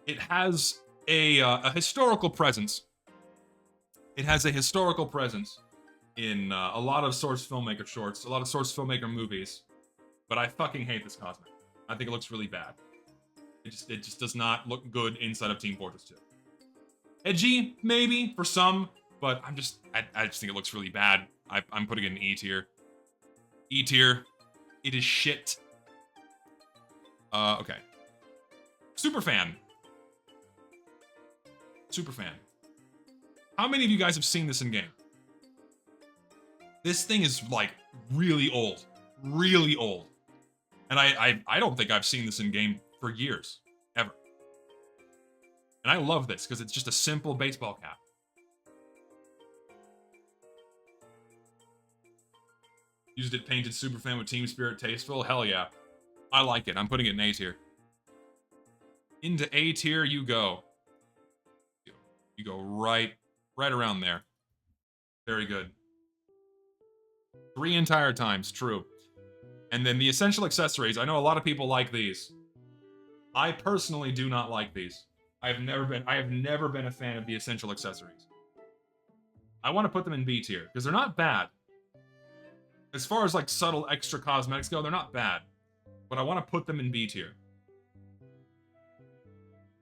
It has a historical presence. It has a historical presence in a lot of Source Filmmaker shorts, a lot of Source Filmmaker movies, but I fucking hate this cosmetic. I think it looks really bad. It just does not look good inside of Team Fortress 2. Edgy, maybe, for some, but I just think it looks really bad. I'm putting it in E tier. E tier. It is shit. Okay. Superfan. Superfan. How many of you guys have seen this in game? This thing is, like, really old. Really old. And I don't think I've seen this in game for years. Ever. And I love this, because it's just a simple baseball cap. Used it painted Superfan with Team Spirit tasteful? Hell yeah. I like it. I'm putting it in A tier. Into A tier you go. You go right around there. Very good. 3 entire times, true. And then the essential accessories. I know a lot of people like these. I personally do not like these. I have never been a fan of the essential accessories. I want to put them in B tier, because they're not bad. As far as like subtle extra cosmetics go, they're not bad. But I want to put them in B tier.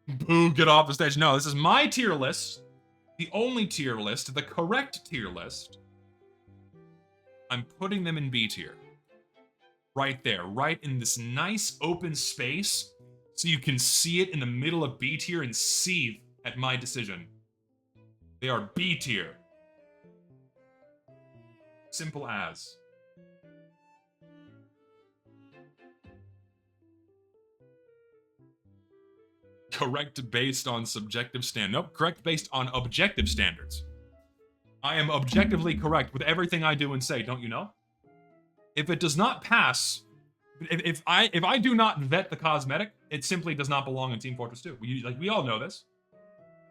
Boo, get off the stage. No, this is my tier list. The only tier list, the correct tier list. I'm putting them in B tier. Right there, right in this nice open space, so you can see it in the middle of B tier and seethe at my decision. They are B tier. Simple as. correct based on subjective Nope, correct based on objective standards. I am objectively correct with everything I do and say, don't you know? If it does not pass, if I do not vet the cosmetic, it simply does not belong in Team Fortress 2. We all know this.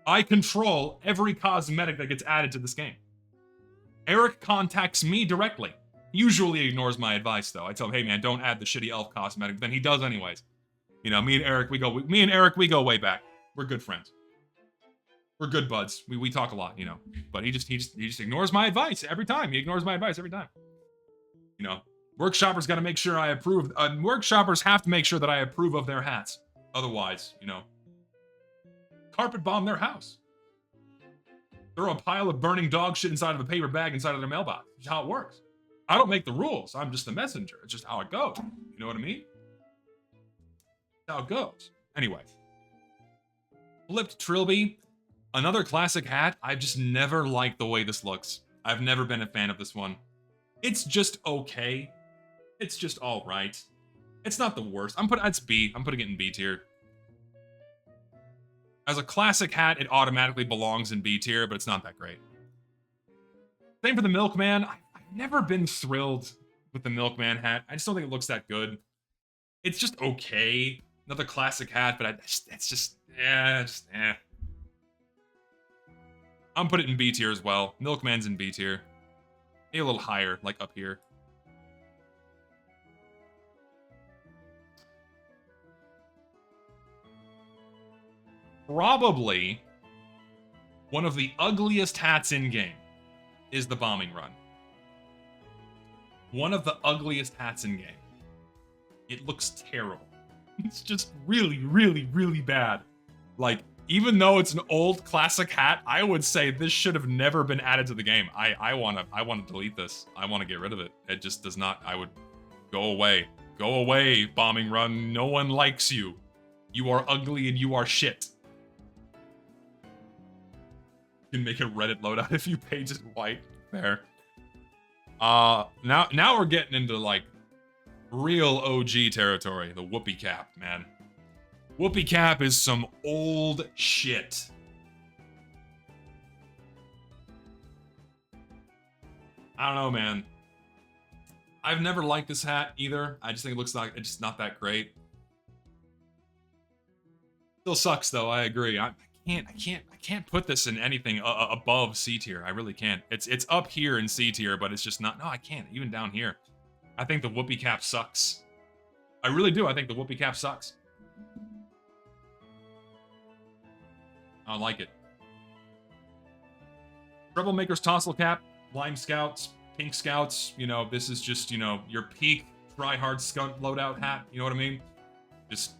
I control every cosmetic that gets added to this game. Eric contacts me directly. Usually ignores my advice though. I tell him, hey man, don't add the shitty elf cosmetic. Then he does anyways. You know, me and Eric, we go way back. We're good friends. We're good buds. We talk a lot, you know. But he just ignores my advice every time. He ignores my advice every time. You know, workshoppers got to make sure I approve. Workshoppers have to make sure that I approve of their hats. Otherwise, you know, carpet bomb their house. Throw a pile of burning dog shit inside of a paper bag inside of their mailbox. That's how it works. I don't make the rules. I'm just the messenger. It's just how it goes. You know what I mean? That's how it goes. Anyway. Flipped Trilby. Another classic hat. I've just never liked the way this looks. I've never been a fan of this one. It's just okay. It's just all right. It's not the worst. It's B. I'm putting it in B tier. As a classic hat, it automatically belongs in B tier, but it's not that great. Same for the Milkman. I've never been thrilled with the Milkman hat. I just don't think it looks that good. It's just okay. Another classic hat, but it's just, eh. I'm putting it in B tier as well. Milkman's in B tier. Maybe a little higher, like up here. Probably one of the ugliest hats in game is the bombing run. One of the ugliest hats in game. It looks terrible. It's just really, really, really bad. Like, even though it's an old classic hat, I would say this should have never been added to the game. I want to delete this. I want to get rid of it. It just does not. I would go away. Go away, bombing run. No one likes you. You are ugly and you are shit. You can make a Reddit loadout if you page it white. Fair. Now we're getting into like real OG territory. The whoopee cap, man. Whoopee cap is some old shit. I don't know, man. I've never liked this hat either. I just think it looks like it's just not that great. Still sucks though. I agree. I can't put this in anything above C tier. I really can't. It's up here in C tier, but it's just not. No, I can't. Even down here. I think the whoopee cap sucks. I really do. I think the whoopee cap sucks. I don't like it. Troublemaker's Tossle Cap, Lime Scouts, Pink Scouts, you know, this is just, you know, your peak try-hard skunt loadout hat, you know what I mean? Just,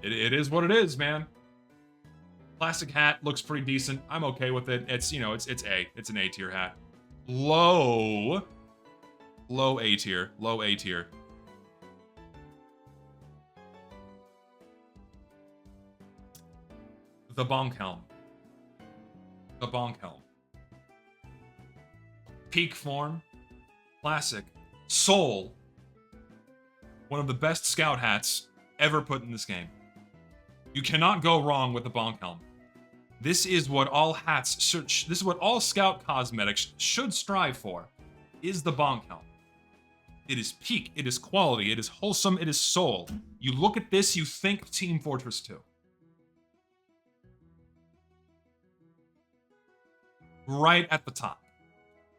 it is what it is, man. Classic hat, looks pretty decent. I'm okay with it. It's, you know, it's A. It's an A tier hat. Low A tier. Low A tier. The Bonk Helm. The Bonk Helm. Peak form. Classic. Soul. One of the best scout hats ever put in this game. You cannot go wrong with the Bonk Helm. This is what all hats should, this is what all scout cosmetics should strive for, is the Bonk Helm. It is peak, it is quality, it is wholesome, it is soul. You look at this, you think Team Fortress 2. Right at the top.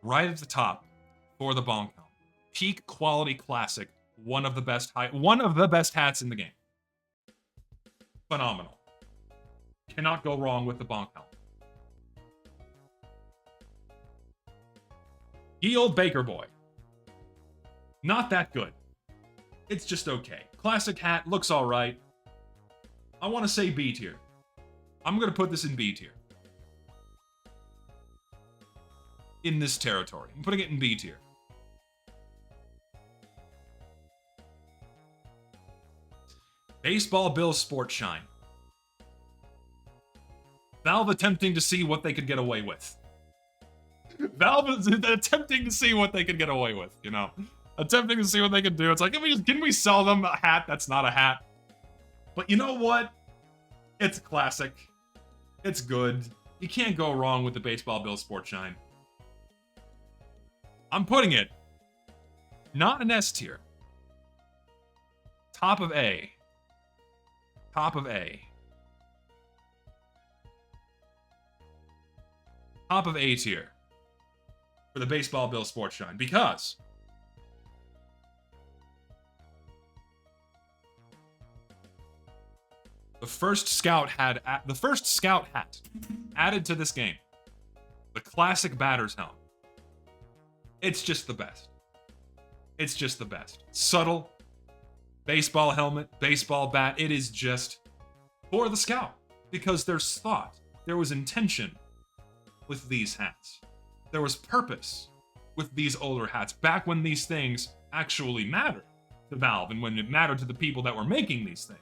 Right at the top for the Bonk Helm. Peak quality classic. One of the best hats in the game. Phenomenal. Cannot go wrong with the Bonk Helm. Ye Old Baker Boy. Not that good. It's just okay. Classic hat, looks alright. I want to say B tier. I'm going to put this in B tier. In this territory. I'm putting it in B tier. Baseball Bill Sport Shine. Valve attempting to see what they could get away with. Valve is attempting to see what they could get away with, you know? Attempting to see what they could do. It's like, can we sell them a hat that's not a hat? But you know what? It's a classic. It's good. You can't go wrong with the Baseball Bill Sport Shine. I'm putting it not an S tier. Top of A. Top of A. Top of A tier for the Baseball Bill Sport Shine because the first scout hat added to this game, the classic batter's helm. It's just the best. It's just the best. Subtle, baseball helmet, baseball bat. It is just for the scout because there's thought. There was intention with these hats. There was purpose with these older hats back when these things actually mattered to Valve and when it mattered to the people that were making these things.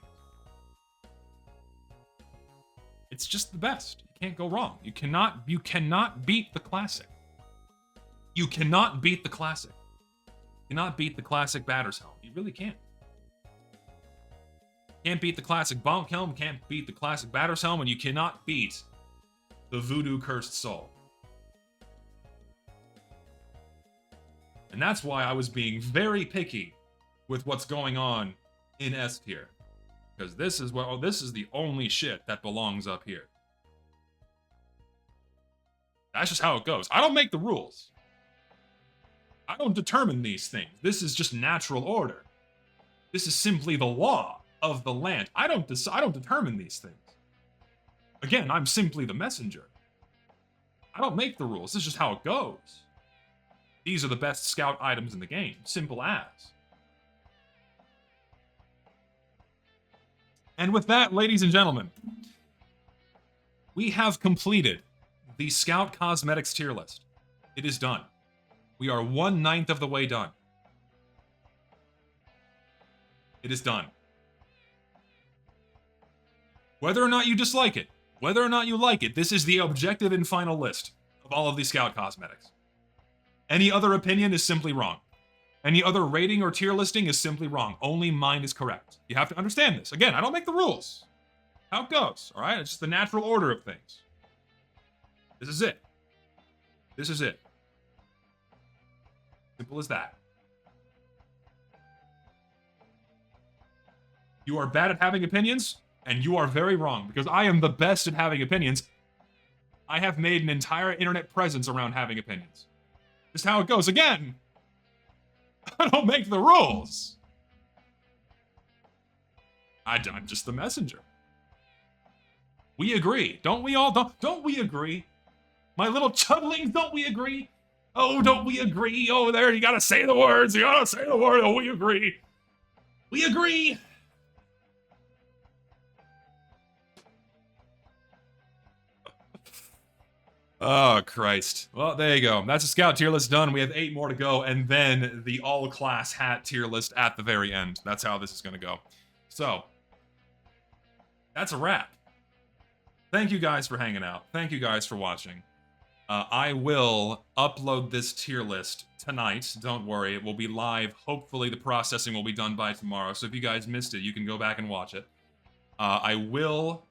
It's just the best. You can't go wrong. You cannot beat the classic. You cannot beat the classic. You cannot beat the classic batter's helm. You really can't. Can't beat the classic bonk helm, can't beat the classic batter's helm, and you cannot beat the voodoo cursed soul. And that's why I was being very picky with what's going on in S tier. Because this is the only shit that belongs up here. That's just how it goes. I don't make the rules. I don't determine these things. This is just natural order. This is simply the law of the land. I don't determine these things. Again, I'm simply the messenger. I don't make the rules. This is just how it goes. These are the best scout items in the game. Simple as. And with that, ladies and gentlemen, we have completed the Scout Cosmetics tier list. It is done. We are 1/9 of the way done. It is done. Whether or not you dislike it, whether or not you like it, this is the objective and final list of all of these Scout Cosmetics. Any other opinion is simply wrong. Any other rating or tier listing is simply wrong. Only mine is correct. You have to understand this. Again, I don't make the rules. How it goes, all right? It's just the natural order of things. This is it. This is it. Simple as that. You are bad at having opinions, and you are very wrong, because I am the best at having opinions. I have made an entire internet presence around having opinions. Just how it goes. Again, I don't make the rules. I'm just the messenger. We agree. Don't we all? Don't we agree? My little chudlings, don't we agree? Oh, don't we agree? Oh, there, you gotta say the words. You gotta say the word. Oh, we agree. We agree. Oh, Christ. Well, there you go. That's a Scout tier list done. We have 8 more to go, and then the all-class hat tier list at the very end. That's how this is going to go. So, that's a wrap. Thank you guys for hanging out. Thank you guys for watching. I will upload this tier list tonight. Don't worry. It will be live. Hopefully, the processing will be done by tomorrow. So if you guys missed it, you can go back and watch it. I will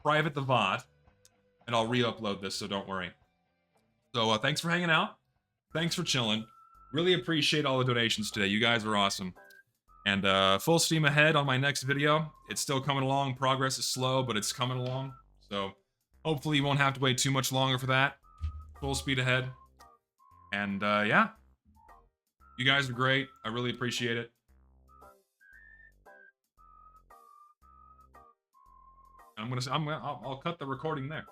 private the VOD. And I'll re-upload this, so don't worry. So thanks for hanging out. Thanks for chilling. Really appreciate all the donations today. You guys are awesome. And full steam ahead on my next video. It's still coming along. Progress is slow, but it's coming along. So hopefully you won't have to wait too much longer for that. Full speed ahead. And yeah. You guys are great. I really appreciate it. I'll cut the recording there.